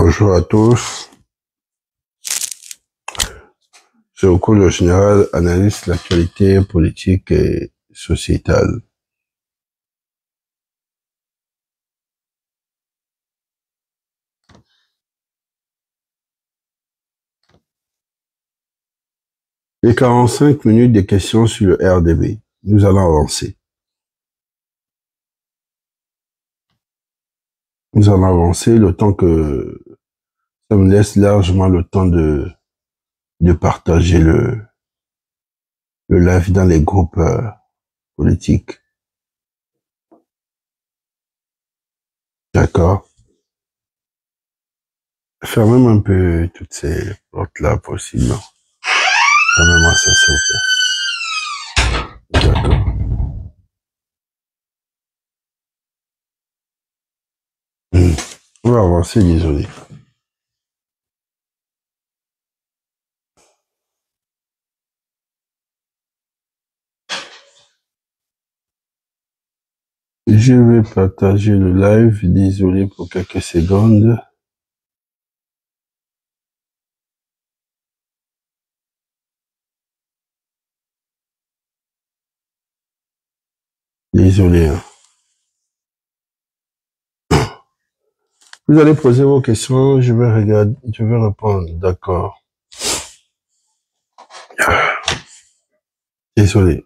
Bonjour à tous. Je au cours général analyse l'actualité politique et sociétale. Les 45 minutes de questions sur le RDB. Nous allons avancer. Nous allons avancer le temps que ça me laisse largement le temps de partager le live dans les groupes politiques. D'accord. Fermez-moi un peu toutes ces portes-là possiblement. Fermez-moi ça, s'il vous plaît. D'accord. On va avancer, désolé. Je vais partager le live, désolé pour quelques secondes. Désolé. Vous allez poser vos questions, je vais regarder, je vais répondre, d'accord. Désolé.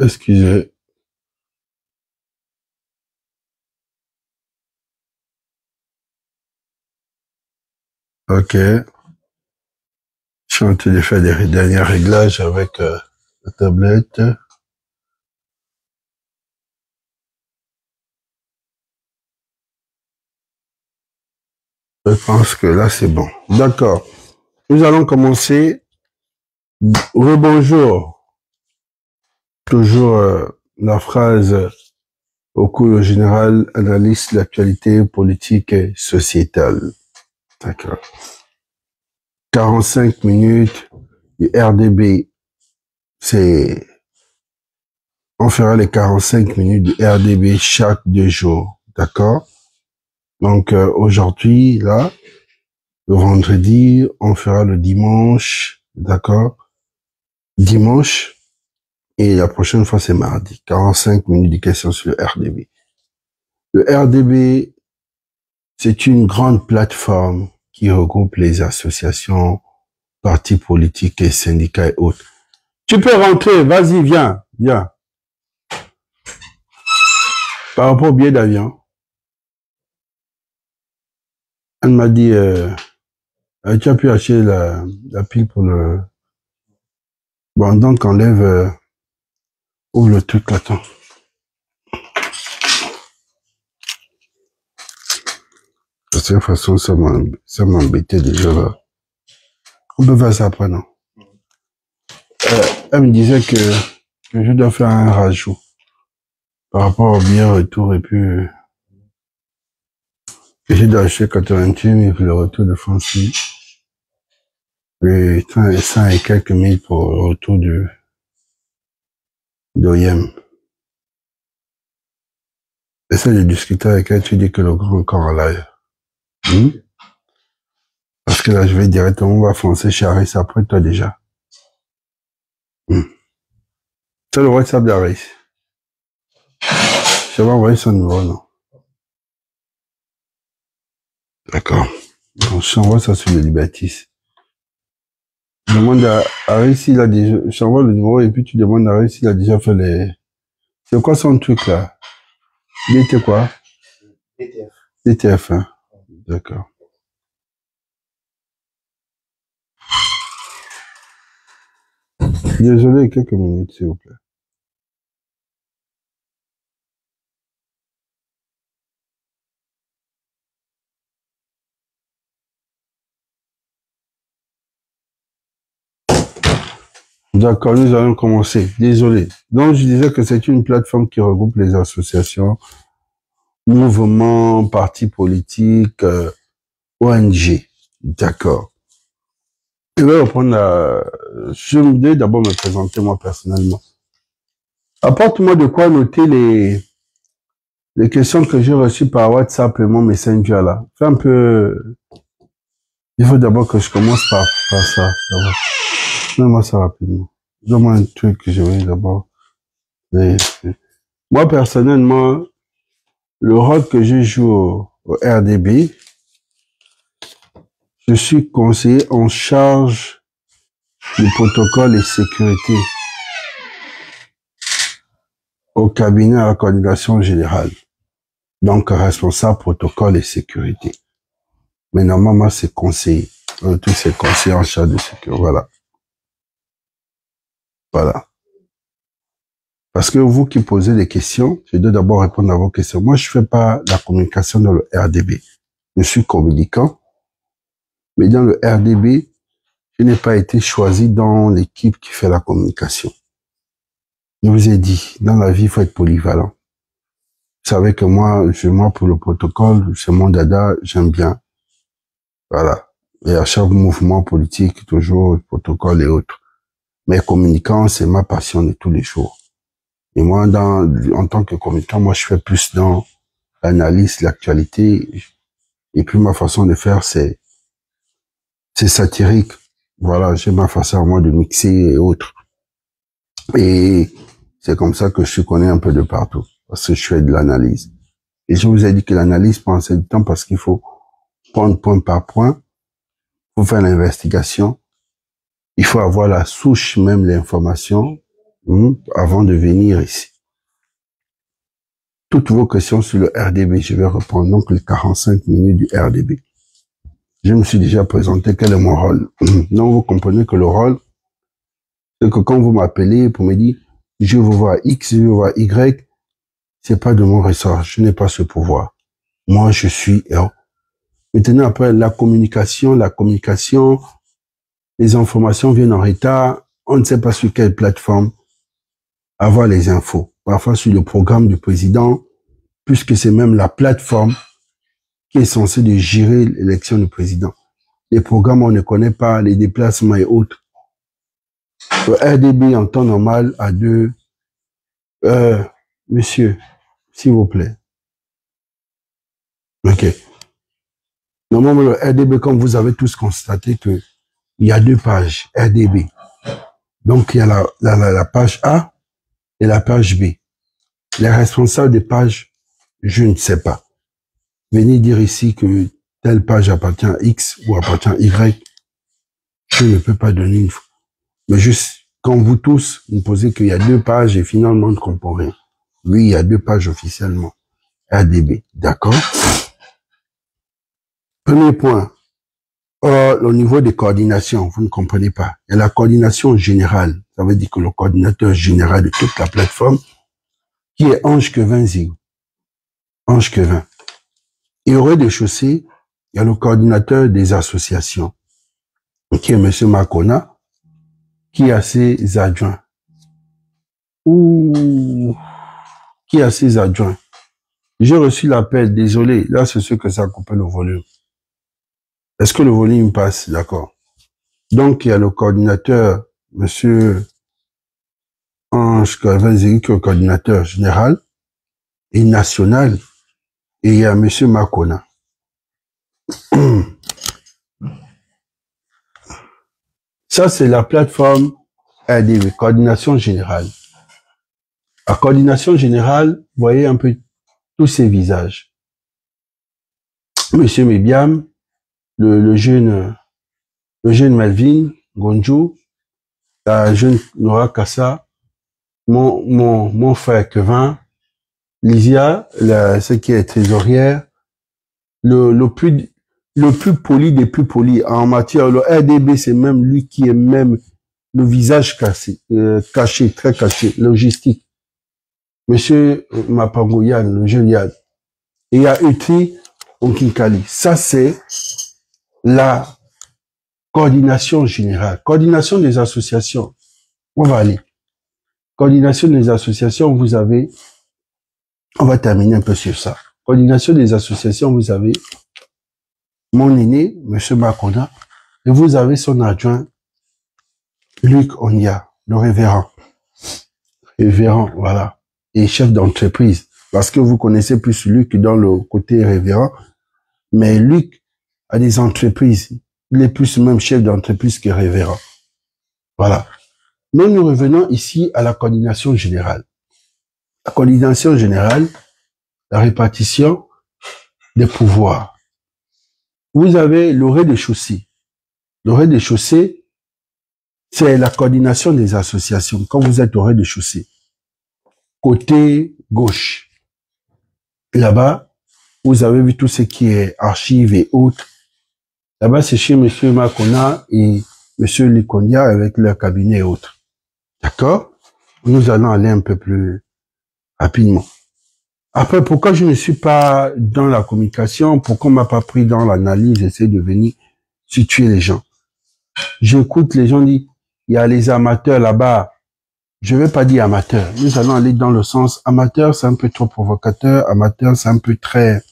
Excusez. Ok. Je suis en train de faire des derniers réglages avec la tablette. Je pense que là, c'est bon. D'accord. Nous allons commencer. Rebonjour. Toujours la phrase au cours général, analyse l'actualité politique et sociétale. D'accord. 45 minutes du RDB. On fera les 45 minutes du RDB chaque 2 jours. D'accord? Donc, aujourd'hui, là, le vendredi, on fera le dimanche. D'accord? Dimanche. Et la prochaine fois, c'est mardi. 45 minutes de questions sur le RDB. Le RDB, c'est une grande plateforme qui regroupe les associations, partis politiques et syndicats et autres. Tu peux rentrer, vas-y, viens, viens. Par rapport au billet d'avion, elle m'a dit, tu as pu acheter la pile pour le... Bon, donc enlève, ouvre le truc, attends. De toute façon, ça m'embêtait déjà là. On peut faire ça après, non? Elle me disait que je dois faire un rajout par rapport au billet retour et puis que je dois acheter 88 000 pour le retour de Francie et 100 et quelques mille pour le retour d'OIM. Essaye de discuter avec elle, tu dis que le grand corps en live. Parce que là, je vais directement, on va foncer chez Aris après toi déjà. C'est le WhatsApp d'Aris. Je vais envoyer son numéro, non? D'accord. Donc, je t'envoie ça sur le Libertis. Je demande à Aris s'il a déjà, je t'envoie le numéro et puis tu demandes à Aris s'il a déjà fait les... C'est quoi son truc là? Il était quoi? DTF. DTF, hein? D'accord. Désolé, quelques minutes, s'il vous plaît. D'accord, nous allons commencer. Désolé. Donc, je disais que c'est une plateforme qui regroupe les associations, mouvements, partis politiques, ONG. D'accord. Je vais reprendre je vais d'abord me présenter moi personnellement. Apporte-moi de quoi noter les questions que j'ai reçues par WhatsApp et mon Messenger là. Fais un peu. Il faut d'abord que je commence par ça. Donne-moi ça rapidement. Donne-moi un truc que je vais d'abord. Moi, personnellement, le rôle que je joue au RDB, je suis conseiller en charge du protocole et sécurité au cabinet à la coordination générale. Donc, responsable protocole et sécurité. Mais normalement, moi, c'est conseiller. Tous ces conseillers en charge de sécurité. Voilà. Voilà. Parce que vous qui posez des questions, je dois d'abord répondre à vos questions. Moi, je fais pas la communication dans le RDB. Je suis communicant. Mais dans le RDB, je n'ai pas été choisi dans l'équipe qui fait la communication. Je vous ai dit, dans la vie, il faut être polyvalent. Vous savez que moi, pour le protocole, c'est mon dada, j'aime bien. Voilà. Et à chaque mouvement politique, toujours le protocole et autres. Mais communicant, c'est ma passion de tous les jours. Et moi, en tant que communicant, moi, je fais plus dans l'analyse, l'actualité. Et puis, ma façon de faire, c'est satirique. Voilà, j'ai ma façon à moi de mixer et autres. Et c'est comme ça que je connais un peu de partout. Parce que je fais de l'analyse. Et je vous ai dit que l'analyse prend assez de temps parce qu'il faut prendre point par point. Il faut faire l'investigation. Il faut avoir la souche même l'information avant de venir ici. Toutes vos questions sur le RDB, je vais reprendre donc les 45 minutes du RDB. Je me suis déjà présenté quel est mon rôle. Donc vous comprenez que le rôle, c'est que quand vous m'appelez pour me dire je veux voir X, je veux voir Y, c'est pas de mon ressort. Je n'ai pas ce pouvoir. Moi, je suis héros. Maintenant, après la communication, les informations viennent en retard. On ne sait pas sur quelle plateforme avoir les infos. Parfois sur le programme du président, puisque c'est même la plateforme qui est censée de gérer l'élection du président. Les programmes, on ne connaît pas, les déplacements et autres. Le RDB en temps normal a monsieur, s'il vous plaît. Ok. Normalement, le RDB, comme vous avez tous constaté que il y a 2 pages RDB. Donc, il y a la page A et la page B. Les responsables des pages, je ne sais pas. Venez dire ici que telle page appartient à X ou appartient à Y. Je ne peux pas donner une fois. Mais juste, quand vous tous, vous posez qu'il y a 2 pages et finalement, on ne comprend rien. Oui, il y a 2 pages officiellement. RDB. D'accord? Premier point. Au niveau des coordinations, vous ne comprenez pas. Il y a la coordination générale. Ça veut dire que le coordinateur général de toute la plateforme, qui est Ange Quevin Zigou. Ange Quevin. Et au rez-de-chaussée, il y a le coordinateur des associations, qui est M. Makona, qui a ses adjoints. Qui a ses adjoints. J'ai reçu l'appel, désolé, là c'est ce que ça a coupé le volume. Est-ce que le volume passe? D'accord. Donc, il y a le coordinateur, M. Ange Quevin Zigou, qui est le coordinateur général et national, et il y a M. Makona. Ça, c'est la plateforme RDB, coordination générale. La coordination générale, vous voyez un peu tous ces visages. Monsieur Mébiam, le jeune Melvin Gonjou, la jeune Nora Kassa, mon frère Kevin, Lysia, ce qui est trésorière, le plus poli des plus polis en matière, le RDB, c'est même lui qui est même le visage caché, très caché, logistique. Monsieur Mapango Yann, le jeune Yann. Et il y a Utri Onkinkali. Ça, c'est la coordination générale. Coordination des associations. On va aller. Coordination des associations, vous avez, on va terminer un peu sur ça. Coordination des associations, vous avez mon aîné, M. Makona, et vous avez son adjoint, Luc Onya, le révérend. Révérend, voilà. Et chef d'entreprise. Parce que vous connaissez plus Luc dans le côté révérend. Mais Luc a des entreprises. Il est plus même chef d'entreprise que révérend. Voilà. Mais nous revenons ici à la coordination générale. La coordination générale, la répartition des pouvoirs. Vous avez le rez-de-chaussée. Le rez-de-chaussée, c'est la coordination des associations. Quand vous êtes au rez-de-chaussée, côté gauche, là-bas, vous avez vu tout ce qui est archives et autres. Là-bas, c'est chez M. Makona et M. Likondia avec leur cabinet et autres. D'accord? Nous allons aller un peu plus rapidement. Après, pourquoi je ne suis pas dans la communication? Pourquoi on m'a pas pris dans l'analyse, essayer de venir situer les gens? J'écoute les gens dire, il y a les amateurs là-bas. Je vais pas dire amateurs. Nous allons aller dans le sens amateur, c'est un peu trop provocateur. Amateur, c'est un peu très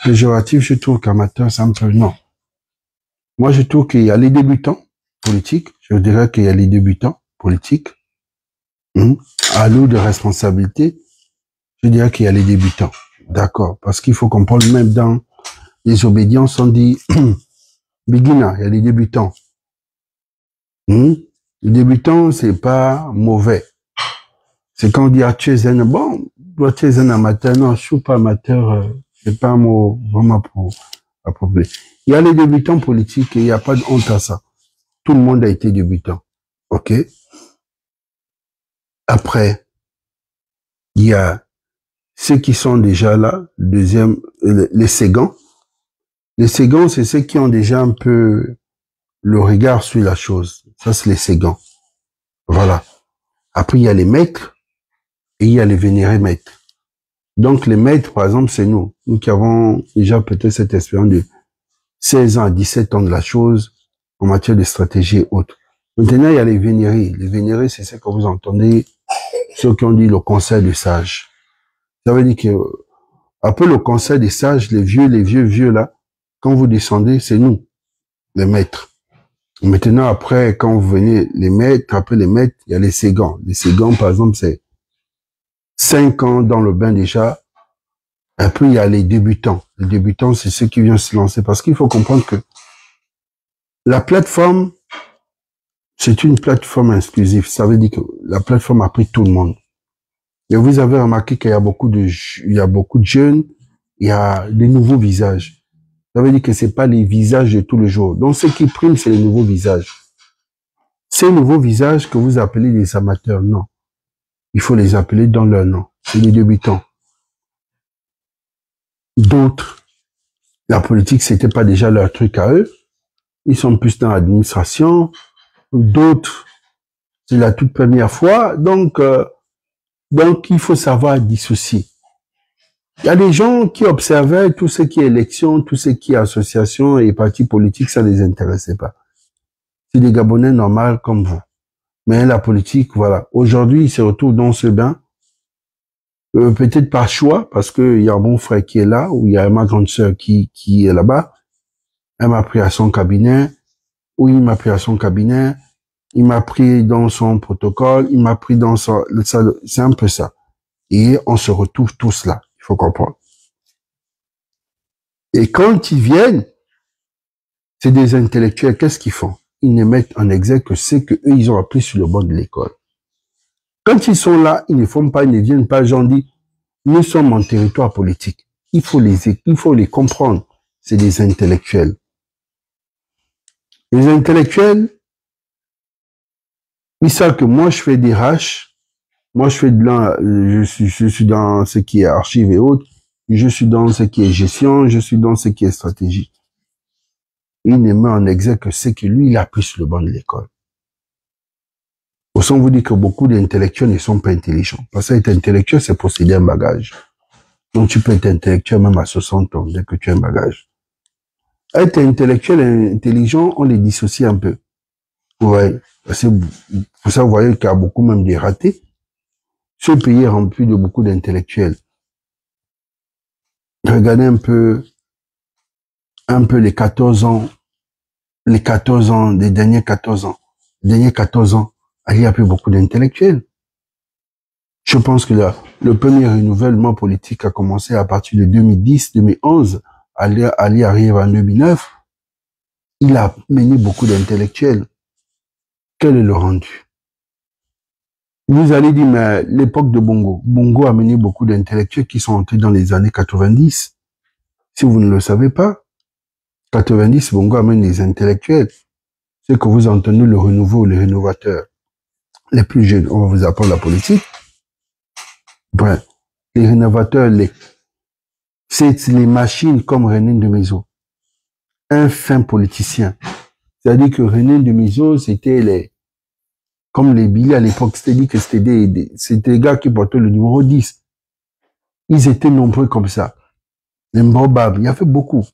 péjoratif. Je trouve qu'amateur, c'est un peu non. Moi, je trouve qu'il y a les débutants politiques. Je dirais qu'il y a les débutants politiques. À l'eau de responsabilité, je dirais qu'il y a les débutants. D'accord. Parce qu'il faut comprendre, même dans les obédiences, on dit beginner, il y a les débutants. Les débutants, c'est pas mauvais. C'est quand on dit, ah, tu es un, bon, toi, tu es un amateur. Non, je suis pas amateur, c'est pas un mot vraiment pour approprié. Il y a les débutants politiques et il n'y a pas de honte à ça. Tout le monde a été débutant. OK? Après, il y a ceux qui sont déjà là, deuxième, les ségants. Les ségants, c'est ceux qui ont déjà un peu le regard sur la chose. Ça, c'est les ségants. Voilà. Après, il y a les maîtres et il y a les vénérés maîtres. Donc, les maîtres, par exemple, c'est nous. Nous qui avons déjà peut-être cette expérience de 16 ans à 17 ans de la chose en matière de stratégie et autres. Maintenant, il y a les vénérés. Les vénérés, c'est ce que vous entendez, ceux qui ont dit le conseil des sages. Ça veut dire que, après le conseil des sages, les vieux là, quand vous descendez, c'est nous, les maîtres. Maintenant, après, quand vous venez, les maîtres, après les maîtres, il y a les ségants. Les ségants, par exemple, c'est 5 ans dans le bain déjà. Après, il y a les débutants. Les débutants, c'est ceux qui viennent se lancer. Parce qu'il faut comprendre que la plateforme, c'est une plateforme exclusive. Ça veut dire que la plateforme a pris tout le monde. Et vous avez remarqué qu'il y a beaucoup de jeunes, il y a des nouveaux visages. Ça veut dire que c'est pas les visages de tous les jours. Donc, ce qui prime, c'est les nouveaux visages. Ces nouveaux visages que vous appelez les amateurs, non. Il faut les appeler dans leur nom. C'est les débutants. D'autres, la politique, c'était pas déjà leur truc à eux. Ils sont plus dans l'administration. D'autres, c'est la toute première fois. Donc, il faut savoir dissocier. Il y a des gens qui observaient tout ce qui est élection, tout ce qui est association et partis politiques, ça les intéressait pas. C'est des Gabonais normaux comme vous. Mais la politique, voilà. Aujourd'hui, ils se retrouvent dans ce bain. Peut-être par choix, parce que il y a mon frère qui est là, ou il y a ma grande sœur qui est là-bas. Elle m'a pris à son cabinet, ou il m'a pris à son cabinet, il m'a pris dans son protocole, il m'a pris dans son, c'est un peu ça. Et on se retrouve tous là. Il faut comprendre. Et quand ils viennent, c'est des intellectuels. Qu'est-ce qu'ils font? Ils ne mettent en exergue que ce que eux ils ont appris sur le banc de l'école. Quand ils sont là, ils ne font pas, ils ne viennent pas, j'en dis, nous sommes en territoire politique. Il faut les comprendre. C'est des intellectuels. Les intellectuels, ils savent que moi je fais des haches, moi je fais de là, je suis dans ce qui est archives et autres, je suis dans ce qui est gestion, je suis dans ce qui est stratégie. Il ne met en exergue que ce que lui il a appris sur le banc de l'école. Au fond, vous dit que beaucoup d'intellectuels ne sont pas intelligents. Parce qu'être intellectuel, c'est posséder un bagage. Donc, tu peux être intellectuel même à 60 ans, dès que tu as un bagage. Être intellectuel et intelligent, on les dissocie un peu. Ouais. Pour ça, vous voyez qu'il y a beaucoup même des ratés. Ce pays est rempli de beaucoup d'intellectuels. Regardez un peu les 14 ans, des derniers 14 ans. Les derniers 14 ans, il y a plus beaucoup d'intellectuels. Je pense que le premier renouvellement politique a commencé à partir de 2010, 2011. Ali arrive en 2009. Il a mené beaucoup d'intellectuels. Quel est le rendu? Vous allez dire, mais l'époque de Bongo. Bongo a mené beaucoup d'intellectuels qui sont entrés dans les années 90. Si vous ne le savez pas, 90, Bongo amène des intellectuels. C'est que vous entendez le renouveau, les rénovateurs. Les plus jeunes, on va vous apprendre la politique. Bref, les rénovateurs, c'est les machines comme René de Maison. Un fin politicien. C'est-à-dire que René de Maison, c'était comme les billets à l'époque, c'est-à-dire que c'était des gars qui portaient le numéro 10. Ils étaient nombreux comme ça. Improbables. Il y avait beaucoup.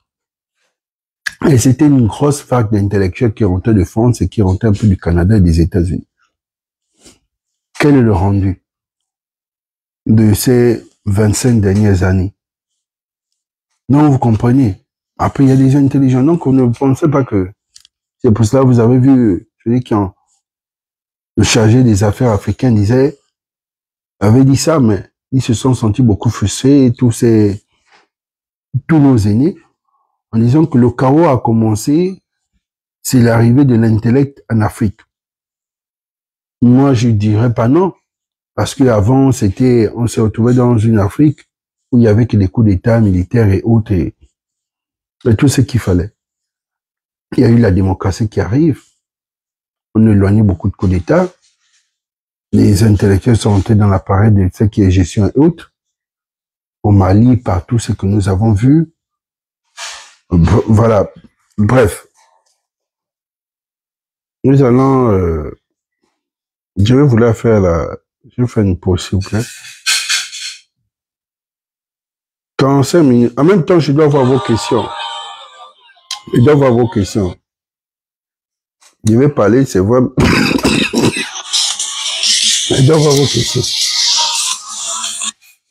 Et c'était une grosse vague d'intellectuels qui rentraient de France et qui rentraient un peu du Canada et des États-Unis. Quel est le rendu de ces 25 dernières années? Non, vous comprenez. Après, il y a des gens intelligents. Donc, on ne pensait pas que... C'est pour cela que vous avez vu, celui qui le chargé des affaires africaines avait dit ça, mais ils se sont sentis beaucoup frustrés, tous nos aînés, en disant que le chaos a commencé, c'est l'arrivée de l'intellect en Afrique. Moi, je dirais pas non, parce qu'avant, on s'est retrouvé dans une Afrique où il y avait que des coups d'État militaires et autres, et tout ce qu'il fallait. Il y a eu la démocratie qui arrive, on a éloigné beaucoup de coups d'État, les intellectuels sont entrés dans l'appareil de ce qui est gestion et autres, au Mali, par tout ce que nous avons vu. Voilà, bref. Nous allons... je vais vouloir je vais faire une pause, s'il vous plaît. 45 minutes. En même temps, je dois voir vos questions. Je dois voir vos questions. Je vais parler, c'est vrai. Je dois voir vos questions.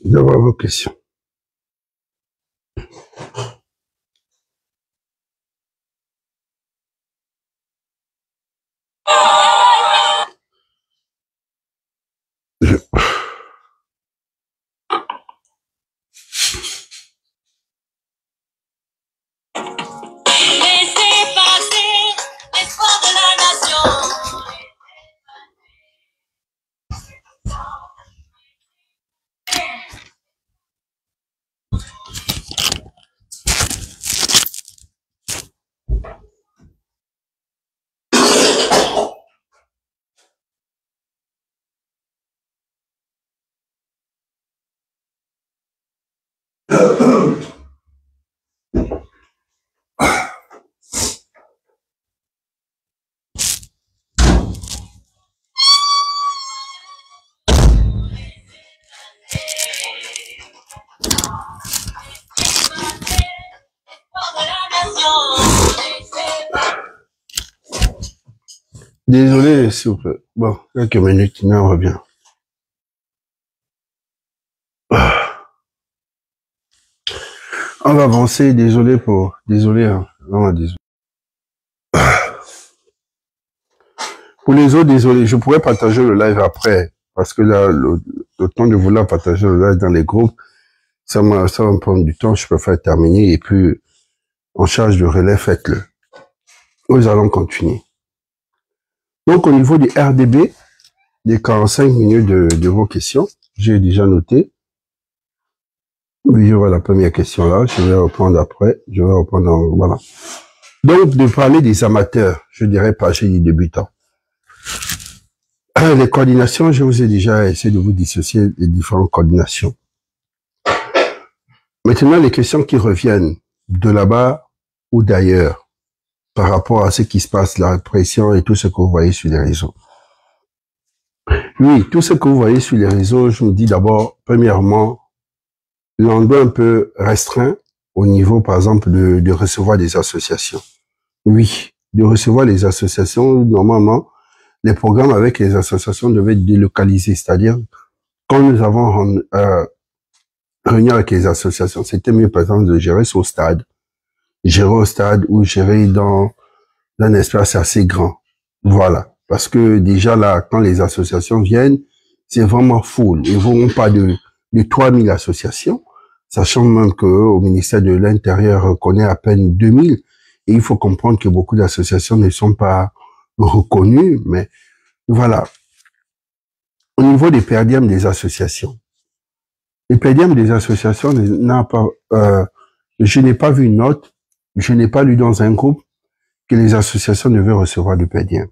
Je dois voir vos questions. Désolé, s'il vous plaît. Bon, quelques minutes, on revient. On va avancer, désolé, hein. Vraiment désolé. Pour les autres, désolé, je pourrais partager le live après, parce que là, le temps de vouloir partager le live dans les groupes, ça va me prendre du temps, je préfère terminer, et puis, en charge de relais, faites-le. Nous allons continuer. Donc, au niveau du RDB, des 45 minutes de vos questions, j'ai déjà noté. Oui, je vois la première question là, je vais reprendre après, voilà. Donc, de parler des amateurs, je dirais pas chez les débutants. Les coordinations, je vous ai déjà essayé de vous dissocier les différentes coordinations. Maintenant, les questions qui reviennent de là-bas ou d'ailleurs, par rapport à ce qui se passe, la répression et tout ce que vous voyez sur les réseaux. Oui, tout ce que vous voyez sur les réseaux, je me dis d'abord, premièrement, l'endroit un peu restreint au niveau, par exemple, de recevoir des associations. Oui, de recevoir les associations. Normalement, les programmes avec les associations devaient être délocalisés, c'est-à-dire quand nous avons réuni avec les associations, c'était mieux par exemple de gérer au stade, ou gérer dans un espace assez grand. Voilà. Parce que déjà là, quand les associations viennent, c'est vraiment full. Ils vont pas de 3000 associations, sachant même que au ministère de l'Intérieur, on connaît à peine 2000. Et il faut comprendre que beaucoup d'associations ne sont pas reconnues, mais voilà. Au niveau des perdièmes des associations, les perdièmes des associations n'a pas, je n'ai pas vu une note, je n'ai pas lu dans un groupe que les associations devaient recevoir du perdième.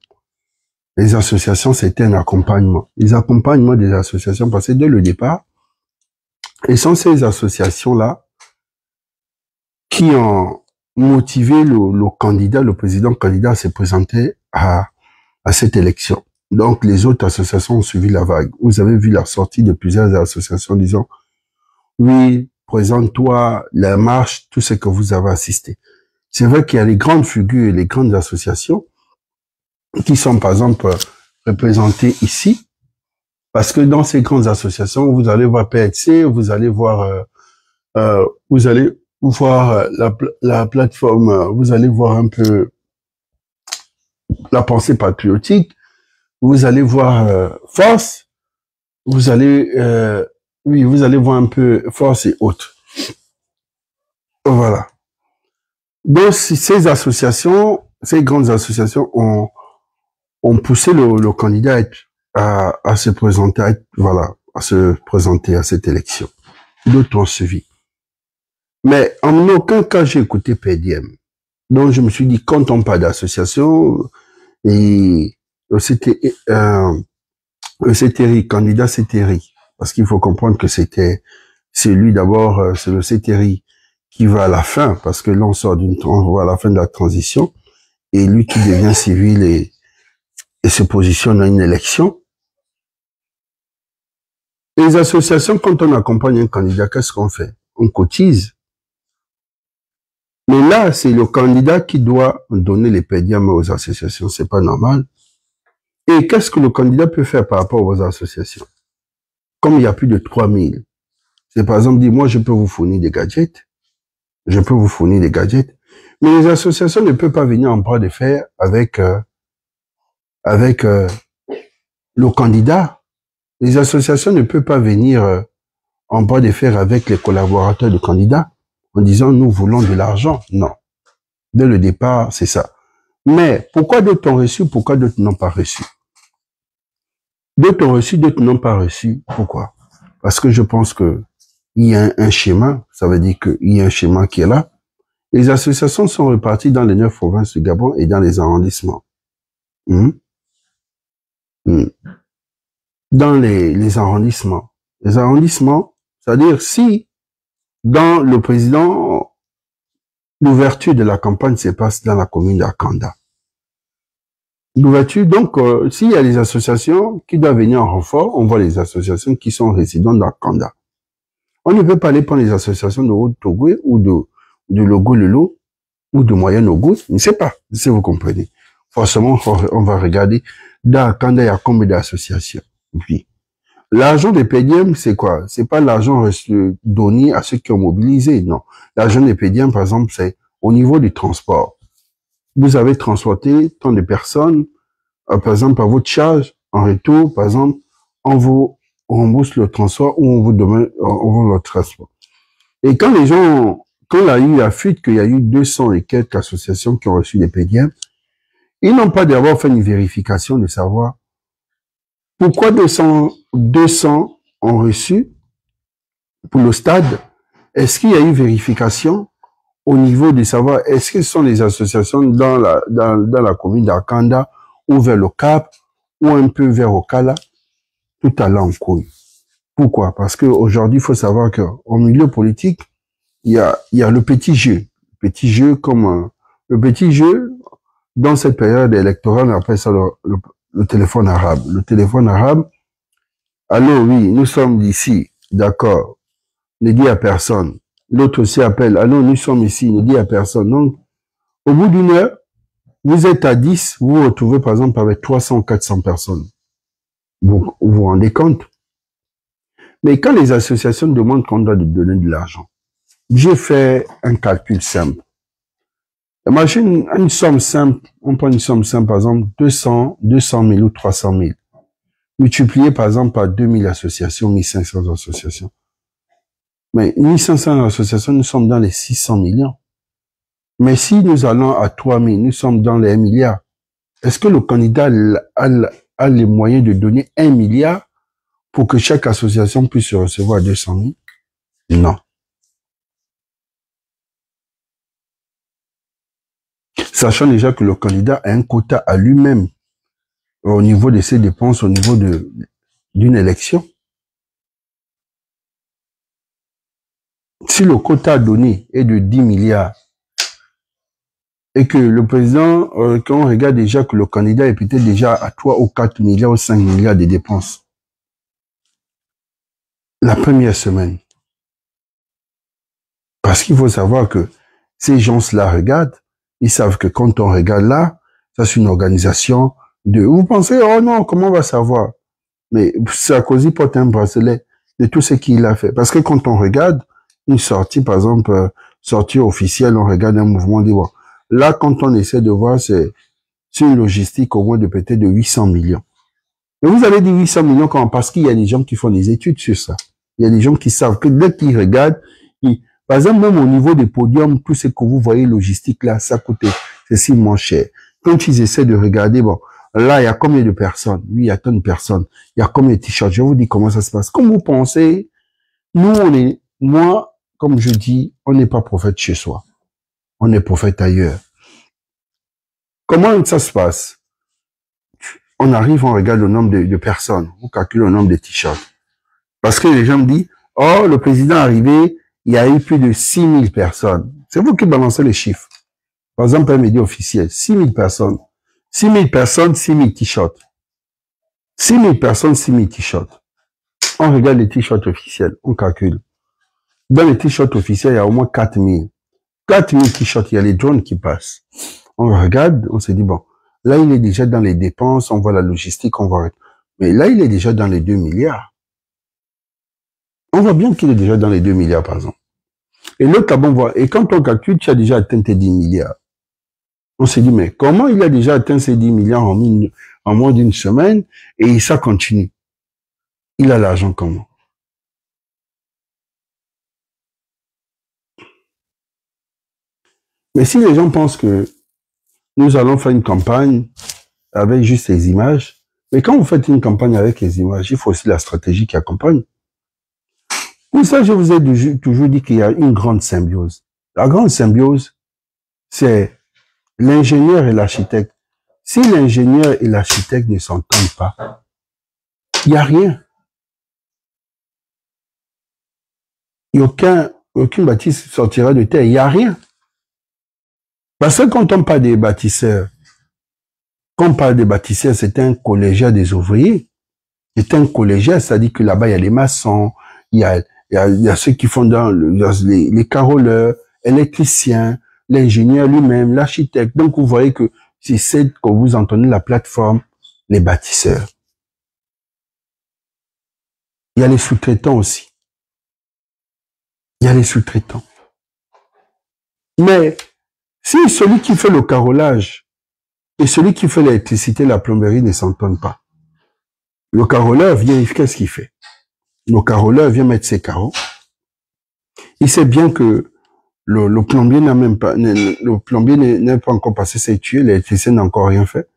Les associations, c'était un accompagnement. Les accompagnements des associations, parce que dès le départ, et sont ces associations-là qui ont motivé le candidat, le président candidat à se présenter à cette élection. Donc, les autres associations ont suivi la vague. Vous avez vu la sortie de plusieurs associations disant, oui, présente-toi, la marche, tout ce que vous avez assisté. C'est vrai qu'il y a les grandes figures et les grandes associations qui sont, par exemple, représentées ici, parce que dans ces grandes associations, vous allez voir PHC, vous allez voir la plateforme, vous allez voir un peu la pensée patriotique, vous allez voir Force, vous allez voir un peu Force et autres. Voilà. Donc ces associations, ces grandes associations ont poussé le candidat à se présenter, à se présenter à cette élection. D'autres ont suivi. Mais en aucun cas j'ai écouté PDM. Donc je me suis dit, quand on parle d'association, et c'était candidat CTRI, parce qu'il faut comprendre que c'est lui d'abord, c'est le CTRI qui va à la fin, parce que l'on sort on va à la fin de la transition, et lui qui devient civil et se positionne à une élection. Les associations, quand on accompagne un candidat, qu'est-ce qu'on fait? On cotise. Mais là, c'est le candidat qui doit donner les pédiams aux associations. C'est pas normal. Et qu'est-ce que le candidat peut faire par rapport aux associations? Comme il y a plus de 3000. C'est par exemple dire, moi, je peux vous fournir des gadgets. Je peux vous fournir des gadgets. Mais les associations ne peuvent pas venir en bras de fer avec le candidat. Les associations ne peuvent pas venir en bras de fer avec les collaborateurs du candidat en disant nous voulons de l'argent. Non. Dès le départ, c'est ça. Mais pourquoi d'autres ont reçu, pourquoi d'autres n'ont pas reçu? D'autres ont reçu, d'autres n'ont pas reçu. Pourquoi? Parce que je pense que il y a un schéma, ça veut dire qu'il y a un schéma qui est là. Les associations sont reparties dans les 9 provinces du Gabon et dans les arrondissements. Dans les arrondissements. Les arrondissements, c'est-à-dire si dans le président, l'ouverture de la campagne se passe dans la commune d'Akanda. L'ouverture, donc, s'il y a les associations qui doivent venir en renfort, on voit les associations qui sont résidents d'Akanda. On ne peut pas aller prendre les associations de Haut-Togo ou de Logo-Lelo ou de Moyen-Ogo, je ne sais pas, si vous comprenez. Forcément, on va regarder dans Akanda, il y a combien d'associations. Puis, l'argent des PDM, c'est quoi? C'est pas l'argent donné à ceux qui ont mobilisé, non. L'argent des PDM, par exemple, c'est au niveau du transport. Vous avez transporté tant de personnes, par exemple, par votre charge, en retour, par exemple, on vous rembourse le transport ou on vous demande, on vous le transport. Et quand les gens, quand il y a eu la fuite, qu'il y a eu 200 et quelques associations qui ont reçu des PDM, ils n'ont pas d'abord fait une vérification de savoir pourquoi 200 ont reçu pour le stade. Est-ce qu'il y a eu vérification au niveau de savoir est-ce que ce sont les associations dans la commune d'Akanda ou vers le Cap ou un peu vers Okala, tout à l'encouille. Pourquoi? Parce qu'aujourd'hui, il faut savoir qu'au milieu politique, il y a le petit jeu. Le petit jeu le petit jeu, dans cette période électorale, on appelle ça le téléphone arabe. Le téléphone arabe, allô, oui, nous sommes d'ici, d'accord, ne dit à personne. L'autre aussi appelle, allô, nous sommes ici, ne dit à personne. Donc, au bout d'une heure, vous êtes à 10, vous vous retrouvez par exemple avec 300, 400 personnes. Vous vous rendez compte? Mais quand les associations demandent qu'on doit donner de l'argent, j'ai fait un calcul simple. Imagine une somme simple, on prend une somme simple, par exemple 200 000 ou 300 000. Multiplié par exemple par 2000 associations, 1500 associations. Mais 1500 associations, nous sommes dans les 600 millions. Mais si nous allons à 3000, nous sommes dans les 1 milliard. Est-ce que le candidat a les moyens de donner 1 milliard pour que chaque association puisse recevoir 200 000? Non. Sachant déjà que le candidat a un quota à lui-même au niveau de ses dépenses, au niveau d'une élection. Si le quota donné est de 10 milliards et que le président, quand on regarde déjà que le candidat est peut-être déjà à 3 ou 4 milliards ou 5 milliards de dépenses, la première semaine. Parce qu'il faut savoir que ces gens-là regardent, ils savent que quand on regarde là, ça c'est une organisation de... Vous pensez, oh non, comment on va savoir? Mais Sarkozy porte un bracelet de tout ce qu'il a fait. Parce que quand on regarde une sortie, par exemple, sortie officielle, on regarde un mouvement, on dit, bon, là, quand on essaie de voir, c'est une logistique au moins de peut-être de 800 millions. Mais vous avez dit 800 millions quand, parce qu'il y a des gens qui font des études sur ça. Il y a des gens qui savent que dès qu'ils regardent, par exemple, même au niveau des podiums, tout ce que vous voyez logistique là, ça coûte c'est moins cher. Quand ils essaient de regarder, bon, là, il y a combien de personnes? Oui, il y a tant de personnes. Il y a combien de t-shirts? Je vous dis comment ça se passe. Comme vous pensez, nous, moi, comme je dis, on n'est pas prophète chez soi. On est prophète ailleurs. Comment ça se passe? On arrive, on regarde le nombre de personnes. On calcule le nombre de t-shirts. Parce que les gens me disent, oh, le président est arrivé, il y a eu plus de 6000 personnes. C'est vous qui balancez les chiffres. Par exemple, un média officiel, 6000 personnes. 6000 personnes, 6000 t-shirts. 6000 personnes, 6000 t-shirts. On regarde les t-shirts officiels, on calcule. Dans les t-shirts officiels, il y a au moins 4000. 4000 t-shirts, il y a les drones qui passent. On regarde, on se dit, bon, là, il est déjà dans les dépenses, on voit la logistique, on voit... Mais là, il est déjà dans les 2 milliards. On voit bien qu'il est déjà dans les 2 milliards, par exemple. Et l'autre, bon, voit. Et quand on calcule, tu as déjà atteint tes 10 milliards. On s'est dit, mais comment il a déjà atteint ces 10 milliards en moins d'une semaine et ça continue? Il a l'argent comment? Mais si les gens pensent que nous allons faire une campagne avec juste les images, mais quand vous faites une campagne avec les images, il faut aussi la stratégie qui accompagne. Pour ça, je vous ai toujours dit qu'il y a une grande symbiose. La grande symbiose, c'est l'ingénieur et l'architecte. Si l'ingénieur et l'architecte ne s'entendent pas, il n'y a rien. Il n'y a aucune bâtisse sortira de terre. Il n'y a rien. Parce que quand on parle des bâtisseurs, c'est un collégial des ouvriers. C'est un collégial, c'est-à-dire que là-bas, il y a les maçons, il y a ceux qui font dans les caroleurs, électriciens, l'ingénieur lui-même, l'architecte. Donc, vous voyez que c'est que vous entendez la plateforme, les bâtisseurs. Il y a les sous-traitants aussi. Il y a les sous-traitants. Mais si celui qui fait le carrelage et celui qui fait l'électricité, la plomberie ne s'entendent pas, le carreleur vient, qu'est-ce qu'il fait? Le carreleur vient mettre ses carreaux. Il sait bien que le plombier n'a même pas, le plombier n'est pas encore passé ses tuyaux, l'électricien n'a encore rien fait.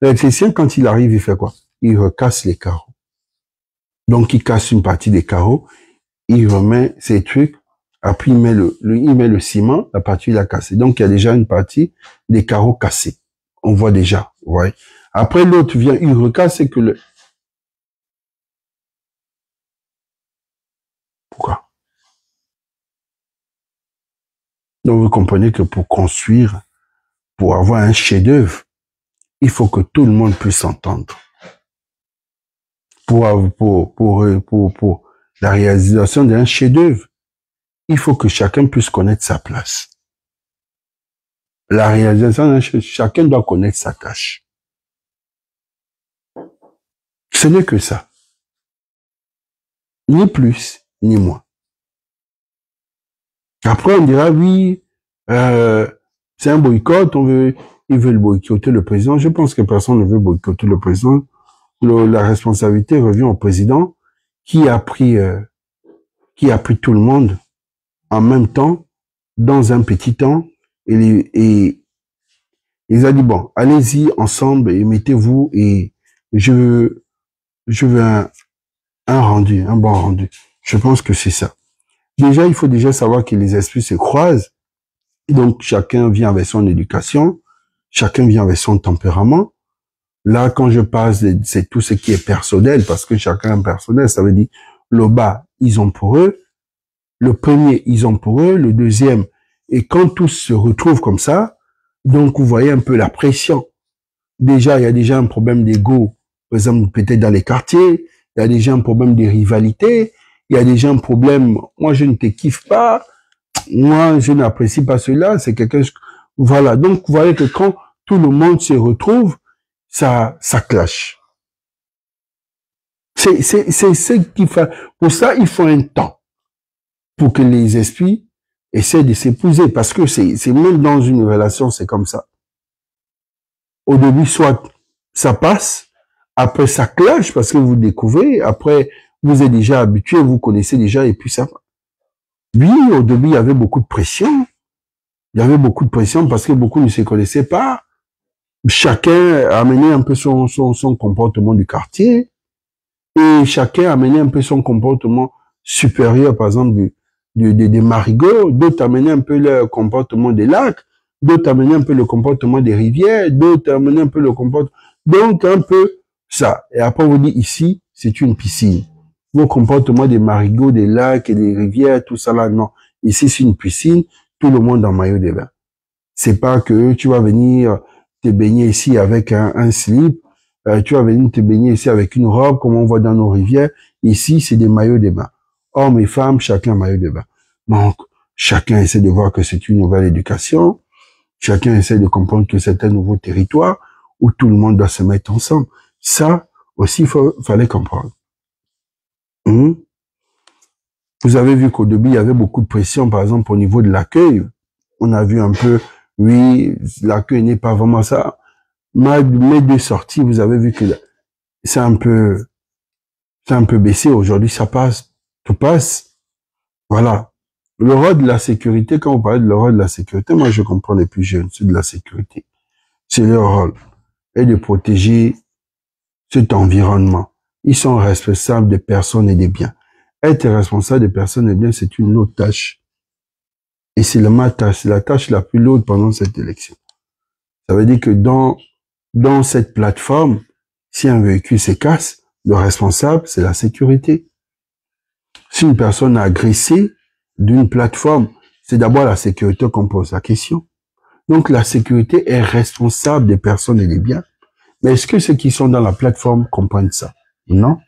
L'électricien, quand il arrive, il fait quoi? Il recasse les carreaux. Donc, il casse une partie des carreaux, il remet ses trucs, après il met le ciment, la partie il a cassé. Donc, il y a déjà une partie des carreaux cassés. On voit déjà, ouais. Après, l'autre vient, il recasse et que le... Pourquoi? Donc, vous comprenez que pour construire, pour avoir un chef-d'œuvre, il faut que tout le monde puisse s'entendre. Pour la réalisation d'un chef-d'œuvre, il faut que chacun puisse connaître sa place. La réalisation, chacun doit connaître sa tâche. Ce n'est que ça. Ni plus, ni moins. Après, on dira, oui, c'est un boycott, ils veulent boycotter le président. Je pense que personne ne veut boycotter le président. La responsabilité revient au président qui a pris tout le monde en même temps, dans un petit temps, et ils ont dit, bon, allez-y ensemble et mettez-vous et je veux un rendu, un bon rendu. Je pense que c'est ça. Déjà, il faut déjà savoir que les esprits se croisent. Donc, chacun vient avec son éducation, chacun vient avec son tempérament. Là, quand je parle, c'est tout ce qui est personnel, parce que chacun est personnel, ça veut dire, le bas, ils ont pour eux, le premier, ils ont pour eux, le deuxième. Et quand tous se retrouvent comme ça, donc vous voyez un peu la pression. Déjà, il y a déjà un problème d'ego, par exemple, peut-être dans les quartiers, il y a déjà un problème de rivalité, il y a déjà un problème, moi je ne te kiffe pas, moi je n'apprécie pas cela, c'est quelqu'un, voilà. Donc vous voyez que quand tout le monde se retrouve, ça clash. C'est ce qu'il faut. Pour ça, il faut un temps pour que les esprits essaient de s'épouser, parce que c'est même dans une relation, c'est comme ça. Au début, soit ça passe, après ça clash parce que vous découvrez, après vous êtes déjà habitué, vous connaissez déjà, et puis ça. Oui, au début, il y avait beaucoup de pression. Il y avait beaucoup de pression parce que beaucoup ne se connaissaient pas. Chacun amenait un peu son comportement du quartier. Et chacun amenait un peu son comportement supérieur, par exemple, des marigots. D'autres amenaient un peu le comportement des lacs. D'autres amenaient un peu le comportement des rivières. D'autres amenaient un peu le comportement... Donc, un peu ça. Et après, on vous dit, ici, c'est une piscine. Vos comportements des marigots, des lacs et des rivières, tout ça là, non. Ici, c'est une piscine. Tout le monde en maillot de bain. C'est pas que tu vas venir te baigner ici avec un slip, tu vas venir te baigner ici avec une robe, comme on voit dans nos rivières. Ici, c'est des maillots de bain. Hommes et femmes, chacun maillot de bain. Donc, chacun essaie de voir que c'est une nouvelle éducation. Chacun essaie de comprendre que c'est un nouveau territoire où tout le monde doit se mettre ensemble. Ça aussi, fallait comprendre. Vous avez vu qu'au début, il y avait beaucoup de pression, par exemple, au niveau de l'accueil. On a vu un peu, oui, l'accueil n'est pas vraiment ça. Mes deux sorties, vous avez vu que c'est un peu baissé. Aujourd'hui, ça passe, tout passe. Voilà. Le rôle de la sécurité, quand vous parlez de le rôle de la sécurité, moi, je comprends les plus jeunes, c'est de la sécurité. C'est leur rôle. Et de protéger cet environnement. Ils sont responsables des personnes et des biens. Être responsable des personnes et des biens, c'est une autre tâche. Et c'est ma tâche, c'est la tâche la plus lourde pendant cette élection. Ça veut dire que dans cette plateforme, si un véhicule se casse, le responsable, c'est la sécurité. Si une personne a agressé d'une plateforme, c'est d'abord la sécurité qu'on pose la question. Donc la sécurité est responsable des personnes et des biens. Mais est-ce que ceux qui sont dans la plateforme comprennent ça? Non.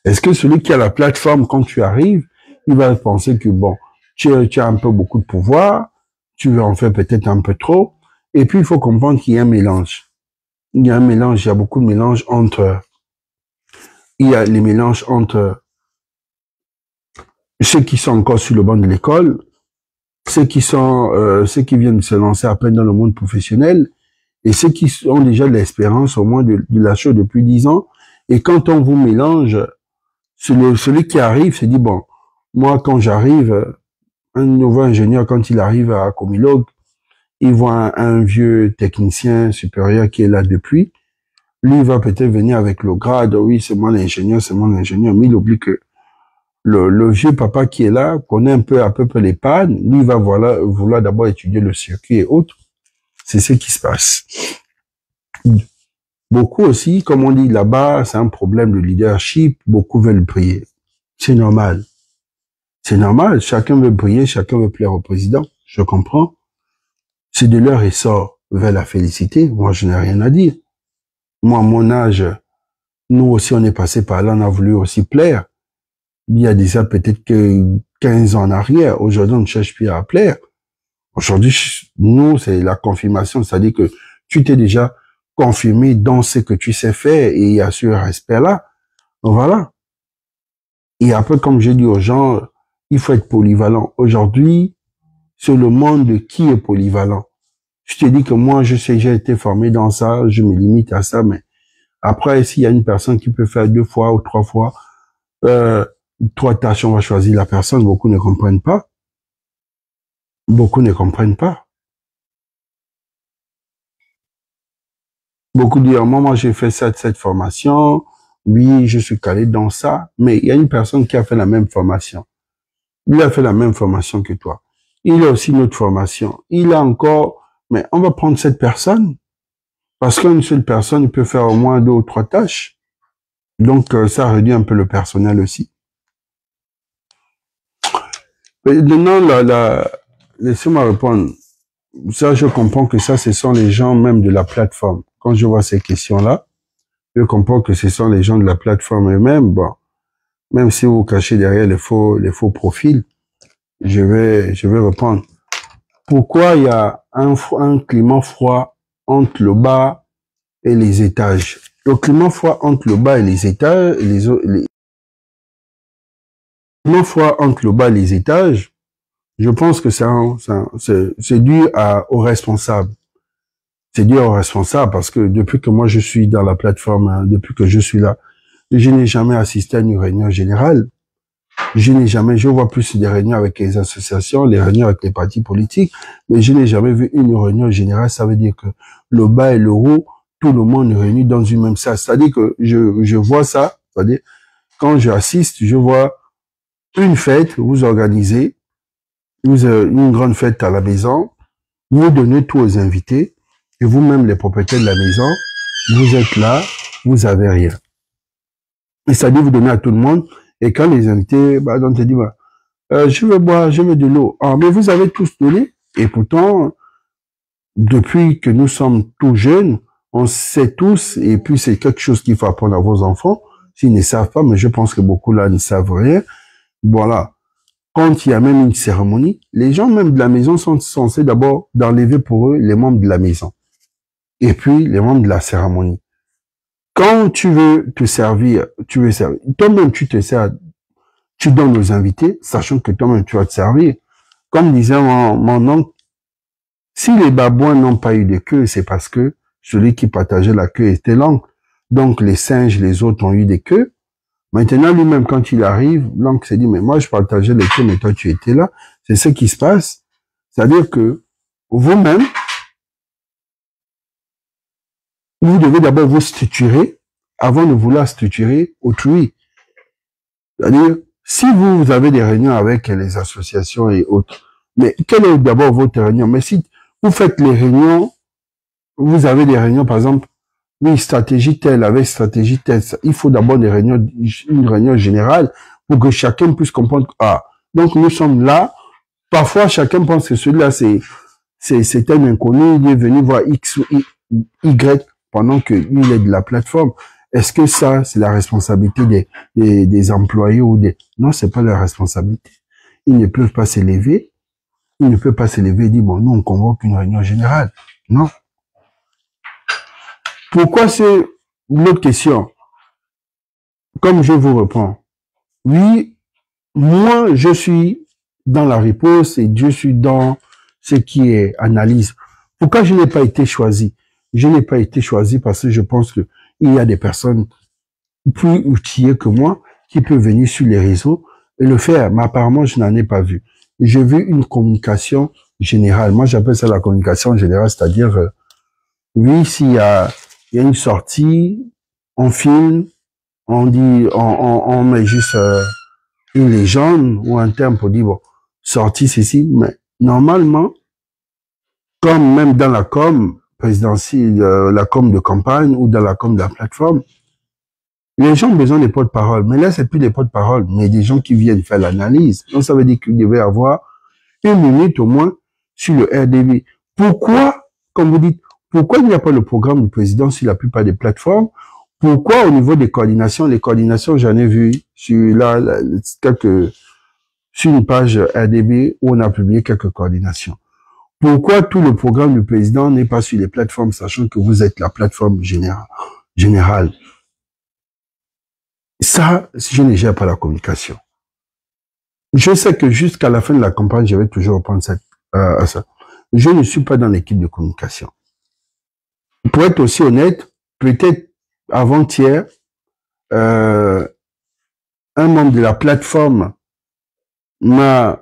Est-ce que celui qui a la plateforme, quand tu arrives, il va penser que bon, tu as un peu beaucoup de pouvoir, tu veux en faire peut-être un peu trop, et puis il faut comprendre qu'il y a un mélange. Il y a un mélange, il y a beaucoup de mélange entre, il y a les mélanges entre ceux qui sont encore sur le banc de l'école, ceux qui viennent de se lancer à peine dans le monde professionnel, et ceux qui ont déjà de l'expérience au moins de la chose depuis 10 ans. Et quand on vous mélange, celui qui arrive se dit, bon, moi quand j'arrive, un nouveau ingénieur, quand il arrive à Comilog, il voit un vieux technicien supérieur qui est là depuis. Lui, il va peut-être venir avec le grade, oui, c'est moi l'ingénieur, mais il oublie que le vieux papa qui est là connaît à peu près les pannes. Lui, il va vouloir d'abord étudier le circuit et autres. C'est ce qui se passe. Beaucoup aussi, comme on dit là-bas, c'est un problème de leadership. Beaucoup veulent briller. C'est normal. C'est normal. Chacun veut briller, chacun veut plaire au président. Je comprends. C'est de leur essor vers la félicité. Moi, je n'ai rien à dire. Moi, à mon âge, nous aussi, on est passé par là, on a voulu aussi plaire. Il y a déjà peut-être que 15 ans en arrière. Aujourd'hui, on ne cherche plus à plaire. Aujourd'hui, nous, c'est la confirmation, c'est-à-dire que tu t'es déjà confirmé dans ce que tu sais faire et il y a ce respect-là. Voilà. Et après, comme j'ai dit aux gens, il faut être polyvalent. Aujourd'hui, c'est le monde de qui est polyvalent. Je te dis que moi, je sais, j'ai été formé dans ça, je me limite à ça, mais après, s'il y a une personne qui peut faire 2 fois ou 3 fois, 3 tâches, on va choisir la personne. Beaucoup ne comprennent pas. Beaucoup ne comprennent pas. Beaucoup disent, moi, j'ai fait cette formation. Oui, je suis calé dans ça. Mais il y a une personne qui a fait la même formation. Lui a fait la même formation que toi. Il a aussi une autre formation. Il a encore, mais on va prendre cette personne. Parce qu'une seule personne, il peut faire au moins 2 ou 3 tâches. Donc, ça réduit un peu le personnel aussi. Maintenant, laissez-moi répondre. Ça, je comprends que ça, ce sont les gens même de la plateforme. Quand je vois ces questions-là, je comprends que ce sont les gens de la plateforme eux-mêmes. Bon, même si vous cachez derrière les faux profils, je vais répondre. Pourquoi il y a un climat froid entre le bas et les étages? Le climat froid entre le bas et les étages, le climat froid entre le bas et les étages, je pense que c'est dû aux responsables. C'est dû aux responsables parce que depuis que moi je suis dans la plateforme, hein, depuis que je suis là, je n'ai jamais assisté à une réunion générale. Je vois plus des réunions avec les associations, les réunions avec les partis politiques, mais je n'ai jamais vu une réunion générale. Ça veut dire que le bas et le haut, tout le monde est réuni dans une même salle. C'est-à-dire que je vois ça, c'est-à-dire, quand je assiste, je vois une fête, vous organisez, une grande fête à la maison, vous donnez tout aux invités, et vous-même, les propriétaires de la maison, vous êtes là, vous avez rien. Et c'est-à-dire, vous donnez à tout le monde, et quand les invités, on te dit, je veux boire, je veux de l'eau. Ah, mais vous avez tous donné. Et pourtant, depuis que nous sommes tout jeunes, on sait tous, et puis c'est quelque chose qu'il faut apprendre à vos enfants, s'ils ne savent pas, mais je pense que beaucoup là ne savent rien. Voilà. Quand il y a même une cérémonie, les gens même de la maison sont censés d'abord d'enlever pour eux les membres de la maison. Et puis les membres de la cérémonie. Quand tu veux te servir, toi-même tu te sers, tu donnes aux invités, sachant que toi-même tu vas te servir. Comme disait mon oncle, si les babouins n'ont pas eu de queue, c'est parce que celui qui partageait la queue était l'oncle. Donc les singes, les autres ont eu des queues. Maintenant, lui-même, quand il arrive, l'oncle s'est dit, mais moi je partageais les queues, mais toi tu étais là. C'est ce qui se passe. C'est-à-dire que vous-même, vous devez d'abord vous structurer avant de vouloir structurer autrui. C'est-à-dire, si vous avez des réunions avec les associations et autres, mais quelle est d'abord votre réunion? Mais si vous faites les réunions, vous avez des réunions, par exemple, oui, stratégie telle avec stratégie telle, il faut d'abord une réunion générale pour que chacun puisse comprendre, ah, donc nous sommes là, parfois chacun pense que celui-là c'est un inconnu, il est venu voir X ou Y pendant qu'il est de la plateforme. Est-ce que ça, c'est la responsabilité des employés ou des... Non, c'est pas leur responsabilité. Ils ne peuvent pas s'élever. Ils ne peuvent pas s'élever et dire, bon, nous, on convoque une réunion générale. Non. Pourquoi c'est une autre question? Comme je vous réponds. Oui, moi, je suis dans la réponse et je suis dans ce qui est analyse. Pourquoi je n'ai pas été choisi? Je n'ai pas été choisi parce que je pense que il y a des personnes plus outillées que moi qui peuvent venir sur les réseaux et le faire. Mais apparemment, je n'en ai pas vu. J'ai vu une communication générale. Moi, j'appelle ça la communication générale, c'est-à-dire, oui, s'il y a une sortie, on filme, on dit, on met juste une légende ou un terme pour dire, bon, sortie ceci, mais normalement, comme même dans la com présidentielle, la com de campagne ou dans la com de la plateforme, les gens ont besoin des porte-parole. Mais là, c'est plus des porte-parole, mais des gens qui viennent faire l'analyse. Donc, ça veut dire qu'il devait avoir une minute au moins sur le RDB. Pourquoi, comme vous dites, pourquoi il n'y a pas le programme du président sur la plupart des plateformes? Pourquoi au niveau des coordinations, les coordinations, j'en ai vu sur sur une page RDB où on a publié quelques coordinations. Pourquoi tout le programme du président n'est pas sur les plateformes, sachant que vous êtes la plateforme générale? Ça, je ne gère pas la communication. Je sais que jusqu'à la fin de la campagne, je vais toujours reprendre ça. Je ne suis pas dans l'équipe de communication. Pour être aussi honnête, peut-être avant-hier, un membre de la plateforme m'a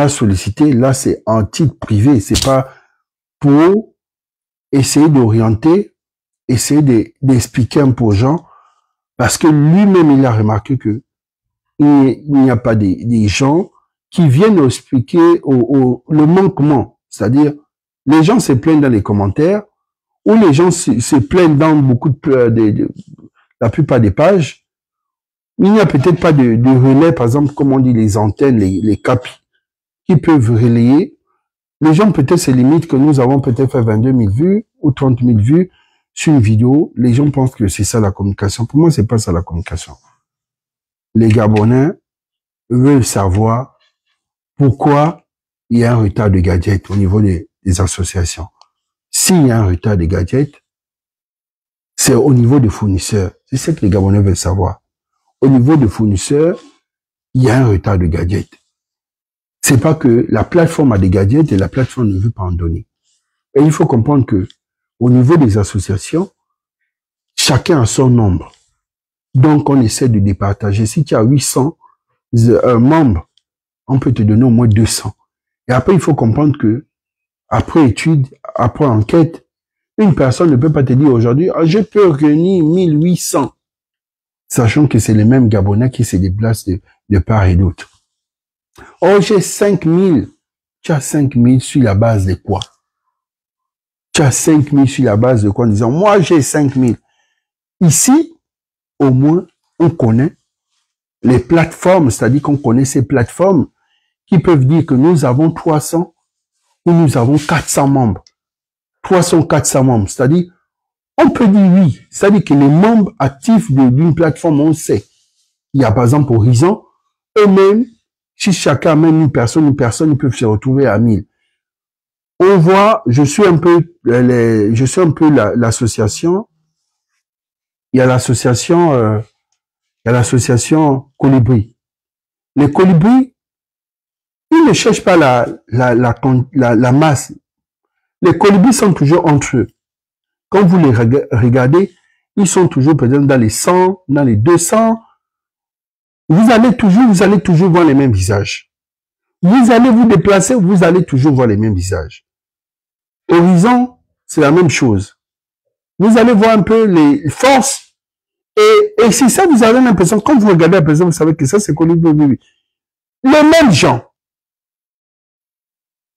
sollicité. Là, c'est en titre privé. C'est pas pour essayer d'orienter, essayer d'expliquer un peu aux gens, parce que lui-même, il a remarqué que il n'y a pas des gens qui viennent expliquer le manquement. C'est-à-dire, les gens se plaignent dans les commentaires, ou les gens se plaignent dans beaucoup la plupart des pages. Il n'y a peut-être pas de relais, par exemple, comme on dit, les antennes, les capis, qui peuvent relayer. Les gens peut-être se limitent que nous avons peut-être fait 22 000 vues ou 30 000 vues sur une vidéo. Les gens pensent que c'est ça la communication. Pour moi, c'est pas ça la communication. Les Gabonais veulent savoir pourquoi il y a un retard de gadgets au niveau des associations. S'il y a un retard de gadgets, c'est au niveau des fournisseurs. C'est ce que les Gabonais veulent savoir. Au niveau des fournisseurs, il y a un retard de gadgets. C'est pas que la plateforme a des gadgets et la plateforme ne veut pas en donner. Et il faut comprendre que au niveau des associations, chacun a son nombre. Donc, on essaie de départager. Si tu as 800 membres, on peut te donner au moins 200. Et après, il faut comprendre que, après étude, après enquête, une personne ne peut pas te dire aujourd'hui, ah, je peux réunir 1800. Sachant que c'est les mêmes Gabonais qui se déplacent de part et d'autre. Oh, j'ai 5000. Tu as 5000 sur la base de quoi? Tu as 5000 sur la base de quoi? En disant, moi, j'ai 5000. Ici, au moins, on connaît les plateformes, c'est-à-dire qu'on connaît ces plateformes qui peuvent dire que nous avons 300 ou nous avons 400 membres. 300, 400 membres. C'est-à-dire, on peut dire oui. C'est-à-dire que les membres actifs d'une plateforme, on sait. Il y a par exemple Horizon, eux-mêmes, si chacun amène une personne, ils peuvent se retrouver à 1000. On voit, je suis un peu l'association. Il y a l'association Colibri. Les colibris, ils ne cherchent pas la masse. Les colibris sont toujours entre eux. Quand vous les regardez, ils sont toujours peut-être dans les 100, dans les 200. Vous allez toujours voir les mêmes visages. Vous allez vous déplacer, vous allez toujours voir les mêmes visages. Horizon, c'est la même chose. Vous allez voir un peu les forces. Et c'est ça, vous avez l'impression, quand vous regardez la personne, vous savez que ça, c'est Colibri. Les mêmes gens.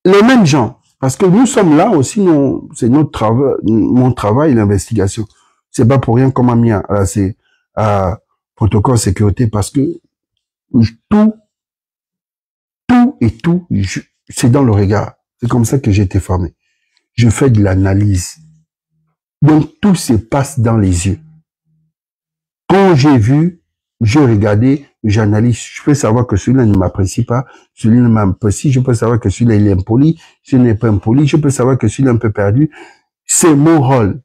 Les mêmes gens. Parce que nous sommes là aussi, c'est notre travail, mon travail, l'investigation. C'est pas pour rien qu'on m'a mis c'est protocole sécurité, parce que tout, c'est dans le regard. C'est comme ça que j'ai été formé. Je fais de l'analyse. Donc, tout se passe dans les yeux. Quand j'ai vu, je regardais, j'analyse. Je peux savoir que celui-là ne m'apprécie pas, celui-là m'apprécie. Je peux savoir que celui-là, il est impoli, celui-là n'est pas impoli. Je peux savoir que celui-là est un peu perdu. C'est mon rôle.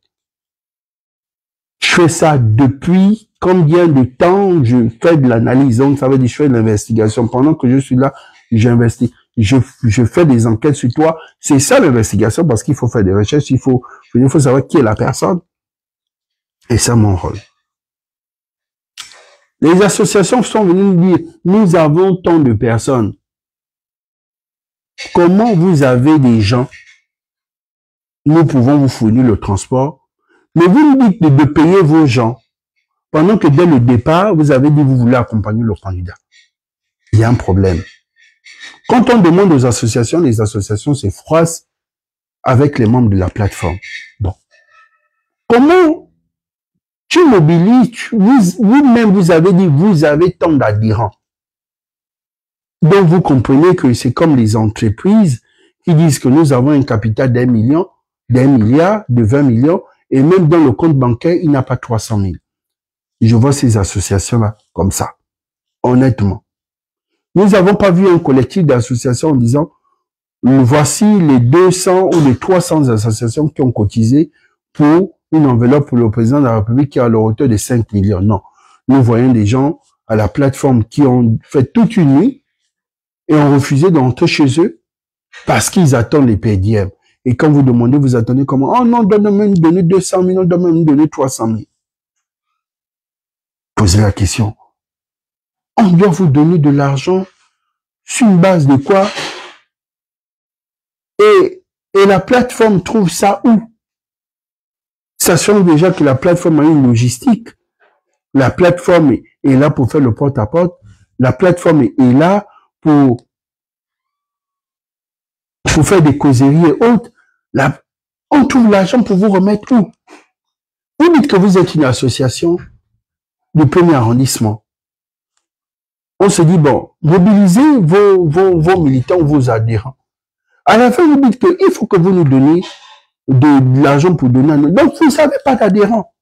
Je fais ça depuis combien de temps je fais de l'analyse. Donc, ça veut dire je fais de l'investigation. Pendant que je suis là, j'investis. Je fais des enquêtes sur toi. C'est ça l'investigation, parce qu'il faut faire des recherches. Il faut savoir qui est la personne. Et c'est mon rôle. Les associations sont venues nous dire, nous avons tant de personnes. Comment vous avez des gens? Nous pouvons vous fournir le transport. Mais vous nous dites de payer vos gens. Pendant que dès le départ, vous avez dit que vous voulez accompagner le candidat. Il y a un problème. Quand on demande aux associations, les associations se froissent avec les membres de la plateforme. Bon. Comment tu mobilises, vous-même vous avez dit, vous avez tant d'adhérents. Donc vous comprenez que c'est comme les entreprises qui disent que nous avons un capital d'1 million, d'1 milliard, de 20 millions, et même dans le compte bancaire, il n'a pas 300 000. Je vois ces associations-là comme ça, honnêtement. Nous n'avons pas vu un collectif d'associations en disant, Voici les 200 ou les 300 associations qui ont cotisé pour une enveloppe pour le président de la République qui est à la hauteur de 5 millions. Non. Nous voyons des gens à la plateforme qui ont fait toute une nuit et ont refusé d'entrer chez eux parce qu'ils attendent les PDM. Et quand vous demandez, vous attendez comment? Oh non, donne-moi nous donner 200 000, donne-moi nous donner 300 000. Posez la question. On doit vous donner de l'argent sur une base de quoi? Et la plateforme trouve ça où? Sachant déjà que la plateforme a une logistique. La plateforme est là pour faire le porte-à-porte. La plateforme est là pour faire des causeries et autres. On trouve l'argent pour vous remettre où? Vous dites que vous êtes une association de premier arrondissement. On se dit, bon, mobilisez vos militants, vos adhérents. À la fin, vous dites qu'il faut que vous nous donniez de l'argent pour donner à nous. Donc, vous n'avez pas d'adhérents.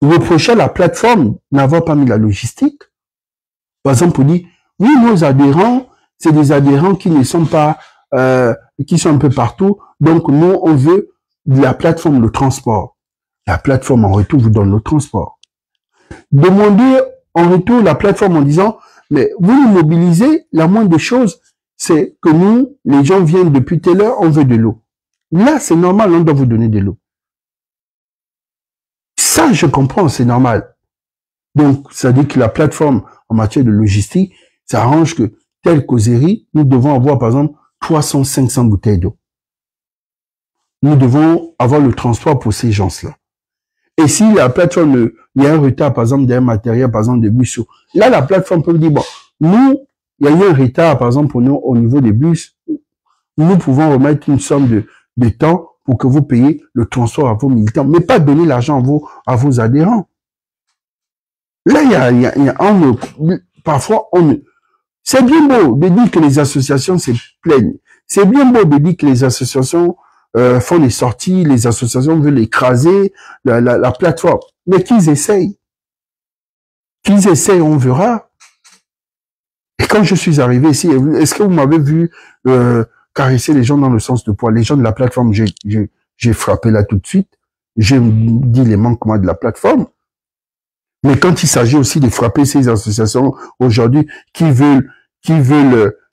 Vous reprochez à la plateforme n'avoir pas mis la logistique. Par exemple, pour dire, oui, nos adhérents, c'est des adhérents qui ne sont pas, qui sont un peu partout. Donc, nous, on veut de la plateforme le transport. La plateforme, en retour, vous donne le transport. Demandez en retour la plateforme en disant, mais vous nous mobilisez, la moindre des choses, c'est que nous, les gens viennent depuis telle heure, on veut de l'eau. Là, c'est normal, on doit vous donner de l'eau. Ça, je comprends, c'est normal. Donc, ça dit que la plateforme, en matière de logistique, ça arrange que telle causerie, nous devons avoir, par exemple, 300, 500 bouteilles d'eau. Nous devons avoir le transport pour ces gens-là. Et si la plateforme, il y a un retard, par exemple, d'un matériel, par exemple, des bus, là, la plateforme peut dire, bon, nous, il y a eu un retard, par exemple, pour nous, au niveau des bus, nous pouvons remettre une somme de temps pour que vous payiez le transport à vos militants, mais pas donner l'argent à vos adhérents. Là, parfois, c'est bien beau de dire que les associations se plaignent. C'est bien beau de dire que les associations font des sorties, les associations veulent écraser la plateforme. Mais qu'ils essayent. Qu'ils essayent, on verra. Et quand je suis arrivé ici, est-ce que vous m'avez vu caresser les gens dans le sens de poids? Les gens de la plateforme, j'ai frappé là tout de suite. J'ai dit les manquements de la plateforme. Mais quand il s'agit aussi de frapper ces associations aujourd'hui qui veulent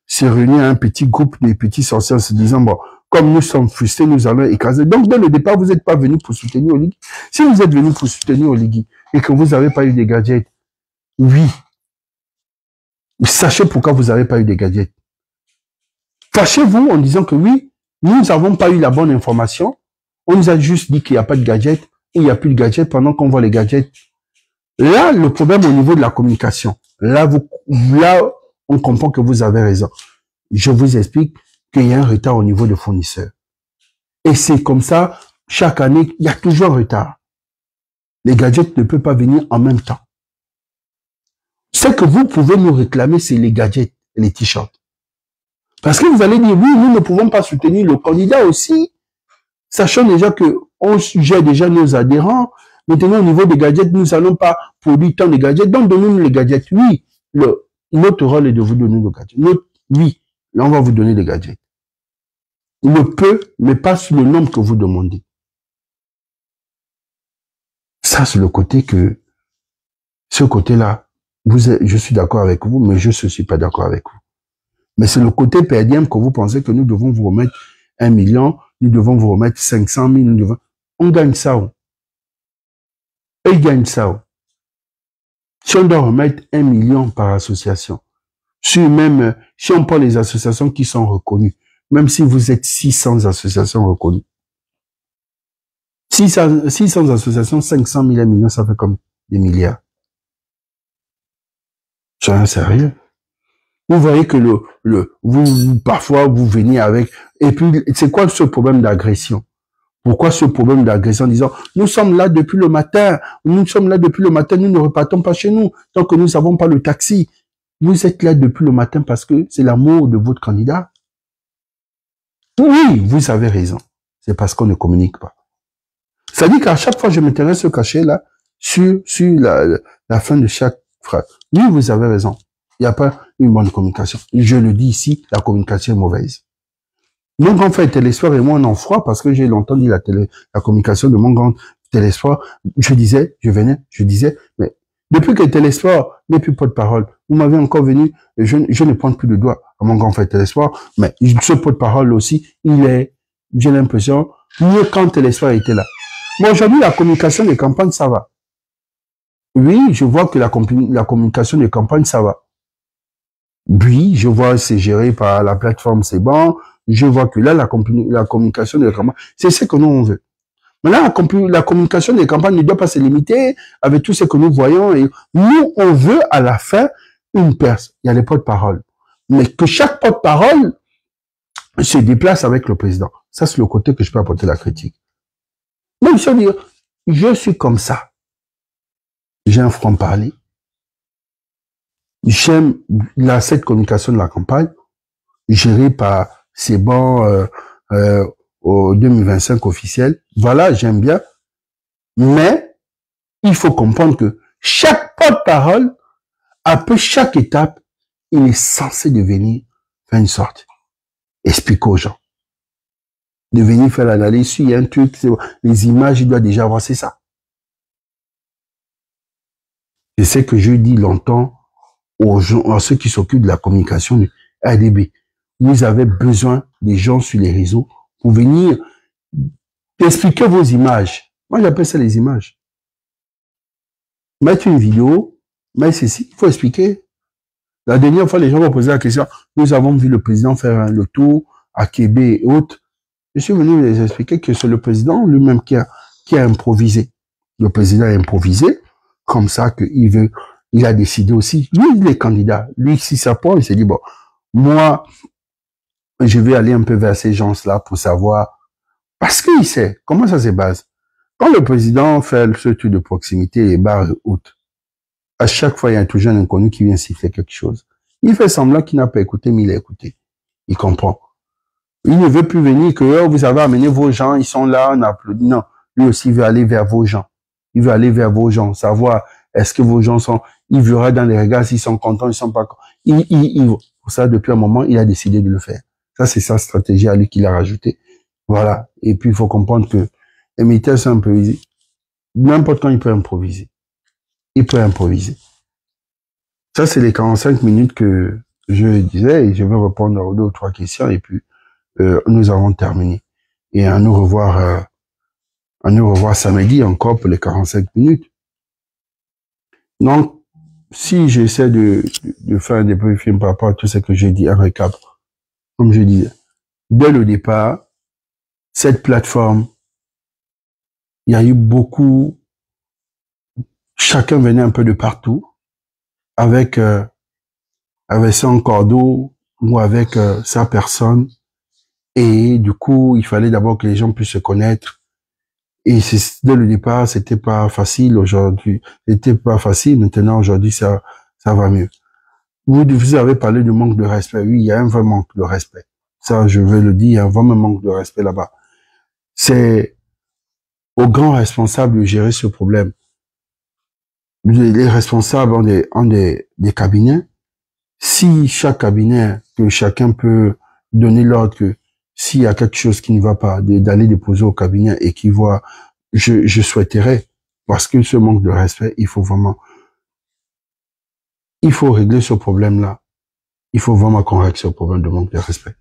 se réunir à un petit groupe des petits sorciers en se disant, bon, comme nous sommes frustrés, nous allons écraser. Donc, dès le départ, vous n'êtes pas venu pour soutenir Oligui. Si vous êtes venu pour soutenir Oligui et que vous n'avez pas eu des gadgets, oui, sachez pourquoi vous n'avez pas eu des gadgets. Fâchez-vous en disant que oui, nous n'avons pas eu la bonne information. On nous a juste dit qu'il n'y a pas de gadgets ou il n'y a plus de gadgets pendant qu'on voit les gadgets. Là, le problème au niveau de la communication, là, on comprend que vous avez raison. Je vous explique qu'il y a un retard au niveau des fournisseurs. Et c'est comme ça, chaque année, il y a toujours un retard. Les gadgets ne peuvent pas venir en même temps. Ce que vous pouvez nous réclamer, c'est les gadgets et les t-shirts. Parce que vous allez dire, oui, nous ne pouvons pas soutenir le candidat aussi, sachant déjà que on gère déjà nos adhérents. Maintenant, au niveau des gadgets, nous n'allons pas produire tant de gadgets. Donc, donnez-nous les gadgets. Oui, notre rôle est de vous donner le gadget. Oui, là, on va vous donner les gadgets. Le peu, mais pas sur le nombre que vous demandez. Ça, c'est le côté que, ce côté-là, je suis d'accord avec vous, mais je ne suis pas d'accord avec vous. Mais c'est le côté PDM que vous pensez que nous devons vous remettre 1 million, nous devons vous remettre 500 000, on gagne ça. Et ils gagnent ça. Si on doit remettre 1 million par association, si on prend les associations qui sont reconnues, même si vous êtes 600 associations reconnues, 600 associations, 500 000, 1 million, ça fait comme des milliards. C'est sérieux. Vous voyez que parfois, vous venez avec, et puis, c'est quoi ce problème d'agression? Pourquoi ce problème d'agression en disant, nous sommes là depuis le matin, nous ne repartons pas chez nous, tant que nous n'avons pas le taxi. Vous êtes là depuis le matin parce que c'est l'amour de votre candidat. Oui, vous avez raison. C'est parce qu'on ne communique pas. Ça dit qu'à chaque fois, je m'intéresse au cachet là, sur la fin de chaque phrase. Oui, vous avez raison. Il n'y a pas une bonne communication. Je le dis ici, la communication est mauvaise. Mon grand frère Télésphore et moi, on en froid parce que j'ai longtemps dit la communication de mon grand Télésphore. Je disais, mais depuis que Télésphore n'est plus porte-parole, vous m'avez encore venu, je ne pointe plus le doigt à mon grand frère Télésphore, mais ce porte-parole aussi, j'ai l'impression, mieux quand Télésphore était là. Bon, aujourd'hui, la communication des campagnes, ça va. Oui, je vois que la communication des campagnes, ça va. Oui, je vois c'est géré par la plateforme, c'est bon. Je vois que là, la communication des campagnes, c'est ce que nous, on veut. Maintenant, la communication des campagnes ne doit pas se limiter avec tout ce que nous voyons. Et nous, on veut à la fin une personne. Il y a les porte-paroles. Mais que chaque porte-parole se déplace avec le président. Ça, c'est le côté que je peux apporter la critique. Mais il faut dire, je suis comme ça. J'ai un franc-parler. J'aime cette communication de la campagne, gérée par ces bons au 2025 officiel. Voilà, j'aime bien. Mais il faut comprendre que chaque porte-parole, après chaque étape, il est censé devenir faire une sorte. Expliquer aux gens. De venir faire l'analyse, s'il y a un truc, les images, il doit déjà avoir, c'est ça. C'est ce que je dis longtemps aux gens, à ceux qui s'occupent de la communication du RDB. Vous avez besoin des gens sur les réseaux pour venir expliquer vos images. Moi, j'appelle ça les images. Mettre une vidéo, mais ceci, il faut expliquer. La dernière fois, les gens m'ont posé la question, nous avons vu le président faire le tour à Québec et autres. Je suis venu les expliquer que c'est le président lui-même qui a improvisé. Le président a improvisé, comme ça il a décidé aussi. Lui, il est candidat. Lui, si ça prend, il s'est dit, bon, moi, je vais aller un peu vers ces gens-là pour savoir, parce qu'il sait comment ça se base. Quand le président fait ce tour de proximité, les bars hautes, à chaque fois, il y a toujours un inconnu qui vient siffler quelque chose. Il fait semblant qu'il n'a pas écouté, mais il a écouté. Il comprend. Il ne veut plus venir que oh, vous avez amené vos gens, ils sont là, on applaudit. Non, lui aussi veut aller vers vos gens. Il veut aller vers vos gens, savoir est-ce que vos gens sont. Il verra dans les regards s'ils sont contents, ils sont pas contents. Pour ça, depuis un moment, il a décidé de le faire. Ça, c'est sa stratégie à lui qu'il a rajouté. Voilà. Et puis, il faut comprendre que les militaires sont improvisés. N'importe quand, il peut improviser. Il peut improviser. Ça, c'est les 45 minutes que je disais et je vais répondre aux 2 ou 3 questions et puis nous avons terminé. Et à nous revoir samedi encore pour les 45 minutes. Donc, si j'essaie de faire un débriefing par rapport à tout ce que j'ai dit, un récap, comme je disais, dès le départ, cette plateforme, il y a eu beaucoup, chacun venait un peu de partout, avec son cordeau ou avec sa personne. Et du coup, il fallait d'abord que les gens puissent se connaître. Et dès le départ, c'était pas facile aujourd'hui. C'était pas facile. Maintenant, aujourd'hui, ça va mieux. Vous avez parlé du manque de respect. Oui, il y a un vrai manque de respect. Ça, je veux le dire, il y a un vrai manque de respect là-bas. C'est aux grands responsables de gérer ce problème. Les responsables ont des cabinets. Si chaque cabinet, que chacun peut donner l'ordre que s'il y a quelque chose qui ne va pas, d'aller déposer au cabinet et qui voit, je souhaiterais, parce que ce manque de respect, il faut régler ce problème-là. Il faut vraiment qu'on règle ce problème de manque de respect.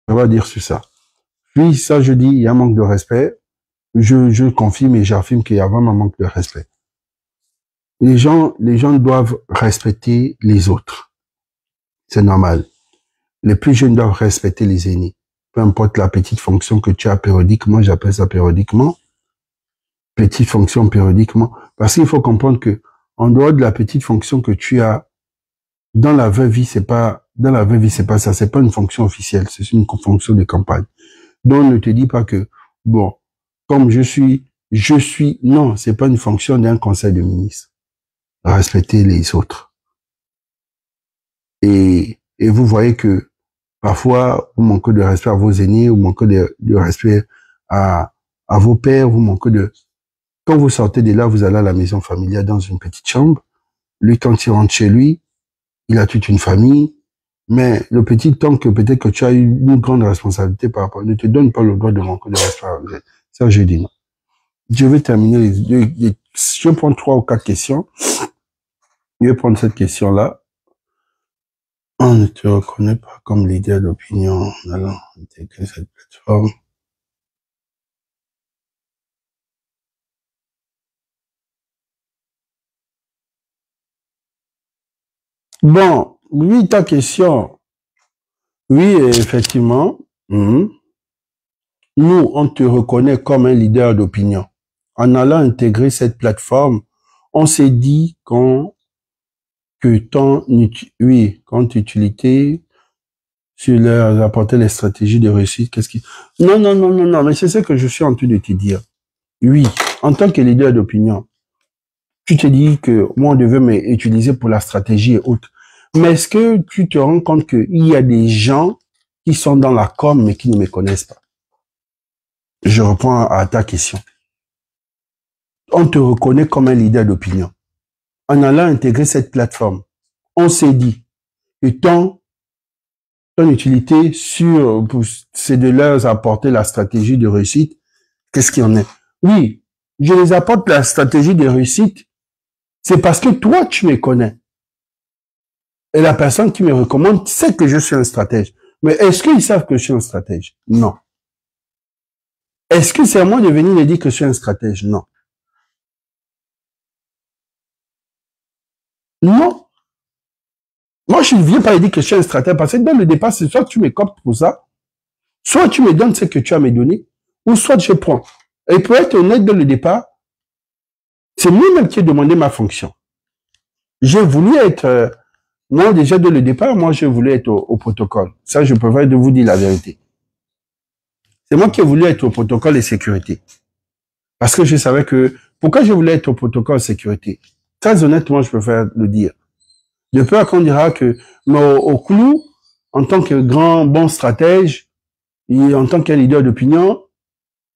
On va dire sur ça. Puis ça, je dis, il y a un manque de respect. Je confirme et j'affirme qu'il y a vraiment un manque de respect. Les gens doivent respecter les autres. C'est normal. Les plus jeunes doivent respecter les aînés. Peu importe la petite fonction que tu as périodiquement, j'appelle ça périodiquement. Petite fonction périodiquement. Parce qu'il faut comprendre que, en dehors de la petite fonction que tu as, dans la vraie vie, c'est pas ça. C'est pas une fonction officielle. C'est une fonction de campagne. Donc, ne te dis pas que, bon, comme je suis, non, c'est pas une fonction d'un conseil de ministre. Respecter les autres. Et vous voyez que, parfois, vous manquez de respect à vos aînés, vous manquez de respect à vos pères, vous manquez de... Quand vous sortez de là, vous allez à la maison familiale dans une petite chambre, lui, quand il rentre chez lui, il a toute une famille, mais le petit temps que peut-être que tu as eu une grande responsabilité par rapport, ne te donne pas le droit de manquer de responsabilité. Ça, je dis non. Je vais terminer je vais prendre 3 ou 4 questions. Je vais prendre cette question-là. On ne te reconnaît pas comme leader d'opinion. Alors, intégrer cette plateforme. Bon, oui, ta question. Oui, effectivement. Nous, on te reconnaît comme un leader d'opinion. En allant intégrer cette plateforme, on s'est dit que ton utilité sur leur apporter les stratégies de réussite, Non, non, non, non, non, mais c'est ce que je suis en train de te dire. Oui, en tant que leader d'opinion, tu te dis que moi, on devait m'utiliser pour la stratégie et autres. Mais est-ce que tu te rends compte qu'il y a des gens qui sont dans la com, mais qui ne me connaissent pas? Je reprends à ta question. On te reconnaît comme un leader d'opinion. En allant intégrer cette plateforme, on s'est dit que ton utilité c'est de leur apporter la stratégie de réussite. Qu'est-ce qu'il y en est? Oui, je les apporte la stratégie de réussite. C'est parce que toi, tu me connais. Et la personne qui me recommande sait que je suis un stratège. Mais est-ce qu'ils savent que je suis un stratège? Non. Est-ce que c'est à moi de venir me dire que je suis un stratège? Non. Non. Moi, je ne viens pas dire que je suis un stratège parce que dans le départ, c'est soit tu me coptes pour ça, soit tu me donnes ce que tu as me donné, ou soit je prends. Et pour être honnête, dans le départ, c'est moi-même qui ai demandé ma fonction. J'ai voulu être, moi déjà dès le départ, moi je voulais être au protocole. Ça, je préfère de vous dire la vérité. C'est moi qui ai voulu être au protocole de sécurité. Parce que je savais que, pourquoi je voulais être au protocole de sécurité? Très honnêtement, je préfère le dire. De peur qu'on dira que, mais au clou, en tant que grand, bon stratège, et en tant que leader d'opinion,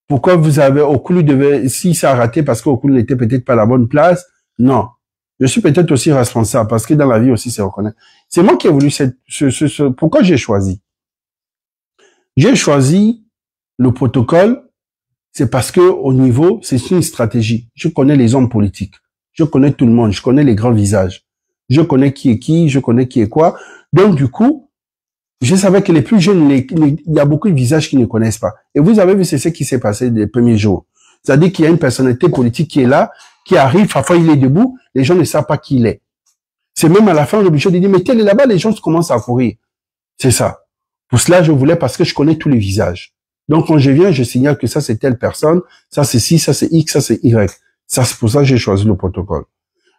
pourquoi vous avez, au clou si ça a raté parce qu'au clou n'était peut-être pas la bonne place? Non. Je suis peut-être aussi responsable parce que dans la vie aussi, c'est reconnaître. C'est moi qui ai voulu pourquoi j'ai choisi? J'ai choisi le protocole, c'est parce que au niveau, c'est une stratégie. Je connais les hommes politiques. Je connais tout le monde. Je connais les grands visages. Je connais qui est qui. Je connais qui est quoi. Donc, du coup, je savais que les plus jeunes, il y a beaucoup de visages qui ne connaissent pas. Et vous avez vu, c'est ce qui s'est passé les premiers jours. C'est-à-dire qu'il y a une personnalité politique qui est là, qui arrive, parfois il est debout, les gens ne savent pas qui il est. C'est même à la fin, on est obligé de dire, mais tel est là-bas, les gens commencent à courir. C'est ça. Pour cela, je voulais, parce que je connais tous les visages. Donc, quand je viens, je signale que ça, c'est telle personne, ça, c'est ci, ça, c'est X, ça, c'est Y. Ça, c'est pour ça que j'ai choisi le protocole.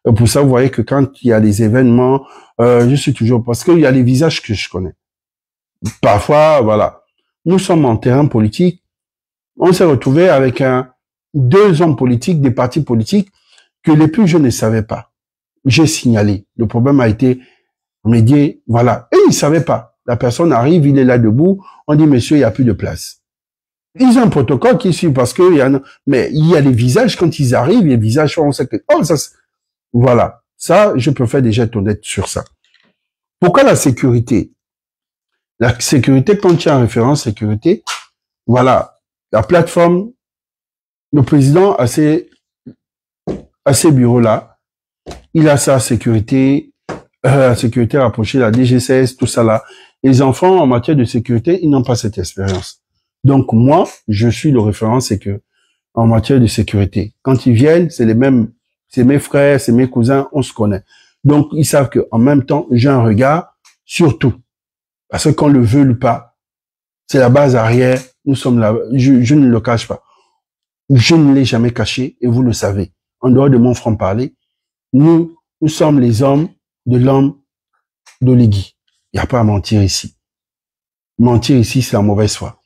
Et pour ça, vous voyez que quand il y a des événements, je suis toujours, parce qu'il y a les visages que je connais. Parfois, voilà. Nous sommes en terrain politique. On s'est retrouvé avec deux hommes politiques, des partis politiques, que les plus jeunes ne savaient pas. J'ai signalé. Le problème a été médié, voilà. Et ils ne savaient pas. La personne arrive, il est là debout, on dit, monsieur, il n'y a plus de place. Ils ont un protocole qui suit parce que mais il y a les visages, quand ils arrivent, les visages, on sait que, oh, ça, voilà. Ça, je préfère déjà être honnête sur ça. Pourquoi la sécurité? La sécurité, quand tu as en référence sécurité, voilà. La plateforme, le président a ses bureaux-là. Il a sa sécurité, la sécurité rapprochée, la DGCS, tout ça là. Les enfants, en matière de sécurité, ils n'ont pas cette expérience. Donc, moi, je suis le référent en matière de sécurité. Quand ils viennent, c'est les mêmes, c'est mes frères, c'est mes cousins, on se connaît. Donc, ils savent que, en même temps, j'ai un regard sur tout. Parce que qu'on le veut ou pas, c'est la base arrière, nous sommes là, je ne le cache pas. Je ne l'ai jamais caché, et vous le savez. En dehors de mon franc-parler, nous sommes les hommes de l'homme d'Oligui. Il n'y a pas à mentir ici. Mentir ici, c'est la mauvaise foi.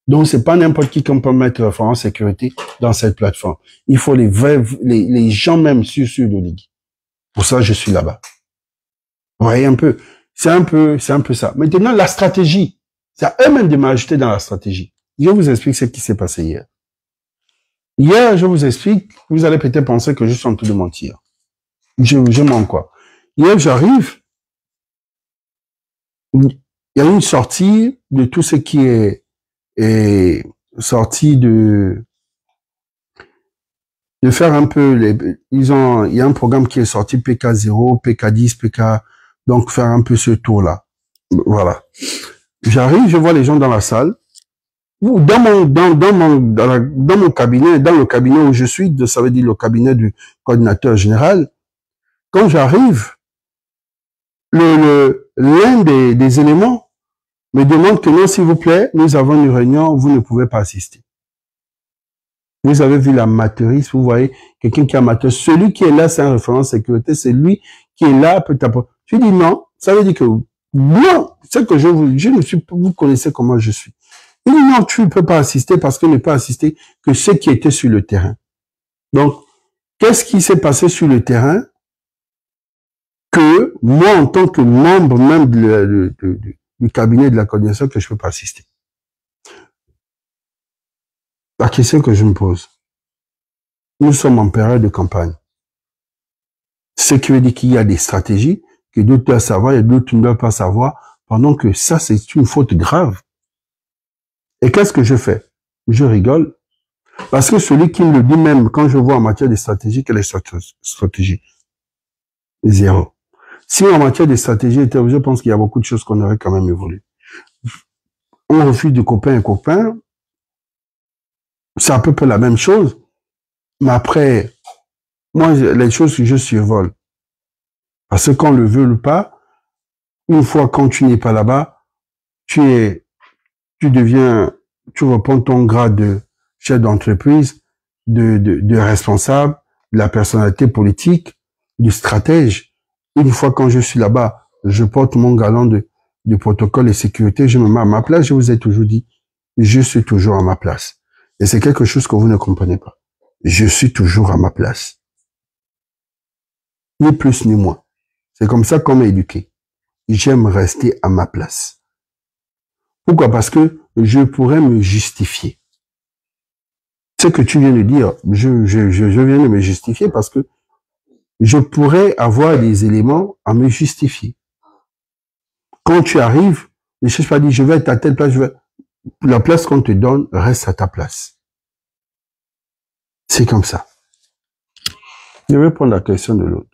Donc, c'est pas n'importe qui qu'on peut mettre en sécurité dans cette plateforme. Il faut les gens même sur d'Oligui. Pour ça, je suis là-bas. Vous voyez un peu. C'est un peu ça. Maintenant, la stratégie. C'est à eux-mêmes de m'ajouter dans la stratégie. Je vous explique ce qui s'est passé hier. Hier, je vous explique, vous allez peut-être penser que je suis en train de mentir. Je mens quoi? Hier, j'arrive, il y a une sortie de tout ce qui est sorti de faire un peu il y a un programme qui est sorti PK0, PK10, PK, donc faire un peu ce tour-là. Voilà. J'arrive, je vois les gens dans la salle. Dans mon cabinet, dans le cabinet où je suis, ça veut dire le cabinet du coordinateur général, quand j'arrive, l'un des éléments me demande que non, s'il vous plaît, nous avons une réunion, vous ne pouvez pas assister. Vous avez vu l'amateurisme, vous voyez, quelqu'un qui est amateur. Celui qui est là, c'est un référent sécurité, c'est lui qui est là, peut-être. Je dis non, ça veut dire que moi, c'est que je ne suis pas, vous connaissez comment je suis. Il dit non, tu ne peux pas assister parce que ne pas assister que ceux qui étaient sur le terrain. Donc, qu'est-ce qui s'est passé sur le terrain que moi, en tant que membre même du cabinet de la coordination, que je ne peux pas assister? La question que je me pose. Nous sommes en période de campagne. Ce qui veut dire qu'il y a des stratégies que d'autres doivent savoir et d'autres ne doivent pas savoir, pendant que ça, c'est une faute grave. Et qu'est-ce que je fais? Je rigole. Parce que celui qui me le dit même, quand je vois en matière de stratégie, quelle est la stratégie? Zéro. Si en matière de stratégie, je pense qu'il y a beaucoup de choses qu'on aurait quand même évolué. On refuse de copain et copain. C'est à peu près la même chose. Mais après, moi, les choses que je survole. Parce que qu'on le veut ou pas, une fois quand tu n'es pas là-bas, tu reprends ton grade de chef d'entreprise, de responsable, de la personnalité politique, du stratège. Une fois quand je suis là-bas, je porte mon galon de protocole et sécurité, je me mets à ma place, je vous ai toujours dit, je suis toujours à ma place. Et c'est quelque chose que vous ne comprenez pas. Je suis toujours à ma place. Ni plus ni moins. C'est comme ça qu'on m'a éduqué. J'aime rester à ma place. Pourquoi? Parce que je pourrais me justifier. Ce que tu viens de dire, je viens de me justifier parce que je pourrais avoir des éléments à me justifier. Quand tu arrives, ne cherche pas à dire, je vais être à telle place, la place qu'on te donne, reste à ta place. C'est comme ça. Je vais prendre la question de l'autre.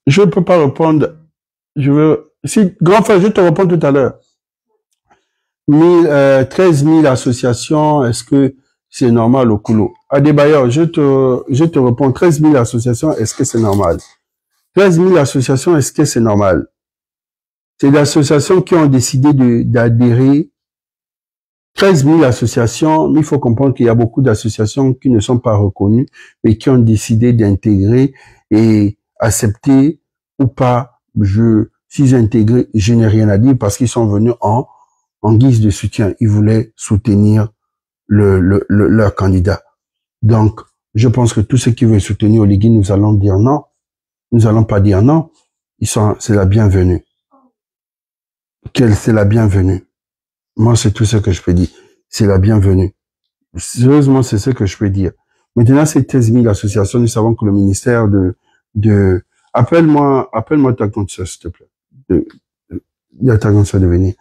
Je ne peux pas répondre. Si, grand frère, je te réponds tout à l'heure. 13 000 associations, est-ce que c'est normal au Koulo? Adebayor, je te réponds, 13 000 associations, est-ce que c'est normal? 13 000 associations, est-ce que c'est normal? C'est des associations qui ont décidé d'adhérer. 13 000 associations, mais il faut comprendre qu'il y a beaucoup d'associations qui ne sont pas reconnues, mais qui ont décidé d'intégrer et accepter ou pas. S'ils intègrent, je n'ai rien à dire parce qu'ils sont venus en guise de soutien. Ils voulaient soutenir leur candidat. Donc, je pense que tous ceux qui veulent soutenir Oligui, nous allons dire non. Nous n'allons pas dire non. C'est la bienvenue. C'est la bienvenue. Moi, c'est tout ce que je peux dire. C'est la bienvenue. Sérieusement, c'est ce que je peux dire. Maintenant, ces 13 000 associations, nous savons que le ministère appelle-moi ta consoeur, s'il te plaît. Il y a ta consoeur de venir.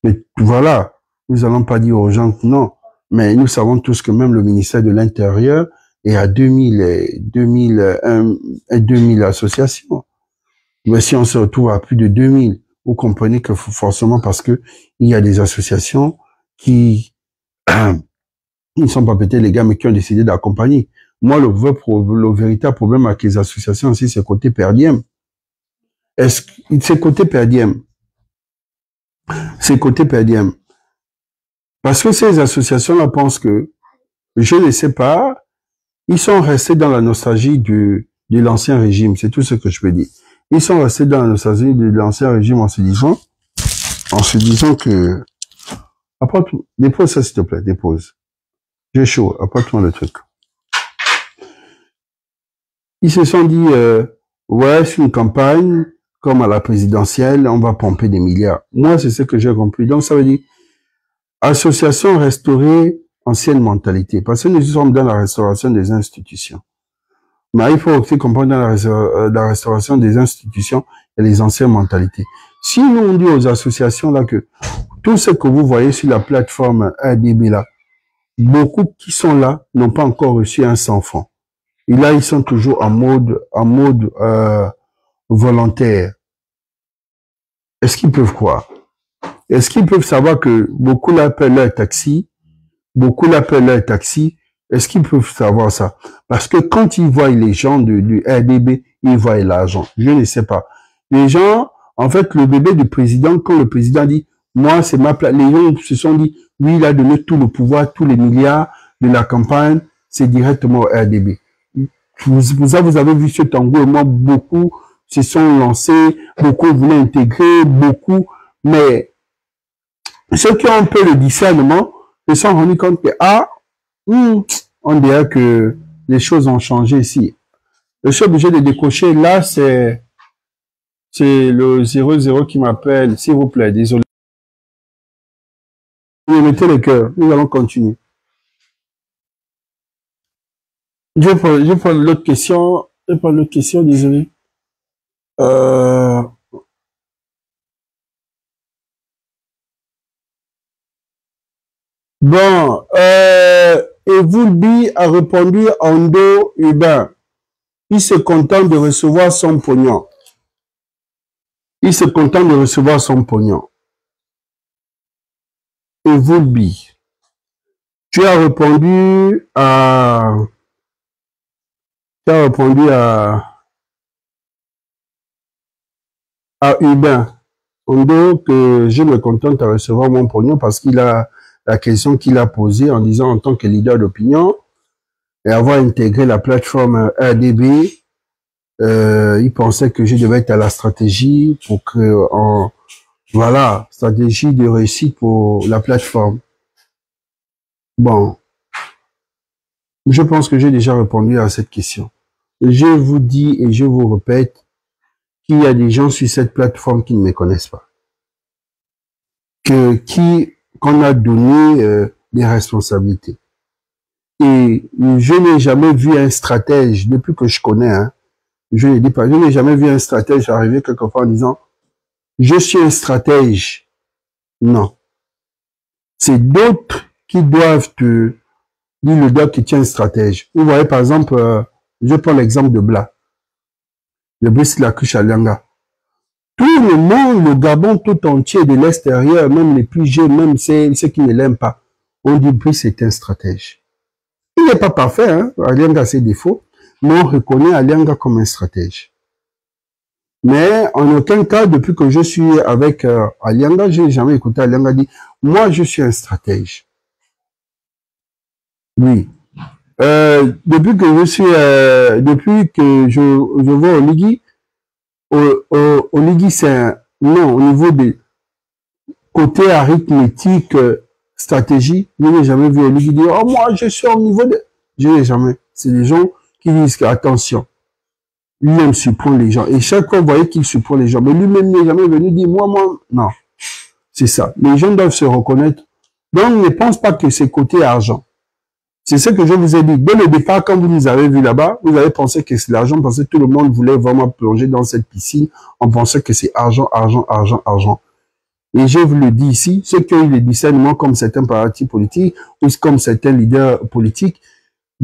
Mais voilà, nous allons pas dire aux gens que non. Mais nous savons tous que même le ministère de l'Intérieur est à 2000 associations. Mais si on se retrouve à plus de 2000, vous comprenez que forcément parce que il y a des associations qui ne sont pas peut-être les gars, mais qui ont décidé d'accompagner. Moi, le véritable problème avec les associations aussi, c'est côté per diem. C'est côté per diem. C'est côté per diem. Parce que ces associations-là pensent que, je ne sais pas, ils sont restés dans la nostalgie de l'ancien régime. C'est tout ce que je peux dire. Ils sont restés dans la nostalgie de l'ancien régime en se disant que, dépose ça s'il te plaît, dépose. J'ai chaud, apporte-moi le truc. Ils se sont dit, ouais, c'est une campagne, comme à la présidentielle, on va pomper des milliards. Moi, c'est ce que j'ai compris. Donc, ça veut dire, association restaurée, ancienne mentalité. Parce que nous sommes dans la restauration des institutions. Mais il faut aussi comprendre dans la restauration des institutions et les anciennes mentalités. Si nous on dit aux associations là que tout ce que vous voyez sur la plateforme RDB là, beaucoup qui sont là n'ont pas encore reçu un 100 francs. Et là, ils sont toujours en mode volontaire. Est-ce qu'ils peuvent croire? Est-ce qu'ils peuvent savoir que beaucoup l'appellent leur taxi? Beaucoup l'appellent leur taxi. Est-ce qu'ils peuvent savoir ça? Parce que quand ils voient les gens du RDB, ils voient l'argent. Je ne sais pas. Les gens, en fait, le bébé du président, quand le président dit, moi, c'est ma place, les gens se sont dit, oui, il a donné tout le pouvoir, tous les milliards de la campagne, c'est directement au RDB. Vous avez vu ce engouement, beaucoup se sont lancés, beaucoup voulaient intégrer, beaucoup, mais ceux qui ont un peu le discernement se sont rendus compte que, on dirait que les choses ont changé ici. Je suis obligé de décocher. Là, c'est le 00 qui m'appelle. S'il vous plaît, désolé. Vous mettez le cœur. Nous allons continuer. Je vais prendre l'autre question. Je vais prendre l'autre question, désolé. Bon, Evoulbi a répondu en dos urbain. Il se contente de recevoir son pognon. Il se contente de recevoir son pognon. Evoulbi. Tu as répondu à... Tu as répondu à Urbain. En dos que je me contente de recevoir mon pognon parce qu'il a la question qu'il a posée en disant en tant que leader d'opinion et avoir intégré la plateforme RDB, il pensait que je devais être à la stratégie pour que, voilà, stratégie de réussite pour la plateforme. Bon, je pense que j'ai déjà répondu à cette question. Je vous dis et je vous répète qu'il y a des gens sur cette plateforme qui ne me connaissent pas. Qu'on a donné des responsabilités. Et je n'ai jamais vu un stratège, depuis que je connais, hein, je ne dis pas, je n'ai jamais vu un stratège arriver quelquefois en disant, je suis un stratège. Non. C'est d'autres qui doivent te dire le doigt que tu es un stratège. Vous voyez, par exemple, je prends l'exemple de Bla. Le Brice la couche à Lianga. Tout le monde, le Gabon tout entier de l'extérieur, même les plus jeunes, même ceux qui ne l'aiment pas, on dit Brice est un stratège. Il n'est pas parfait, hein. Alianga a ses défauts, mais on reconnaît Alianga comme un stratège. Mais en aucun cas, depuis que je suis avec Alianga, je n'ai jamais écouté Alianga dire « Moi, je suis un stratège ». Oui. Depuis que je vois Oligui, Oligui, c'est un... Non, au niveau des côté arithmétique, stratégie, je n'ai jamais vu Oligui dire « Oh, moi, je suis au niveau de... » Je n'ai jamais. C'est des gens qui disent que, attention, lui-même surprend les gens. Et chaque fois, vous voyez qu'il surprend les gens. Mais lui-même n'est jamais venu dire, moi, non. C'est ça. Les gens doivent se reconnaître. Donc, ne pense pas que c'est côté argent. C'est ce que je vous ai dit. Dès le départ, quand vous nous avez vu là-bas, vous avez pensé que c'est l'argent parce que tout le monde voulait vraiment plonger dans cette piscine. On pensait que c'est argent, argent, argent, argent. Et je vous le dis ici, ceux qui ont eu le discernement comme certains partis politiques ou comme certains leaders politiques,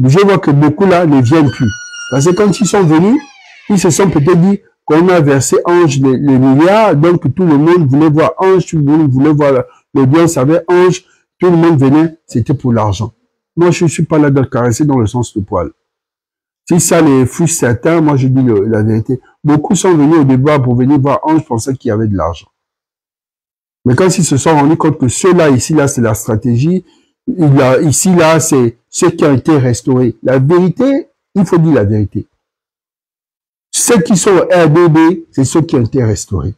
je vois que beaucoup là ne viennent plus. Parce que quand ils sont venus, ils se sont peut-être dit qu'on a versé Ange les milliards, donc tout le monde voulait voir Ange, tout le monde voulait voir l'audience savait Ange, tout le monde venait, c'était pour l'argent. Moi, je ne suis pas là de caresser dans le sens du poil. Si ça les frustre certains, moi je dis la vérité. Beaucoup sont venus au débat pour venir voir Ange, pensaient qu'il y avait de l'argent. Mais quand ils se sont rendus compte que ceux-là, ici, là, c'est la stratégie, ici, là, c'est ceux qui ont été restaurés. La vérité, il faut dire la vérité. Ceux qui sont au RDB, c'est ceux qui ont été restaurés.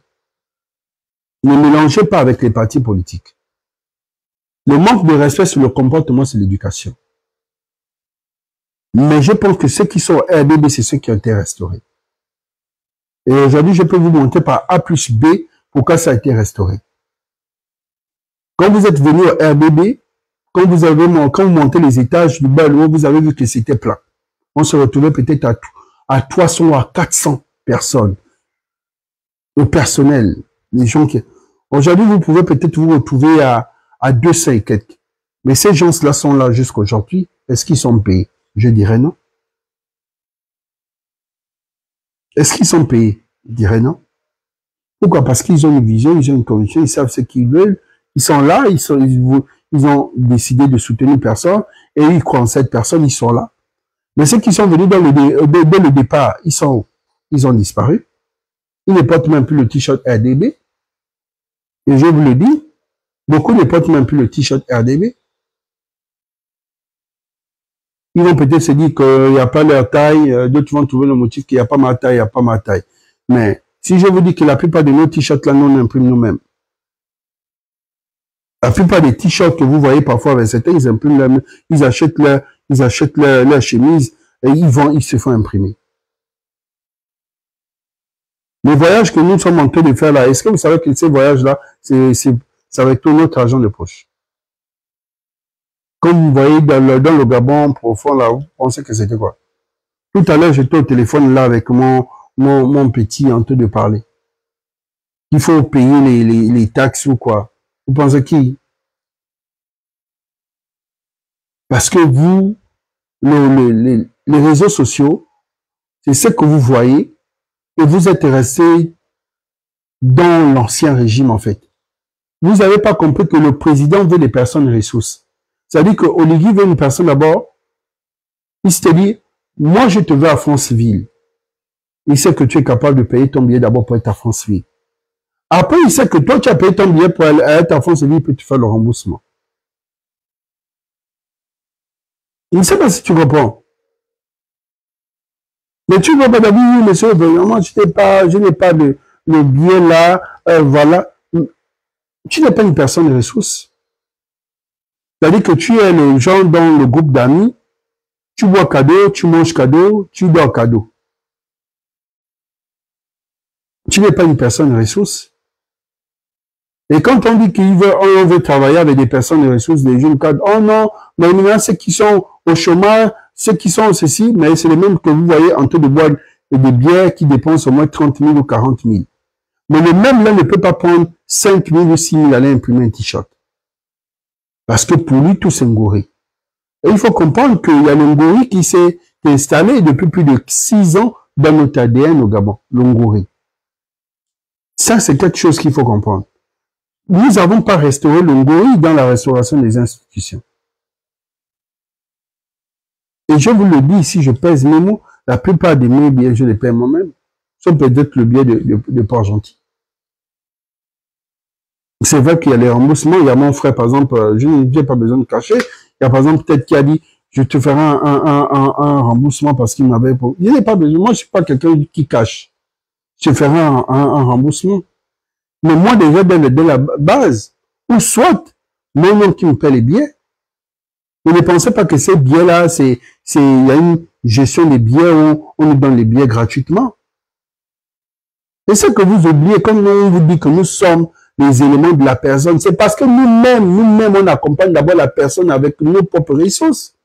Ne mélangez pas avec les partis politiques. Le manque de respect sur le comportement, c'est l'éducation. Mais je pense que ceux qui sont au RDB, c'est ceux qui ont été restaurés. Et aujourd'hui, je peux vous montrer par A plus B pourquoi ça a été restauré. Quand vous êtes venu au RDB, quand vous montez les étages du bas, vous avez vu que c'était plat. On se retrouvait peut-être à 300 ou à 400 personnes. Le personnel, les gens qui... Aujourd'hui, vous pouvez peut-être vous retrouver à 200 et quelques. Mais ces gens-là sont là jusqu'à aujourd'hui. Est-ce qu'ils sont payés? Je dirais non. Est-ce qu'ils sont payés? Je dirais non. Pourquoi? Parce qu'ils ont une vision, ils ont une conviction, ils savent ce qu'ils veulent. Ils sont là, ils ont décidé de soutenir une personne et ils croient en cette personne, ils sont là. Mais ceux qui sont venus dès le départ, ils sont où? Ils ont disparu. Ils ne portent même plus le t-shirt RDB. Et je vous le dis, beaucoup ne portent même plus le t-shirt RDB. Ils vont peut-être se dire qu'il n'y a pas leur taille, d'autres vont trouver le motif qu'il n'y a pas ma taille, il n'y a pas ma taille. Mais si je vous dis que la plupart de nos t-shirts là, nous on imprime nous-mêmes. La plupart des t-shirts que vous voyez parfois avec certains, ils impriment ils achètent leur chemise et ils se font imprimer. Les voyages que nous sommes en train de faire là, est-ce que vous savez que ces voyages-là, c'est avec tout notre argent de poche? Comme vous voyez dans le Gabon profond là, vous pensez que c'était quoi? Tout à l'heure, j'étais au téléphone là avec mon petit en train de parler. Il faut payer les taxes ou quoi? Vous pensez qui? Parce que vous, les réseaux sociaux, c'est ce que vous voyez et vous êtes resté dans l'ancien régime en fait. Vous n'avez pas compris que le président veut des personnes ressources. C'est-à-dire que Oligui veut une personne d'abord, il se dit, moi je te veux à Franceville. Il sait que tu es capable de payer ton billet d'abord pour être à Franceville. Après, il sait que toi, tu as payé ton billet pour être à Franceville, il peut te faire le remboursement. Il ne sait pas si tu comprends. Mais tu ne vois pas d'abord, oui, monsieur, vraiment, je n'ai pas le billet là, voilà. Tu n'es pas une personne de ressources. C'est-à-dire que tu es le genre dans le groupe d'amis, tu bois cadeau, tu manges cadeau, tu dors cadeau. Tu n'es pas une personne de ressources. Et quand on dit qu'on veut travailler avec des personnes de ressources, des jeunes cadres, oh non, mais il y a ceux qui sont au chômage, ceux qui sont ceci, mais c'est les mêmes que vous voyez en train de boire des bières qui dépensent au moins 30 000 ou 40 000. Mais le même là ne peut pas prendre 5 000 ou 6 000 à aller imprimer un t-shirt. Parce que pour lui, tout c'est Ngori. Et il faut comprendre qu'il y a le Ngori qui s'est installé depuis plus de 6 ans dans notre ADN au Gabon, le Ngori. Ça, c'est quelque chose qu'il faut comprendre. Nous n'avons pas restauré le Ngori dans la restauration des institutions. Et je vous le dis ici, je pèse mes mots, la plupart de mes billets, je les paie moi-même, sauf peut-être le billet de Port-Gentil. C'est vrai qu'il y a les remboursements, il y a mon frère, par exemple, je n'ai pas besoin de cacher, il y a par exemple peut-être qui a dit, je te ferai un remboursement parce qu'il m'avait... Il n'y a pas besoin, moi je ne suis pas quelqu'un qui cache. Je ferai un remboursement. Mais moi déjà dès la base, ou soit, mon nom qui me paie les billets, vous ne pensez pas que ces billets-là, il y a une gestion des billets où on nous donne les billets gratuitement. Et ce que vous oubliez, comme on vous dit que nous sommes les éléments de la personne, c'est parce que nous-mêmes, on accompagne d'abord la personne avec nos propres ressources.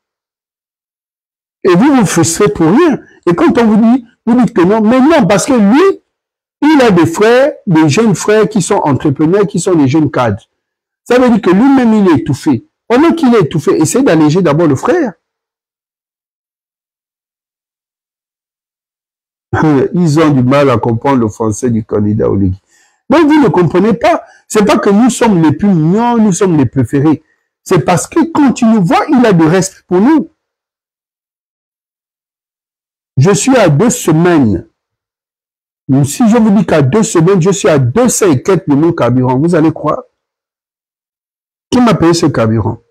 Et vous vous frustrez pour rien. Et quand on vous dites que non, mais non, parce que lui, il a des frères, des jeunes frères qui sont entrepreneurs, qui sont des jeunes cadres. Ça veut dire que lui-même, il est étouffé. Au lieu qu'il est étouffé, essayez d'alléger d'abord le frère. Ils ont du mal à comprendre le français du candidat Oligui. Donc vous ne comprenez pas. C'est pas que nous sommes les plus mignons, nous sommes les préférés. C'est parce que quand il nous voit, il a du respect pour nous. Je suis à 2 semaines. Si je vous dis qu'à 2 semaines, je suis à 200 et quelques de mon carburant, vous allez croire? Qui m'a payé ce carburant?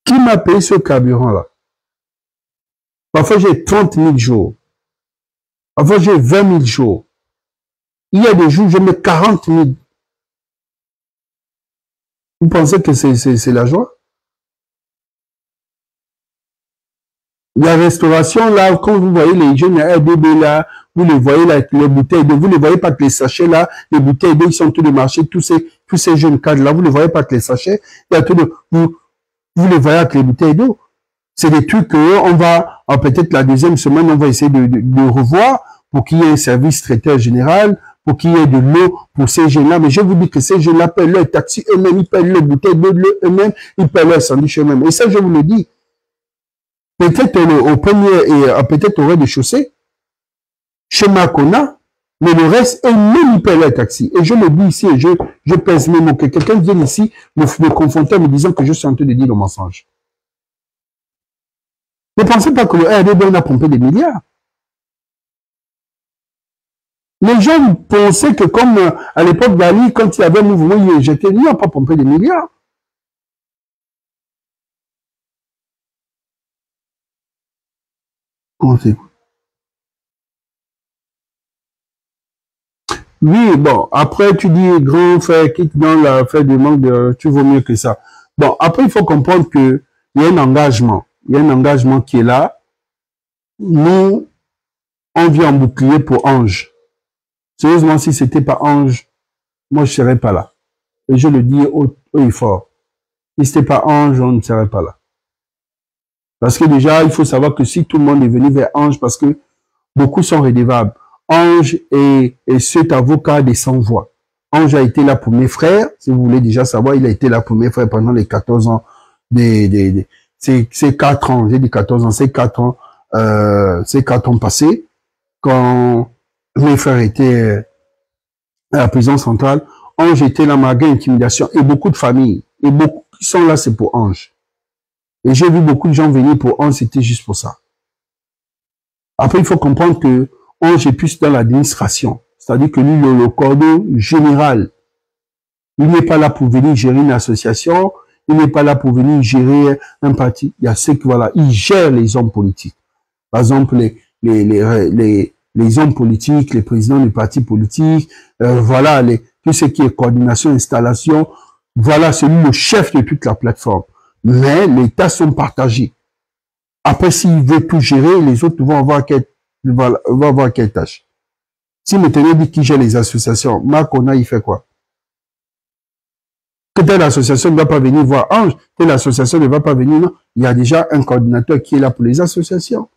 Qui m'a payé ce carburant-là? Parfois, j'ai 30 000 jours. Parfois, j'ai 20 000 jours. Il y a des jours, je mets 40 000. Vous pensez que c'est la joie? La restauration, là, quand vous voyez les jeunes RDB là, vous les voyez là, avec les bouteilles d'eau, vous ne les voyez pas avec les sachets là, les bouteilles d'eau, ils sont tous de marché, tous ces jeunes cadres là, vous ne les voyez pas avec les sachets, vous les voyez avec les bouteilles d'eau. C'est des trucs qu'on va, peut-être la deuxième semaine, on va essayer de revoir pour qu'il y ait un service traiteur général, pour qu'il y ait de l'eau pour ces jeunes-là. Mais je vous dis que ces jeunes-là paient leur taxi eux-mêmes, ils paient leur bouteille de l'eau eux-mêmes, ils paient leur sandwich eux-mêmes. Et ça, je vous le dis. Peut-être au premier et peut-être au rez-de-chaussée, chez Makona, mais le reste, eux-mêmes, ils paient leur taxi. Et je le dis ici, et je pèse mes mots, que quelqu'un vienne ici me confronter en me disant que je suis en train de dire le mensonge. Ne pensez pas que le RDB, on a pompé des milliards. Les gens pensaient que comme à l'époque d'Ali, quand il y avait un mouvement, il n'a pas pompé des milliards. Comment c'est? Oui, bon, après tu dis grand frère, quitte dans la fête du manque de, tu vaux mieux que ça. Bon, après il faut comprendre que il y a un engagement. Il y a un engagement qui est là. Nous, on vient en bouclier pour Ange. Sérieusement, si c'était pas Ange, moi je serais pas là. Et je le dis haut et fort. Si c'était pas Ange, on ne serait pas là. Parce que déjà, il faut savoir que si tout le monde est venu vers Ange, parce que beaucoup sont redevables. Ange est cet avocat des sans-voix. Ange a été là pour mes frères. Si vous voulez déjà savoir, il a été là pour mes frères pendant les 14 ans. Ces 4 ans, j'ai dit 14 ans, ces 4 ans passés, quand mes frères étaient à la prison centrale, Ange était là malgré intimidation. Et beaucoup de familles, et beaucoup qui sont là, c'est pour Ange. Et j'ai vu beaucoup de gens venir pour Ange, c'était juste pour ça. Après, il faut comprendre que Ange est plus dans l'administration. C'est-à-dire que lui, le cordeau général, il n'est pas là pour venir gérer une association, il n'est pas là pour venir gérer un parti. Il y a ceux qui, voilà, il gère les hommes politiques. Par exemple, les hommes politiques, les présidents des partis politiques, voilà, tout ce qui est coordination, installation, voilà, c'est lui le chef de toute la plateforme. Mais les tâches sont partagées. Après, s'il veut tout gérer, les autres vont avoir quelle tâche. Si maintenant dit qui gère les associations, Makona, il fait quoi? Que telle association ne va pas venir voir Ange, telle association ne va pas venir, non. Il y a déjà un coordinateur qui est là pour les associations.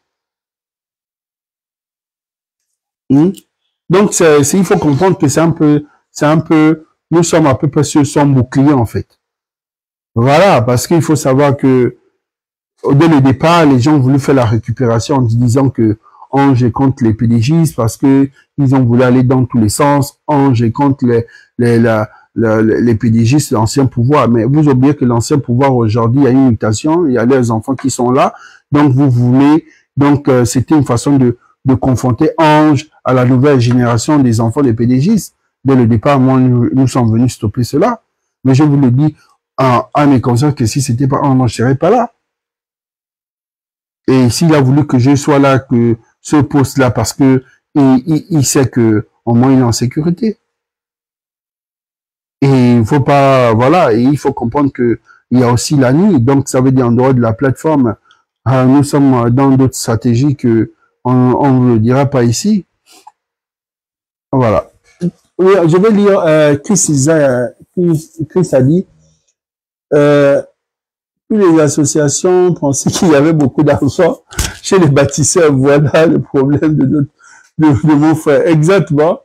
Donc, il faut comprendre que c'est un peu, nous sommes à peu près sur son bouclier, en fait. Voilà, parce qu'il faut savoir que, dès le départ, les gens ont voulu faire la récupération en disant que Ange est contre les PDGistes parce que ils ont voulu aller dans tous les sens. Ange est contre les PDGistes, l'ancien pouvoir. Mais vous oubliez que l'ancien pouvoir aujourd'hui, il y a une mutation, il y a les enfants qui sont là. Donc vous voulez, donc c'était une façon de confronter Ange à la nouvelle génération des enfants des PDGistes. Dès le départ, moi, nous sommes venus stopper cela. Mais je vous le dis à mes consciences que si c'était pas Ange, je ne serais pas là. Et s'il a voulu que je sois là, que ce poste-là, parce que il sait que au moins il est en sécurité. Et il faut pas, voilà, et il faut comprendre que il y a aussi la nuit. Donc ça veut dire en dehors de la plateforme, nous sommes dans d'autres stratégies que on ne le dira pas ici. Voilà. Oui, je vais lire Chris a dit. Les associations pensaient qu'il y avait beaucoup d'argent chez les bâtisseurs. Voilà le problème de mon frère. Exactement.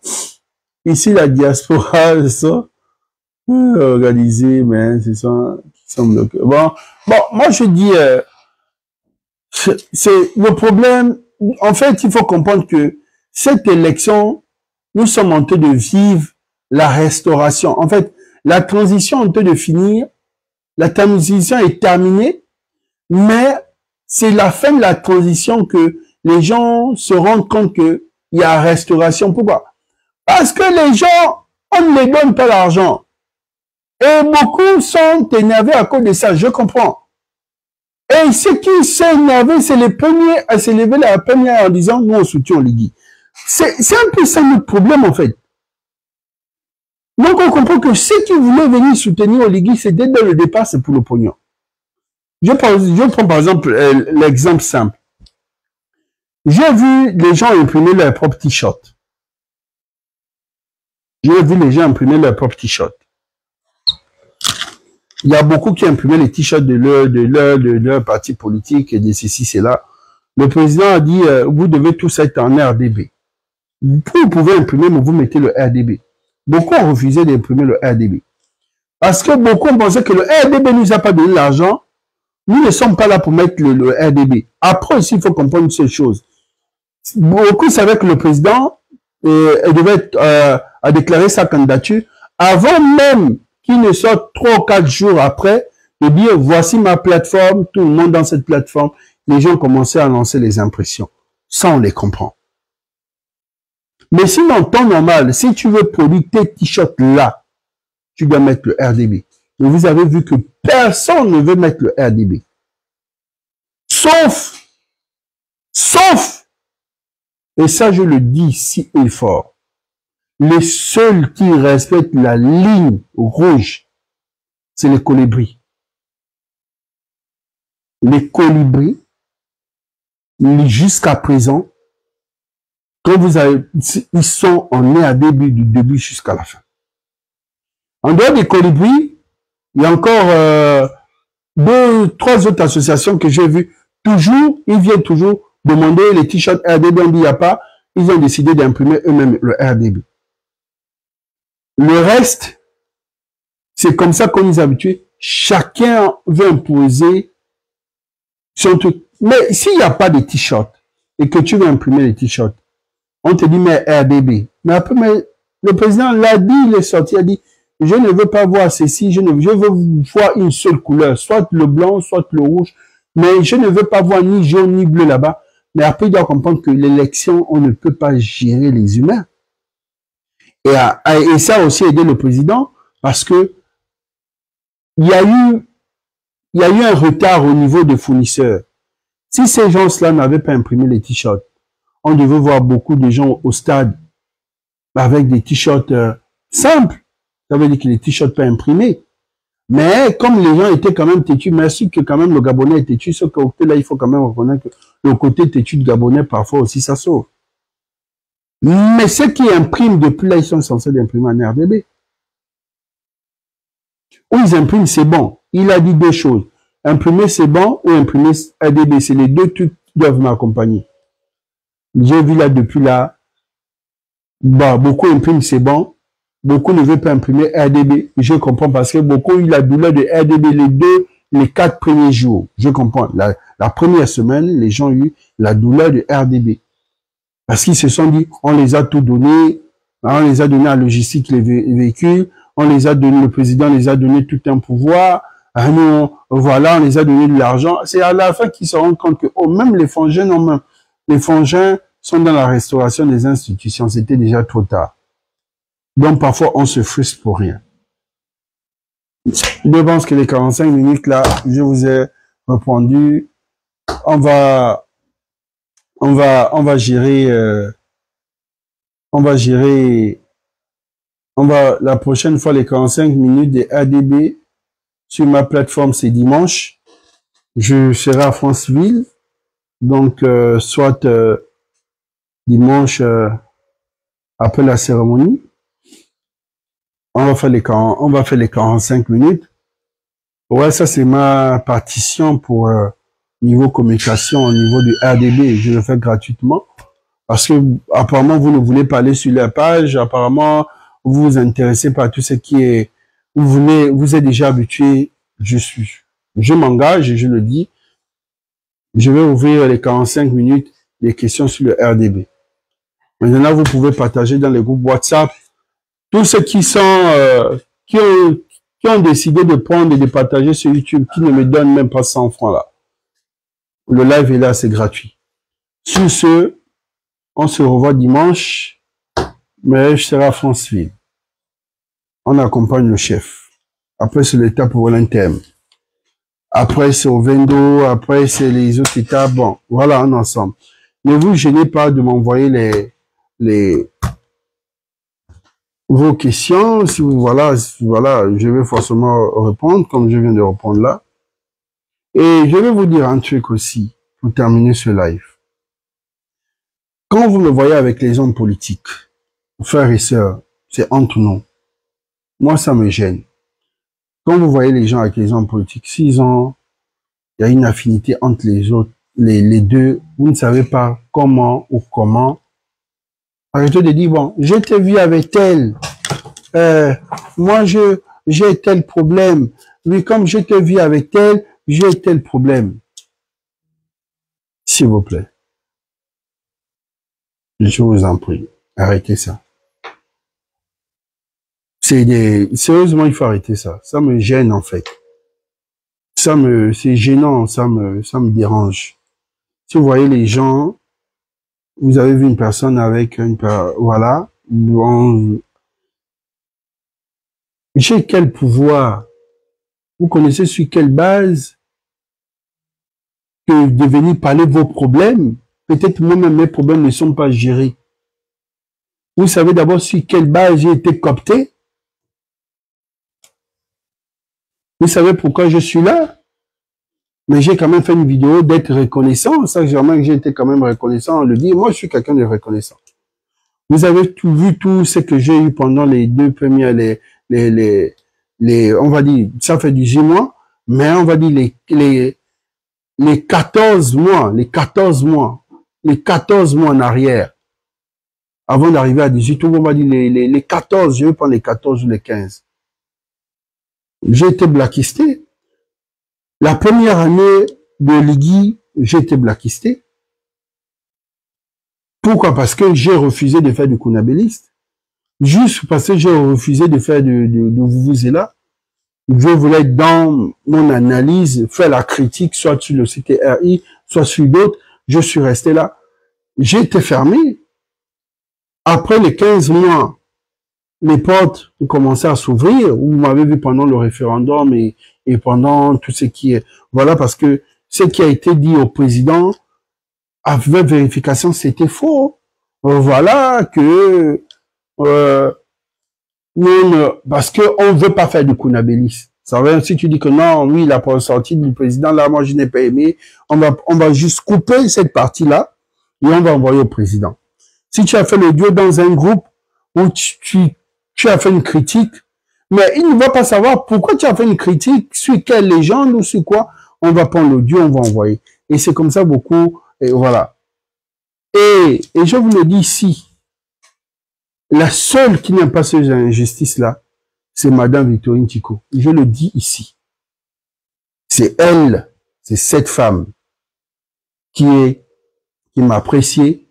Ici, la diaspora, c'est ça. Organisé, mais c'est ça. Bon, moi je dis, c'est le problème. En fait, il faut comprendre que cette élection, nous sommes en train de vivre la restauration. En fait, la transition est en train de finir. La transition est terminée, mais c'est la fin de la transition que les gens se rendent compte qu'il y a restauration. Pourquoi? Parce que les gens, on ne les donne pas l'argent. Et beaucoup sont énervés à cause de ça, je comprends. Et ceux qui sont énervés, c'est les premiers à se lever la première en disant, nous on soutient Ligui. C'est un peu ça notre problème en fait. Donc, on comprend que ceux qui voulaient venir soutenir Oligui, c'est dès le départ, c'est pour le pognon. Je prends par exemple l'exemple simple. J'ai vu les gens imprimer leur propre t-shirt. J'ai vu les gens imprimer leur propre t-shirt. Il y a beaucoup qui imprimaient les t-shirts de leur parti politique et de ceci, cela. Le président a dit, vous devez tous être en RDB. Vous pouvez imprimer, mais vous mettez le RDB. Beaucoup ont refusé d'imprimer le RDB. Parce que beaucoup pensaient que le RDB ne nous a pas donné l'argent. Nous ne sommes pas là pour mettre le RDB. Après aussi, il faut comprendre une seule chose. Beaucoup savaient que le président devait a déclaré sa candidature avant même qu'il ne sorte 3 ou 4 jours après de dire voici ma plateforme, tout le monde dans cette plateforme. Les gens commençaient à lancer les impressions. Ça, on les comprend. Mais sinon, en temps normal, si tu veux produire tes t-shirts là, tu dois mettre le RDB. Mais vous avez vu que personne ne veut mettre le RDB. Sauf, et ça je le dis si et fort, les seuls qui respectent la ligne rouge, c'est les colibris. Les colibris, jusqu'à présent, quand vous avez, ils sont en RDB du début jusqu'à la fin. En dehors des colibris, il y a encore 2, 3 autres associations que j'ai vues. Toujours, ils viennent toujours demander les t-shirts RDB, on dit il n'y a pas. Ils ont décidé d'imprimer eux-mêmes le RDB. Le reste, c'est comme ça qu'on est habitué. Chacun veut imposer son truc. Mais s'il n'y a pas de t-shirts et que tu veux imprimer les t-shirts, on te dit mais RDB. Mais après, le président l'a dit, il est sorti, il a dit je ne veux pas voir ceci, je veux voir une seule couleur, soit le blanc, soit le rouge, mais je ne veux pas voir ni jaune ni bleu là-bas. Mais après, il doit comprendre que l'élection, on ne peut pas gérer les humains. Et ça a aussi aidé le président parce que il y a eu un retard au niveau des fournisseurs. Si ces gens-là n'avaient pas imprimé les t-shirts, on devait voir beaucoup de gens au stade avec des t-shirts simples. Ça veut dire que les t-shirts pas imprimés. Mais comme les gens étaient quand même têtus, merci que quand même le Gabonais est têtu, ce côté-là, il faut quand même reconnaître que le côté têtu de Gabonais, parfois aussi, ça sauve. Mais ceux qui impriment depuis là, ils sont censés imprimer en RDB. Ou ils impriment, c'est bon. Il a dit 2 choses. Imprimer, c'est bon, ou imprimer RDB. C'est les 2 trucs qui doivent m'accompagner. J'ai vu là, depuis là, bah, beaucoup impriment, c'est bon. Beaucoup ne veulent pas imprimer RDB. Je comprends parce que beaucoup ont eu la douleur de RDB les 4 premiers jours. Je comprends. La première semaine, les gens ont eu la douleur de RDB. Parce qu'ils se sont dit, on les a tout donné, on les a donné à la logistique, les véhicules, on les a donné, le président les a donné tout un pouvoir, nous, voilà, on les a donné de l'argent. C'est à la fin qu'ils se rendent compte que, oh, même les Fongins, les Fongins sont dans la restauration des institutions. C'était déjà trop tard. Donc, parfois, on se frustre pour rien. Je pense que les 45 minutes, là, je vous ai répondu. On va gérer, la prochaine fois, les 45 minutes des ADB sur ma plateforme, c'est dimanche. Je serai à Franceville. Donc, soit dimanche, après la cérémonie. On va faire les 45 minutes. Ouais, ça c'est ma partition pour niveau communication au niveau du RDB. Je le fais gratuitement parce que apparemment vous ne voulez pas aller sur la page. Apparemment vous vous intéressez par tout ce qui est. Vous êtes déjà habitué. Je m'engage et je le dis. Je vais ouvrir les 45 minutes des questions sur le RDB. Maintenant vous pouvez partager dans les groupes WhatsApp. Tous ceux qui sont, qui ont décidé de prendre et de partager sur YouTube, qui ne me donnent même pas 100 francs là. Le live est là, c'est gratuit. Sur ce, on se revoit dimanche, mais je serai à Franceville. On accompagne le chef. Après, c'est l'étape pour l'interne. Après, c'est au Vendo. Après, c'est les autres étapes. Bon, voilà, on est ensemble. Ne vous gênez pas de m'envoyer vos questions, si vous, voilà, je vais forcément répondre, comme je viens de répondre là. Et je vais vous dire un truc aussi, pour terminer ce live. Quand vous me voyez avec les hommes politiques, frères et sœurs, c'est entre nous. Moi, ça me gêne. Quand vous voyez les gens avec les hommes politiques, s'ils ont, il y a une affinité entre les autres, les deux, vous ne savez pas comment ou comment. Arrêtez de dire, bon, je t'ai vu avec tel, moi j'ai tel problème, mais comme je te vis avec tel, j'ai tel problème. S'il vous plaît. Je vous en prie. Arrêtez ça. Sérieusement, il faut arrêter ça. Ça me gêne, en fait. C'est gênant, ça me dérange. Si vous voyez les gens, vous avez vu une personne avec voilà, bon, j'ai quel pouvoir? Vous connaissez sur quelle base que de venir parler de vos problèmes? Peut-être moi-même, mes problèmes ne sont pas gérés. Vous savez d'abord sur quelle base j'ai été coopté? Vous savez pourquoi je suis là? Mais j'ai quand même fait une vidéo d'être reconnaissant. Ça, vraiment, j'ai été quand même reconnaissant. On le dit, moi, je suis quelqu'un de reconnaissant. Vous avez tout vu, tout ce que j'ai eu pendant les 2 premières, on va dire, ça fait 18 mois, mais on va dire les 14 mois, les 14 mois en arrière, avant d'arriver à 18, on va dire les 14, je vais prendre les 14 ou les 15. J'ai été blacklisté. La première année de Ligui, j'ai été blacklisté. Pourquoi? Parce que j'ai refusé de faire du kunabéliste. Juste parce que j'ai refusé de faire de Vuvuzela. Je voulais être dans mon analyse, faire la critique, soit sur le CTRI, soit sur d'autres. Je suis resté là. J'ai été fermé. Après les 15 mois, les portes ont commencé à s'ouvrir. Vous m'avez vu pendant le référendum et pendant tout ce qui est... Voilà, parce que ce qui a été dit au président, avec vérification, c'était faux. Voilà que... parce que on veut pas faire du kunabélis. Ça veut dire, si tu dis que non, oui, la sortie du président, là, moi, je n'ai pas aimé, on va juste couper cette partie-là et on va envoyer au président. Si tu as fait l'audio dans un groupe où tu as fait une critique, mais il ne va pas savoir pourquoi tu as fait une critique, sur quelle légende ou sur quoi, on va prendre l'audio, on va envoyer. Et c'est comme ça beaucoup, et voilà. Et je vous le dis ici, la seule qui n'aime pas ces injustices-là, c'est Madame Victorine Tico. Je le dis ici. C'est elle, c'est cette femme qui m'a apprécié,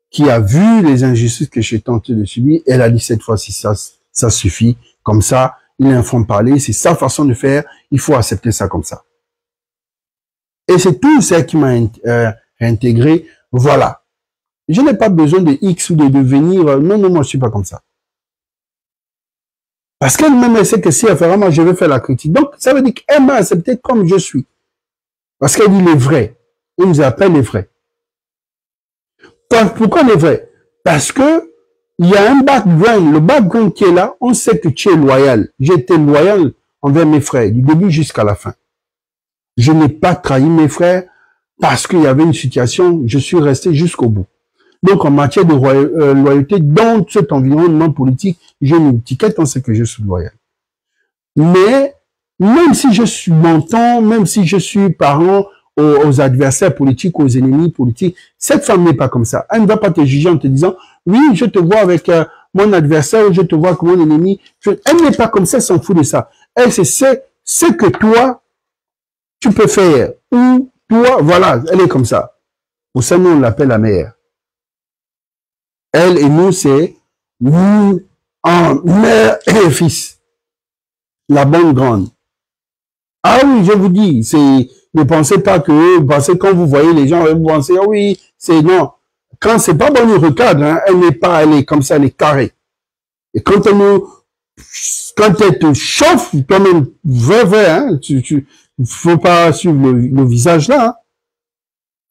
qui a vu les injustices que j'ai tenté de subir. Elle a dit cette fois-ci, ça suffit. Comme ça, il informe parler, c'est sa façon de faire, il faut accepter ça comme ça. Et c'est tout ça qui m'a intégré. Voilà. Je n'ai pas besoin de X ou de devenir... Non, non, moi, je suis pas comme ça. Parce qu'elle-même, elle sait que si elle fait vraiment, je vais faire la critique. Donc, ça veut dire qu'elle m'a accepté comme je suis. Parce qu'elle dit les vrais. On nous appelle les vrais. Pourquoi les vrais? Parce que il y a un background. Le background qui est là, on sait que tu es loyal. J'étais loyal envers mes frères, du début jusqu'à la fin. Je n'ai pas trahi mes frères parce qu'il y avait une situation, je suis resté jusqu'au bout. Donc, en matière de loyauté, dans cet environnement politique, j'ai une étiquette, on sait que je suis loyal. Mais, même si je suis menton, même si je suis parent aux adversaires politiques, aux ennemis politiques, cette femme n'est pas comme ça. Elle ne va pas te juger en te disant, oui, je te vois avec mon adversaire, ou je te vois comme mon ennemi. Elle n'est pas comme ça, elle s'en fout de ça. Elle, c'est ce que toi, tu peux faire. Ou toi, voilà, elle est comme ça. Pour ça, nous, on l'appelle la mère. Elle et nous, c'est nous en mère et fils. La bonne grande. Ah oui, je vous dis, ne pensez pas que, parce que quand vous voyez les gens, vous pensez, ah oui, c'est non. Quand c'est pas bon, le recadre, hein, elle n'est pas, elle est comme ça, elle est carrée. Et quand elle te chauffe, toi-même, vrai, hein, faut pas suivre le visage là, hein.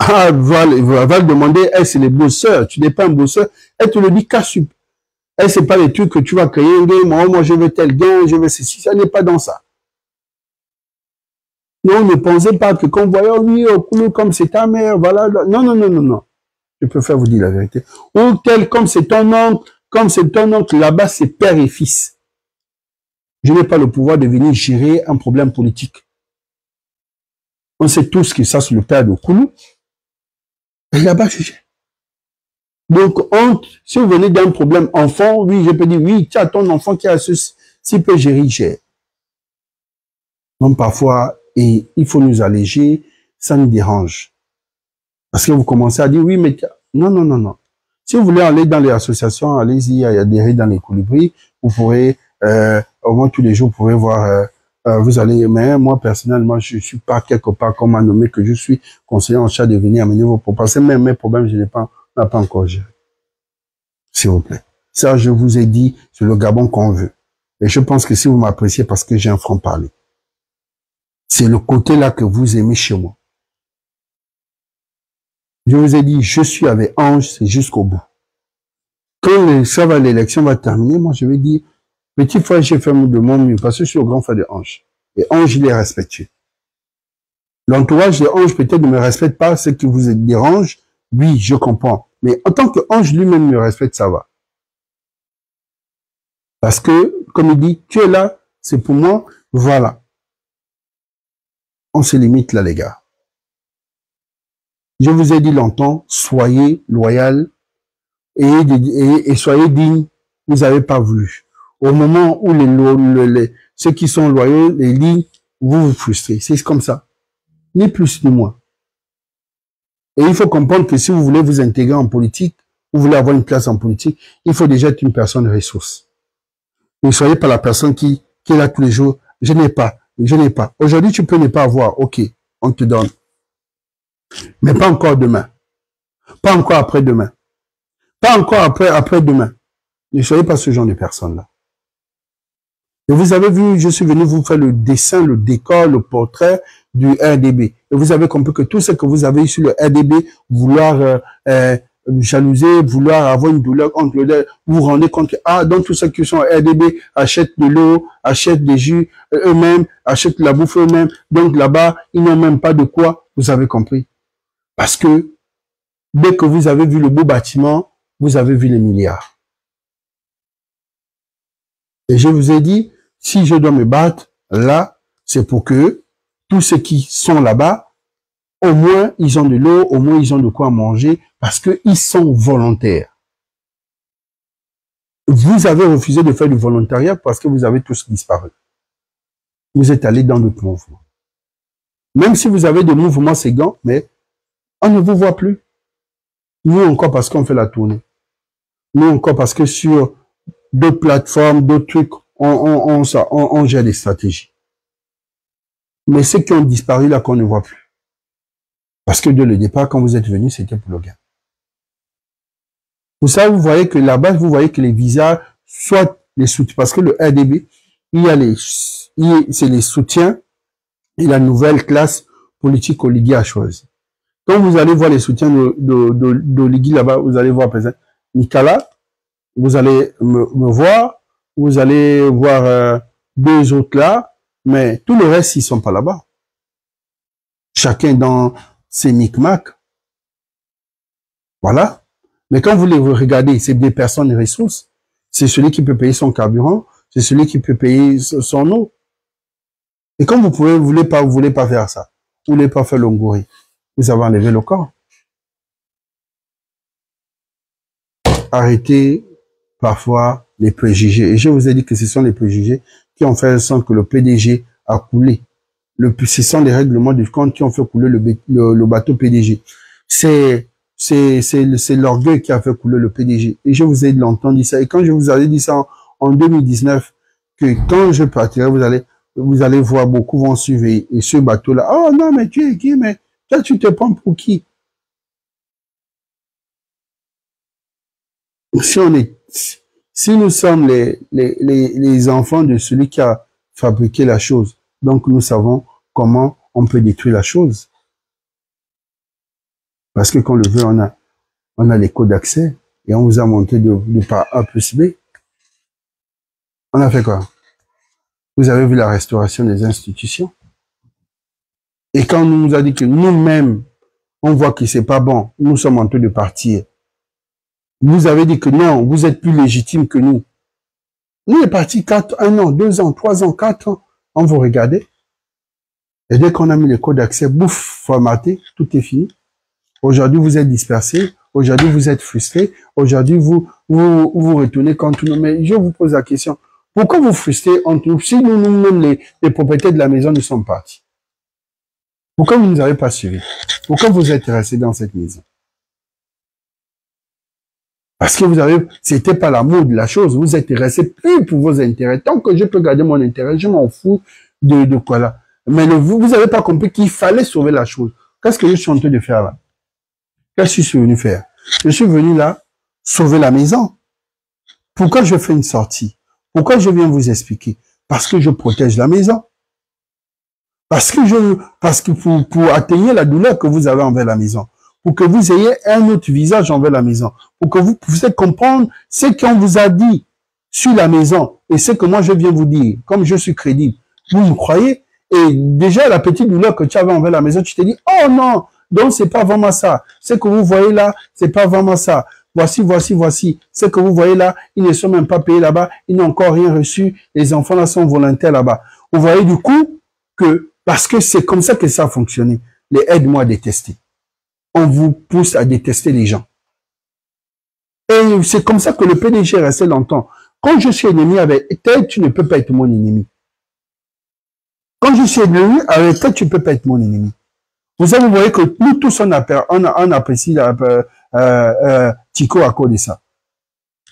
Ah, elle va demander, elle, c'est les bosseurs. Tu n'es pas un bosseur. Elle te le dit casse-sup. Elle, c'est pas les trucs que tu vas créer. Moi, je veux tel gain, je veux ceci. Ça n'est pas dans ça. Non, ne pensez pas que quand vous voyez, oui, au coulou, comme c'est ta mère, voilà. Non, non, non, non, non. Je préfère vous dire la vérité. Ou tel, comme c'est ton oncle, là-bas, c'est père et fils. Je n'ai pas le pouvoir de venir gérer un problème politique. On sait tous que ça, c'est le père de Koulou. Il n'a pas jugé. Donc, si vous venez d'un problème enfant, oui, je peux dire, oui, tu as ton enfant qui a ceci, s'il peut gérer, il gère. Donc, parfois, et il faut nous alléger, ça nous dérange. Parce que vous commencez à dire, oui, mais non, non, non, non. Si vous voulez aller dans les associations, allez-y, il y a adhérer dans les colibris, vous pourrez, au moins tous les jours, vous pourrez voir, vous allez, mais moi, personnellement, je suis pas quelque part comme m'a nommé que je suis conseiller en charge de venir amener vos problèmes. Parce que même mes problèmes, je n'ai pas encore géré. S'il vous plaît. Ça, je vous ai dit, c'est le Gabon qu'on veut. Et je pense que si vous m'appréciez parce que j'ai un franc-parler, c'est le côté-là que vous aimez chez moi. Je vous ai dit, je suis avec Ange, c'est jusqu'au bout. Quand l'élection va terminer, moi, je vais dire, petit frère, j'ai fait de mon mieux parce que je suis le grand frère de Ange. Et Ange, il est respectueux. L'entourage de Ange peut-être ne me respecte pas, ce qui vous dérange. Oui, je comprends. Mais en tant que Ange lui-même me respecte, ça va. Parce que, comme il dit, tu es là, c'est pour moi, voilà. On se limite là, les gars. Je vous ai dit longtemps, soyez loyal et soyez dignes. Vous n'avez pas voulu. Au moment où ceux qui sont loyaux, les lignes, vous vous frustrez. C'est comme ça. Ni plus ni moins. Et il faut comprendre que si vous voulez vous intégrer en politique, vous voulez avoir une place en politique, il faut déjà être une personne ressource. Ne soyez pas la personne qui est là tous les jours. Je n'ai pas. Aujourd'hui, tu peux ne pas avoir. Ok, on te donne. Mais pas encore demain. Pas encore après-demain. Pas encore après-demain. Ne soyez pas ce genre de personne-là. Et vous avez vu, je suis venu vous faire le dessin, le décor, le portrait du RDB. Et vous avez compris que tout ce que vous avez sur le RDB, vouloir jalouser, vouloir avoir une douleur entre le vous vous rendez compte que, donc tous ceux qui sont RDB achètent de l'eau, achètent des jus eux-mêmes, achètent la bouffe eux-mêmes. Donc là-bas, ils n'ont même pas de quoi. Vous avez compris. Parce que dès que vous avez vu le beau bâtiment, vous avez vu les milliards. Et je vous ai dit, si je dois me battre, là, c'est pour que tous ceux qui sont là-bas, au moins, ils ont de l'eau, au moins, ils ont de quoi manger, parce qu'ils sont volontaires. Vous avez refusé de faire du volontariat parce que vous avez tous disparu. Vous êtes allés dans d'autres mouvements. Même si vous avez des mouvements séguants, mais on ne vous voit plus. Nous encore parce qu'on fait la tournée. Nous encore parce que sur d'autres plateformes, d'autres trucs, on gère des stratégies. Mais ceux qui ont disparu là qu'on ne voit plus. Parce que dès le départ, quand vous êtes venus, c'était pour le gain. Pour ça, vous voyez que là-bas, vous voyez que les visas, soit les soutiens, parce que le RDB, c'est les soutiens et la nouvelle classe politique Oligui a choisi. Quand vous allez voir les soutiens d'Oligui là-bas, vous allez voir, par exemple, Nicolas, vous allez me voir, vous allez voir deux autres là, mais tout le reste, ils sont pas là-bas. Chacun dans ses micmacs. Voilà. Mais quand vous les regardez, c'est des personnes ressources. C'est celui qui peut payer son carburant, c'est celui qui peut payer son eau. Et quand vous voulez pas faire ça, vous voulez pas faire l'ongori, vous avez enlevé le corps. Arrêtez parfois les préjugés. Et je vous ai dit que ce sont les préjugés qui ont fait en sorte que le PDG a coulé. Ce sont les règlements du compte qui ont fait couler le bateau PDG. C'est l'orgueil qui a fait couler le PDG. Et je vous ai longtemps dit ça. Et quand je vous avais dit ça en 2019, que quand je partirai, vous allez voir, beaucoup vont suivre. Et ce bateau-là, oh non, mais tu es qui? Mais toi, tu te prends pour qui? Si nous sommes les enfants de celui qui a fabriqué la chose, donc nous savons comment on peut détruire la chose. Parce que quand on le veut, on a les codes d'accès et on vous a monté de par A plus B. On a fait quoi? Vous avez vu la restauration des institutions. Et quand on nous a dit que nous-mêmes, on voit que c'est pas bon, nous sommes en train de partir. Vous avez dit que non, vous êtes plus légitime que nous. Nous, il est parti 1 an, 2 ans, 3 ans, 4 ans. On vous regardez. Et dès qu'on a mis le code d'accès, bouf, formaté, tout est fini. Aujourd'hui, vous êtes dispersés. Aujourd'hui, vous êtes frustrés. Aujourd'hui, vous retournez contre nous. Mais je vous pose la question. Pourquoi vous frustrez entre nous si nous-mêmes, les propriétaires de la maison, nous sommes partis? Pourquoi vous ne nous avez pas suivis? Pourquoi vous êtes restés dans cette maison? Parce que c'était pas l'amour de la chose. Vous êtes restés plus pour vos intérêts. Tant que je peux garder mon intérêt, je m'en fous de quoi là. Mais vous n'avez pas compris qu'il fallait sauver la chose. Qu'est-ce que je suis en train de faire là? Qu'est-ce que je suis venu faire? Je suis venu là, sauver la maison. Pourquoi je fais une sortie? Pourquoi je viens vous expliquer? Parce que je protège la maison. Parce que pour atteindre la douleur que vous avez envers la maison. Pour que vous ayez un autre visage envers la maison. Pour que vous puissiez comprendre ce qu'on vous a dit sur la maison et ce que moi je viens vous dire. Comme je suis crédible. Vous me croyez? Et déjà, la petite douleur que tu avais envers la maison, tu t'es dit, oh non, donc c'est pas vraiment ça. Ce que vous voyez là, c'est pas vraiment ça. Voici. Ce que vous voyez là, ils ne sont même pas payés là-bas. Ils n'ont encore rien reçu. Les enfants là sont volontaires là-bas. Vous voyez du coup que, parce que c'est comme ça que ça a fonctionné. Les aide-moi à détester. On vous pousse à détester les gens. Et c'est comme ça que le PDG est resté longtemps. Quand je suis ennemi avec tel, tu ne peux pas être mon ennemi. Quand je suis ennemi avec tel, tu ne peux pas être mon ennemi. Vous voyez que nous tous, on apprécie Tico à cause de ça.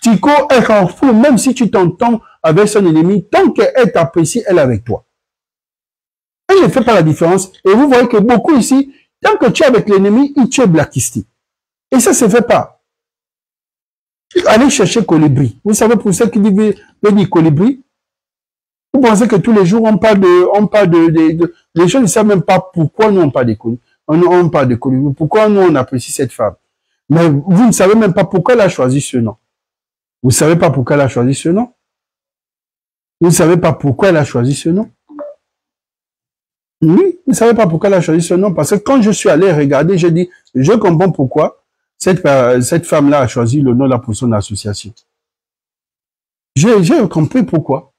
Tico est en fou, même si tu t'entends avec son ennemi, tant qu'elle t'apprécie, elle est avec toi. Elle ne fait pas la différence. Et vous voyez que beaucoup ici, tant que tu es avec l'ennemi, tu es blacklisté. Et ça se fait pas. Allez chercher colibri. Vous savez pour ceux qui veut dire colibri, vous pensez que tous les jours on parle les gens ne savent même pas pourquoi nous on parle de colibri. On parle de colibri. Pourquoi nous on apprécie cette femme. Mais vous ne savez même pas pourquoi elle a choisi ce nom. Vous ne savez pas pourquoi elle a choisi ce nom. Vous ne savez pas pourquoi elle a choisi ce nom. Oui, vous ne savez pas pourquoi elle a choisi ce nom. Parce que quand je suis allé regarder, j'ai dit, je comprends pourquoi cette femme-là a choisi le nom là pour son association. J'ai compris pourquoi.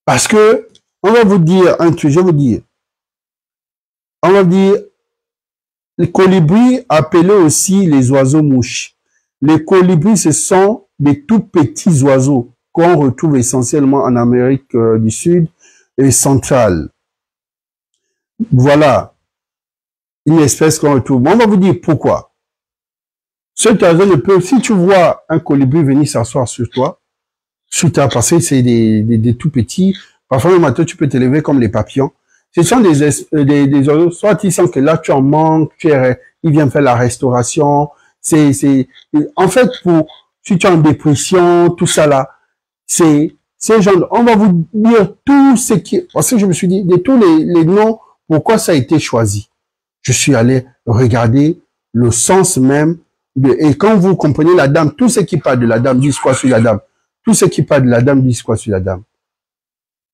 Parce que, on va vous dire un truc, je vais vous dire. On va dire, les colibris, appelés aussi les oiseaux mouches. Les colibris, ce sont des tout petits oiseaux qu'on retrouve essentiellement en Amérique du Sud et centrale. Voilà. Une espèce qu'on retrouve. On va vous dire pourquoi. Cet oiseau ne peut, si tu vois un colibri venir s'asseoir sur toi, sur ta, parce que c'est des tout petits, parfois le matin tu peux te lever comme les papillons. Ce sont des oiseaux, soit ils sentent que là tu en manques, ils viennent faire la restauration. En fait, si tu es en dépression, tout ça là, c'est genre, on va vous dire tout ce qui, parce que je me suis dit, de tous les noms, pourquoi ça a été choisi. Je suis allé regarder le sens même et quand vous comprenez la dame, tout ce qui parle de la dame, disent quoi sur la dame? Tout ce qui parle de la dame, disent quoi sur la dame?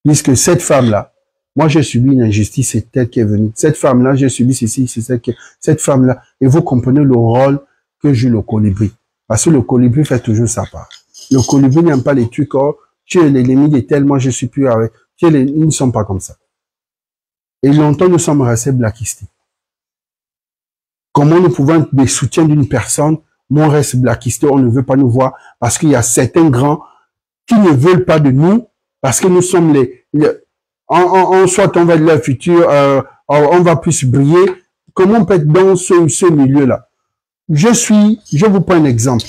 Disent que cette femme-là, moi j'ai subi une injustice, c'est elle qui est venue. Cette femme-là, j'ai subi ceci, c'est cette femme-là. Et vous comprenez le rôle que joue le colibri. Parce que le colibri fait toujours sa part. Le colibri n'aime pas les trucs, oh, tu es l'ennemi de tel, moi je suis plus avec. Ils ne sont pas comme ça. Et longtemps nous sommes restés blacklistés. Comment nous pouvons être des soutiens d'une personne, mais on reste blacklisté, on ne veut pas nous voir, parce qu'il y a certains grands qui ne veulent pas de nous, parce que nous sommes soit on va être leur futur, on va plus briller. Comment on peut être dans ce milieu-là? Je vous prends un exemple.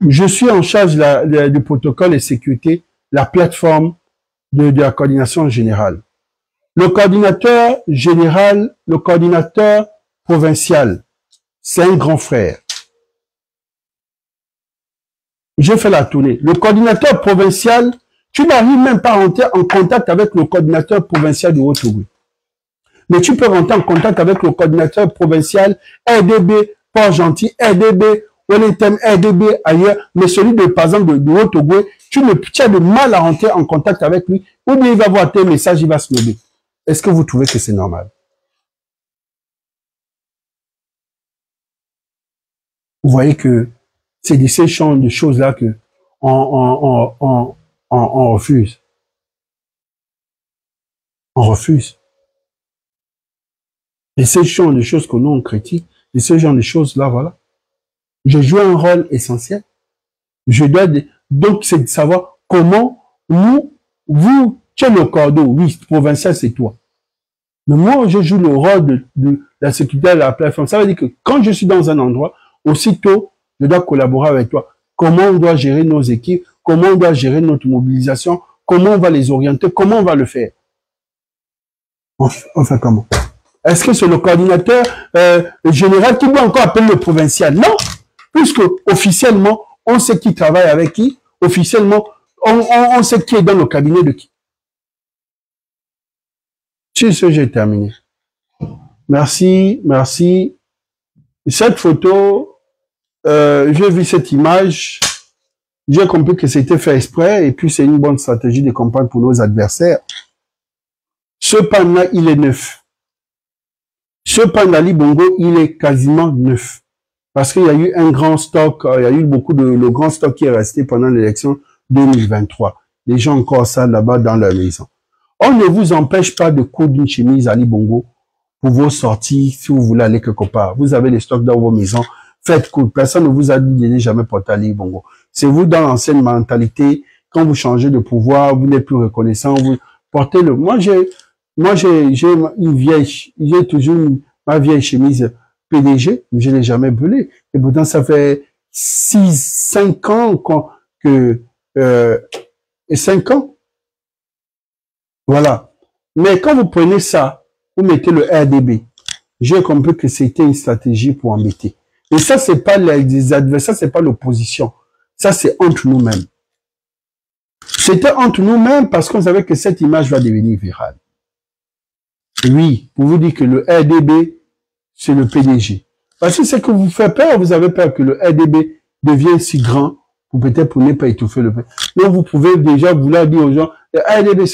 Je suis en charge du protocole et sécurité, la plateforme de la coordination générale. Le coordinateur général, le coordinateur provincial, c'est un grand frère. J'ai fait la tournée. Le coordinateur provincial, tu n'arrives même pas à rentrer en contact avec le coordinateur provincial du Haut-Togo. Mais tu peux rentrer en contact avec le coordinateur provincial RDB, Port-Gentil, RDB, Wellington, RDB ailleurs, mais celui de, par exemple, du Haut-Togo, tu as de mal à rentrer en contact avec lui, ou bien il va voir tes messages, il va se lever. Est-ce que vous trouvez que c'est normal? Vous voyez que c'est de ces champs de choses-là que on refuse. On refuse. Et ce genre de choses que nous, on critique, et ce genre de choses-là, voilà. Je joue un rôle essentiel. Je dois, donc, c'est de savoir comment vous, tu es le cordeau, oui, provincial, c'est toi. Mais moi, je joue le rôle de la sécurité de la plateforme. Ça veut dire que quand je suis dans un endroit, aussitôt, je dois collaborer avec toi. Comment on doit gérer nos équipes, comment on doit gérer notre mobilisation, comment on va les orienter, comment on va le faire. On fait comment? Est-ce que c'est le coordinateur général qui doit encore appeler le provincial? Non, puisque officiellement, on sait qui travaille avec qui. Officiellement, on sait qui est dans le cabinet de qui. Sur ce, j'ai terminé. Merci, merci. Cette photo, j'ai vu cette image, j'ai compris que c'était fait exprès et puis c'est une bonne stratégie de campagne pour nos adversaires. Ce pan-là, il est neuf. Ce pan-là, Bongo, il est quasiment neuf. Parce qu'il y a eu un grand stock, il y a eu beaucoup de, le grand stock qui est resté pendant l'élection 2023. Les gens encore ça là-bas dans leur maison. On ne vous empêche pas de coudre une chemise Ali Bongo pour vos sorties si vous voulez aller quelque part. Vous avez les stocks dans vos maisons. Faites coudre. Personne ne vous a dit de ne jamais porter Ali Bongo. C'est vous dans l'ancienne mentalité. Quand vous changez de pouvoir, vous n'êtes plus reconnaissant. Vous portez-le. Moi, j'ai une vieille, j'ai toujours ma vieille chemise PDG, mais je l'ai jamais brûlée. Et pourtant, ça fait 5 ans et 5 ans. Voilà. Mais quand vous prenez ça, vous mettez le RDB. J'ai compris que c'était une stratégie pour embêter. Et ça, c'est pas les adversaires, c'est pas l'opposition. Ça, c'est entre nous-mêmes. C'était entre nous-mêmes parce qu'on savait que cette image va devenir virale. Oui, pour vous dire que le RDB, c'est le PDG. Parce que c'est que vous faites peur, vous avez peur que le RDB devienne si grand, ou peut-être pour ne pas étouffer le PDG. Donc vous pouvez déjà vouloir dire aux gens, le RDB,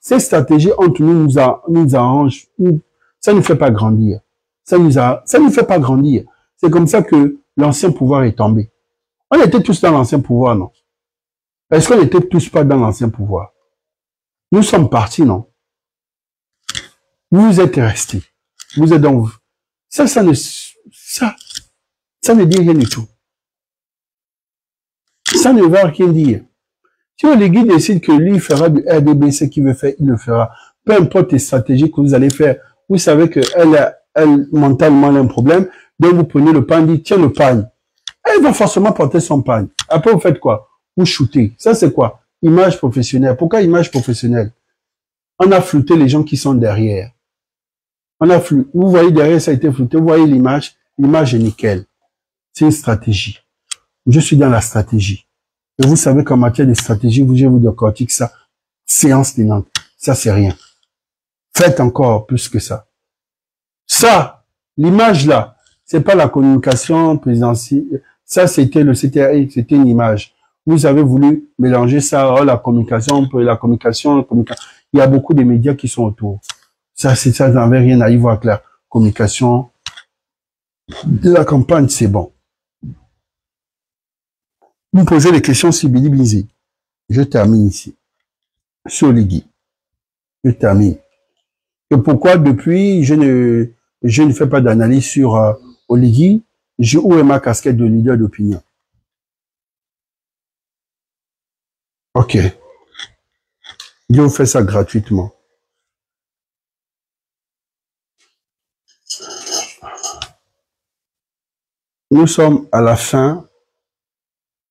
cette stratégie entre nous arrange, ça ne fait pas grandir. Ça ne fait pas grandir. C'est comme ça que l'ancien pouvoir est tombé. On était tous dans l'ancien pouvoir, non? Est-ce qu'on n'était tous pas dans l'ancien pouvoir? Nous sommes partis, non? Vous êtes restés. Vous êtes donc... Ça ne dit rien du tout. Ça ne va rien dire. Si Oligui décide que lui fera du RDB, ce qu'il veut faire, il le fera. Peu importe les stratégies que vous allez faire, vous savez qu'elle mentalement, elle a un problème. Donc vous prenez le pain, dit tiens le pain. Elle va forcément porter son pain. Après vous faites quoi? Vous shootez. Ça c'est quoi? Image professionnelle. Pourquoi image professionnelle? On a flouté les gens qui sont derrière. On a flouté. Vous voyez derrière, ça a été flouté. Vous voyez l'image. L'image est nickel. C'est une stratégie. Je suis dans la stratégie. Et vous savez qu'en matière de stratégie, je vous décortique ça. Séance tenante. Ça, c'est rien. Faites encore plus que ça. Ça, l'image là, c'est pas la communication présidentielle. Ça, c'était le CTRI, c'était une image. Vous avez voulu mélanger ça, oh, la communication. Il y a beaucoup de médias qui sont autour. Ça, c'est ça, n'avait rien à y voir clair. Communication. De la campagne, c'est bon. Vous me posez des questions sur Billy Blizzy. Je termine ici. Sur Oligui. Je termine. Et pourquoi depuis, je ne fais pas d'analyse sur Oligui, où est ma casquette de leader d'opinion? Ok. Je vous fais ça gratuitement. Nous sommes à la fin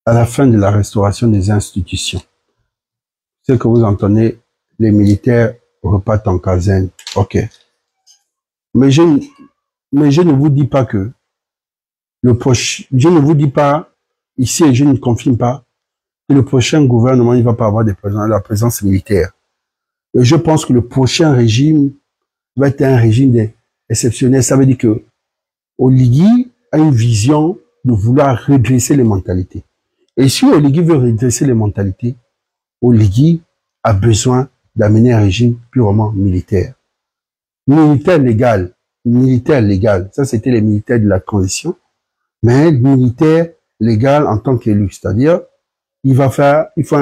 de la restauration des institutions. C'est que vous entendez, les militaires repartent en caserne. Ok. Mais je ne vous dis pas que je ne vous dis pas ici et je ne confirme pas que le prochain gouvernement, il va pas avoir la présence militaire. Et je pense que le prochain régime va être un régime exceptionnel. Ça veut dire que Oligui a une vision de vouloir redresser les mentalités. Et si Oligui veut redresser les mentalités, Oligui a besoin d'amener un régime purement militaire. Militaire légal. Ça, c'était les militaires de la transition. Mais militaire légal en tant qu'élu. C'est-à-dire, il faut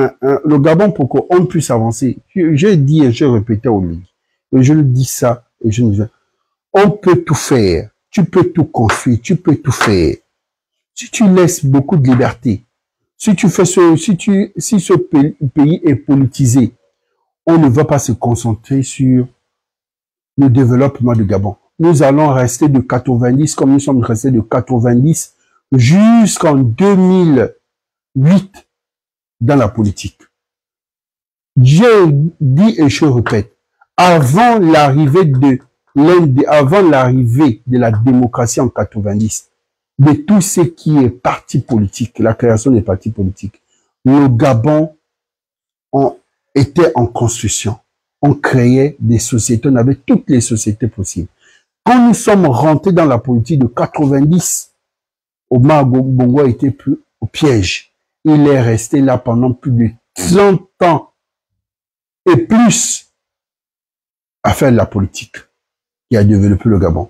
le Gabon pour qu'on puisse avancer. J'ai dit et je répétais au lit. Et je le dis ça, et je ne dis, on peut tout faire. Tu peux tout construire, tu peux tout faire. Si tu laisses beaucoup de liberté, si ce pays est politisé, on ne va pas se concentrer sur le développement du Gabon. Nous allons rester de 90, comme nous sommes restés de 90 jusqu'en 2008 dans la politique. J'ai dit et je répète, avant l'arrivée de la démocratie en 90, de tout ce qui est parti politique, la création des partis politiques, le Gabon était en construction. On créait des sociétés, on avait toutes les sociétés possibles. Quand nous sommes rentrés dans la politique de 90, Omar Bongo était plus au piège. Il est resté là pendant plus de 30 ans et plus à faire de la politique qui a développé le Gabon.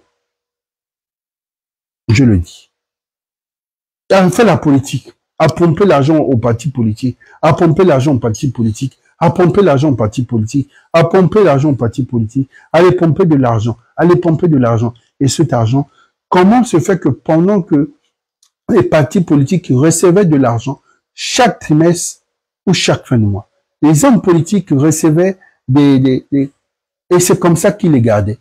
Je le dis. Il a fait la politique, a pompé l'argent aux partis politiques, a pompé l'argent aux partis politiques, a pompé l'argent aux partis politiques, a pompé l'argent aux partis politiques, allez pomper de l'argent, allez pomper de l'argent. Et cet argent, comment se fait que pendant que les partis politiques recevaient de l'argent chaque trimestre ou chaque fin de mois, les hommes politiques recevaient et c'est comme ça qu'ils les gardaient.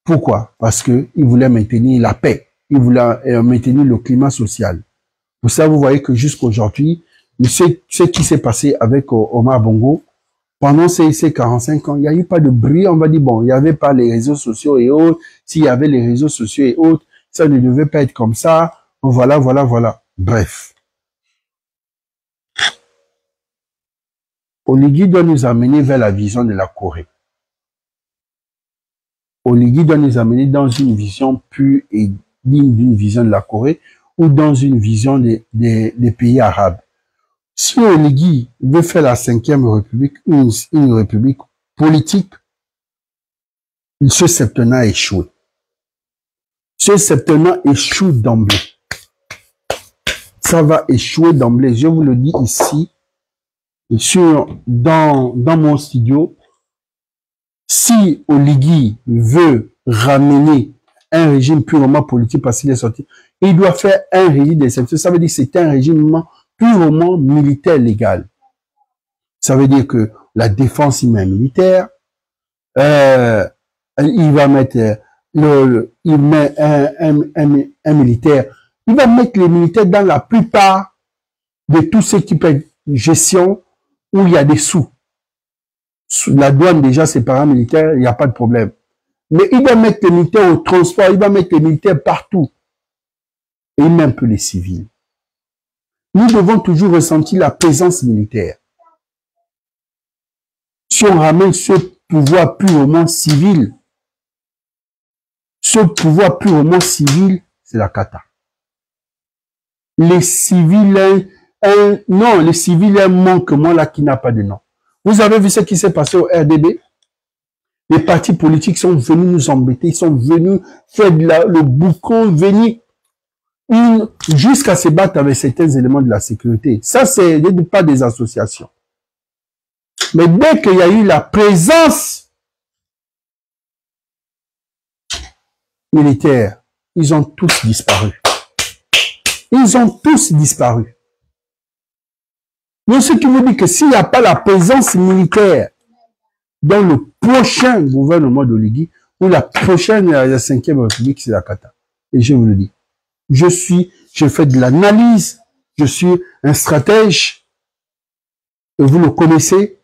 Pourquoi? Parce qu'ils voulaient maintenir la paix, ils voulaient maintenir le climat social. Pour ça, vous voyez que jusqu'à aujourd'hui, ce qui s'est passé avec Omar Bongo, pendant ces 45 ans, il n'y a eu pas de bruit. On va dire, bon, il n'y avait pas les réseaux sociaux et autres. S'il y avait les réseaux sociaux et autres, ça ne devait pas être comme ça. Voilà, voilà, voilà. Bref. Oligui doit nous amener vers la vision de la Corée. Oligui doit nous amener dans une vision pure et digne d'une vision de la Corée ou dans une vision des pays arabes. Si Oligui veut faire la 5e République, une république politique, ce septennat a échoué. Ce septennat échoue d'emblée. Ça va échouer d'emblée. Je vous le dis ici, dans mon studio. Si Oligui veut ramener un régime purement politique parce qu'il est sorti, il doit faire un régime d'exception. Ça veut dire que c'est un régime purement militaire légal. Ça veut dire que la défense, il met un militaire, il va mettre il met un militaire. Il va mettre les militaires dans la plupart de tout ce qui peut être gestion où il y a des sous. La douane, déjà, c'est paramilitaire, il n'y a pas de problème. Mais il va mettre les militaires au transport, il va mettre les militaires partout. Et il met un peu les civils. Nous devons toujours ressentir la présence militaire. Si on ramène ce pouvoir purement civil, c'est la cata. Les civils, non, les civils manquent moi là qui n'a pas de nom. Vous avez vu ce qui s'est passé au RDB? Les partis politiques sont venus nous embêter, ils sont venus faire le boucan, venir jusqu'à se battre avec certains éléments de la sécurité. Ça, c'est pas des associations. Mais dès qu'il y a eu la présence militaire, ils ont tous disparu. Ils ont tous disparu. Donc, ce qui veut dire que s'il n'y a pas la présence militaire dans le prochain gouvernement d'Oligui, ou la prochaine, la 5e République, c'est la cata. Et je vous le dis. Je fais de l'analyse, je suis un stratège, et vous le connaissez,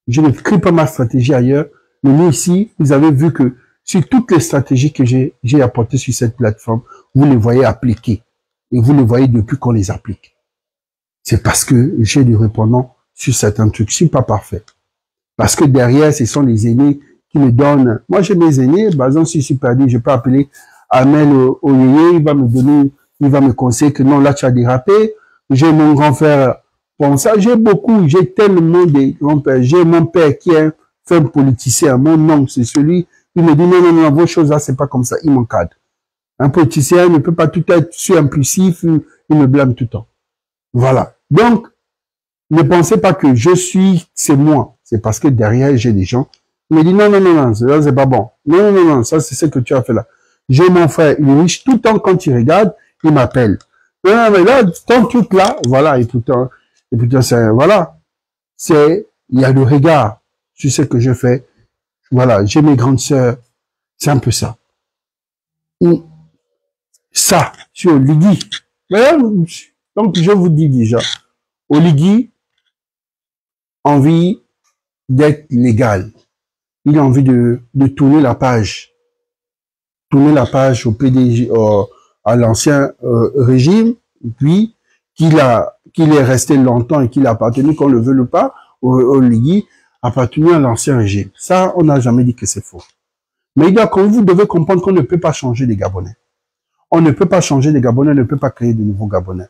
je ne crée pas ma stratégie ailleurs, mais nous ici, vous avez vu que sur toutes les stratégies que j'ai apportées sur cette plateforme, vous les voyez appliquées, et vous les voyez depuis qu'on les applique. C'est parce que j'ai du répondant sur certains trucs. Je suis pas parfait. Parce que derrière, ce sont les aînés qui me donnent. Moi, j'ai mes aînés. Par exemple, si je suis perdu, je peux appeler Amel Oyeye. Il va me donner, il va me conseiller que non, là, tu as dérapé. J'ai mon grand frère comme ça. J'ai beaucoup, j'ai tellement de grands-pères. J'ai mon père qui est un politicien. Mon oncle, c'est celui qui me dit non, non, non, vos choses là, c'est pas comme ça. Il m'encadre. Un politicien ne peut pas tout être sur impulsif. Il me blâme tout le temps. Voilà. Donc, Ne pensez pas que c'est moi. C'est parce que derrière, j'ai des gens qui me disent non, non, non, non, ça c'est pas bon. Non, non, non, non, ça c'est ce que tu as fait là. J'ai mon frère, il est riche, tout le temps quand il regarde, il m'appelle. Non, non, mais là, ton truc là, voilà, et pourtant, voilà. Il y a le regard sur ce que je fais. Voilà, j'ai mes grandes sœurs. C'est un peu ça. Ça, sur Oligui. Donc, je vous dis déjà, Oligui, envie d'être légal. Il a envie de tourner la page. Tourner la page au PDG, à l'ancien régime, puis qu'il est resté longtemps et qu'il a appartenu, qu'on le veut ou pas, Oligui, appartenu à l'ancien régime. Ça, on n'a jamais dit que c'est faux. Mais vous devez comprendre qu'on ne peut pas changer les Gabonais. On ne peut pas changer les Gabonais, on ne peut pas créer de nouveaux Gabonais.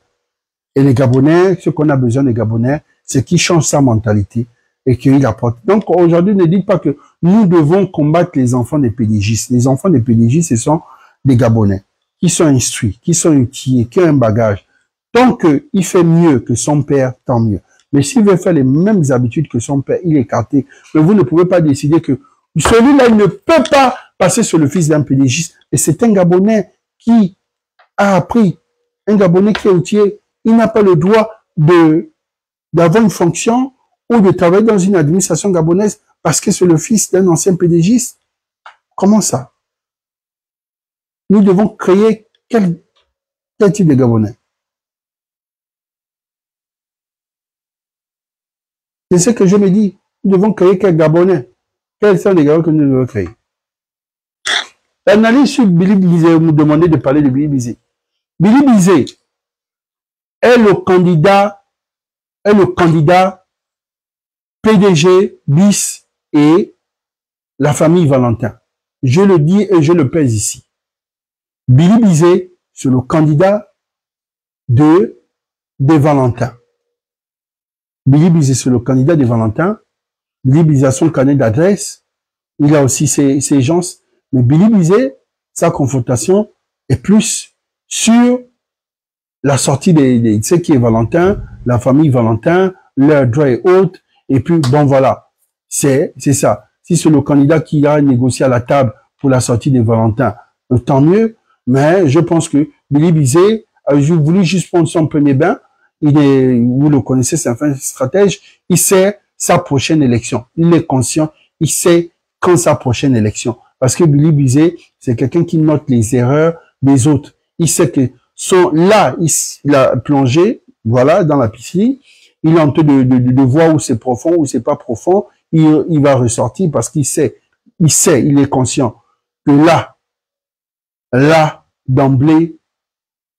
Et les Gabonais, ce qu'on a besoin des Gabonais, c'est qu'ils changent sa mentalité et qu'ils apportent. Donc aujourd'hui, ne dites pas que nous devons combattre les enfants des PDGistes. Les enfants des PDGistes, ce sont des Gabonais qui sont instruits, qui sont outillés, qui ont un bagage. Tant qu'il fait mieux que son père, tant mieux. Mais s'il veut faire les mêmes habitudes que son père, il est écarté. Mais vous ne pouvez pas décider que celui-là, il ne peut pas passer sur le fils d'un PDGiste. Et c'est un Gabonais qui a appris, un Gabonais qui est outillé. Il n'a pas le droit d'avoir une fonction ou de travailler dans une administration gabonaise parce que c'est le fils d'un ancien PDGiste. Comment ça? Nous devons créer quel type de Gabonais? C'est ce que je me dis. Nous devons créer quel Gabonais? Quels sont les Gabonais que nous devons créer? L'analyse sur Billy Bizet, vous me demandez de parler de Billy Bizet. Billy Bizet est le candidat PDG bis et la famille Valentin. Je le dis et je le pèse ici. Billy Bizet, c'est le candidat des Valentins. Billy Bizet, c'est le candidat des Valentins. Billy Bizet a son carnet d'adresse. Il a aussi ses gens. Mais Billy Bizet, sa confrontation est plus sur la sortie de ce qui est Valentin, la famille Valentin, leurs droits et autres. Et puis, bon, voilà. C'est ça. Si c'est le candidat qui a négocié à la table pour la sortie des Valentins, tant mieux. Mais je pense que Billy Bizet a voulu juste prendre son premier bain. Vous le connaissez, c'est un stratège. Il sait sa prochaine élection. Il est conscient. Il sait quand sa prochaine élection. Parce que Billy Bizet, c'est quelqu'un qui note les erreurs des autres. Il sait que il a plongé, voilà, dans la piscine. Il est en train de voir où c'est profond, où c'est pas profond. Il va ressortir parce qu'il sait, il est conscient que là, d'emblée,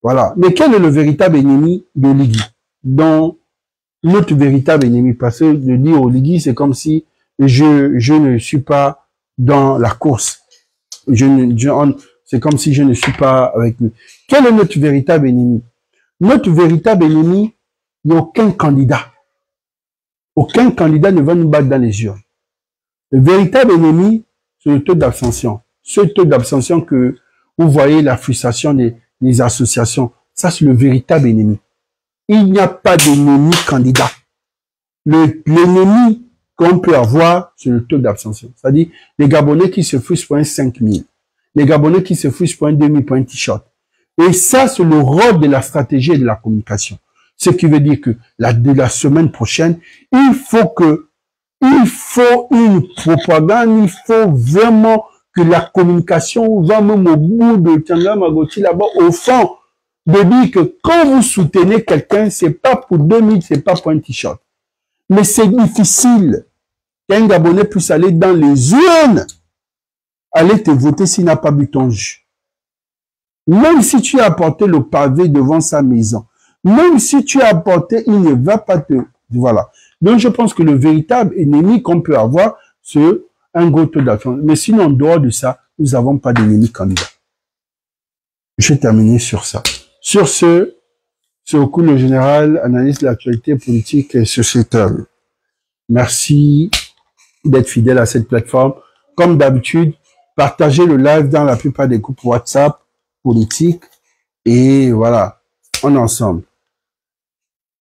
voilà. Mais quel est le véritable ennemi de Oligui? Donc, notre véritable ennemi, parce que de dire Oligui, c'est comme si je ne suis pas dans la course. C'est comme si je ne suis pas avec lui. Quel est notre véritable ennemi? Notre véritable ennemi, il n'y a aucun candidat. Aucun candidat ne va nous battre dans les urnes. Le véritable ennemi, c'est le taux d'abstention. Ce taux d'abstention que vous voyez, la frustration des associations, ça c'est le véritable ennemi. Il n'y a pas d'ennemi candidat. L'ennemi qu'on peut avoir, c'est le taux d'abstention. C'est-à-dire, les Gabonais qui se frustrent pour un 5000. Les Gabonais qui se frustrent pour un 2000, pour un t-shirt. Et ça, c'est le rôle de la stratégie et de la communication. Ce qui veut dire que de la semaine prochaine, il faut une propagande, il faut vraiment que la communication va même au bout de Tchanga Magoti là-bas, au fond, de dire que quand vous soutenez quelqu'un, c'est pas pour 2000, c'est pas pour un t-shirt. Mais c'est difficile qu'un Gabonais puisse aller dans les urnes, aller te voter s'il n'a pas bu ton jus. Même si tu as apporté le pavé devant sa maison, même si tu as apporté, il ne va pas te... Voilà. Donc, je pense que le véritable ennemi qu'on peut avoir, c'est un gros taux d'action. Mais sinon, en dehors de ça, nous n'avons pas d'ennemi candidat. Je vais terminer sur ça. Sur ce, c'est au coup le général, analyse de l'actualité politique et sociétale. Merci d'être fidèle à cette plateforme. Comme d'habitude, partagez le live dans la plupart des groupes WhatsApp politiques. Et voilà, on est ensemble.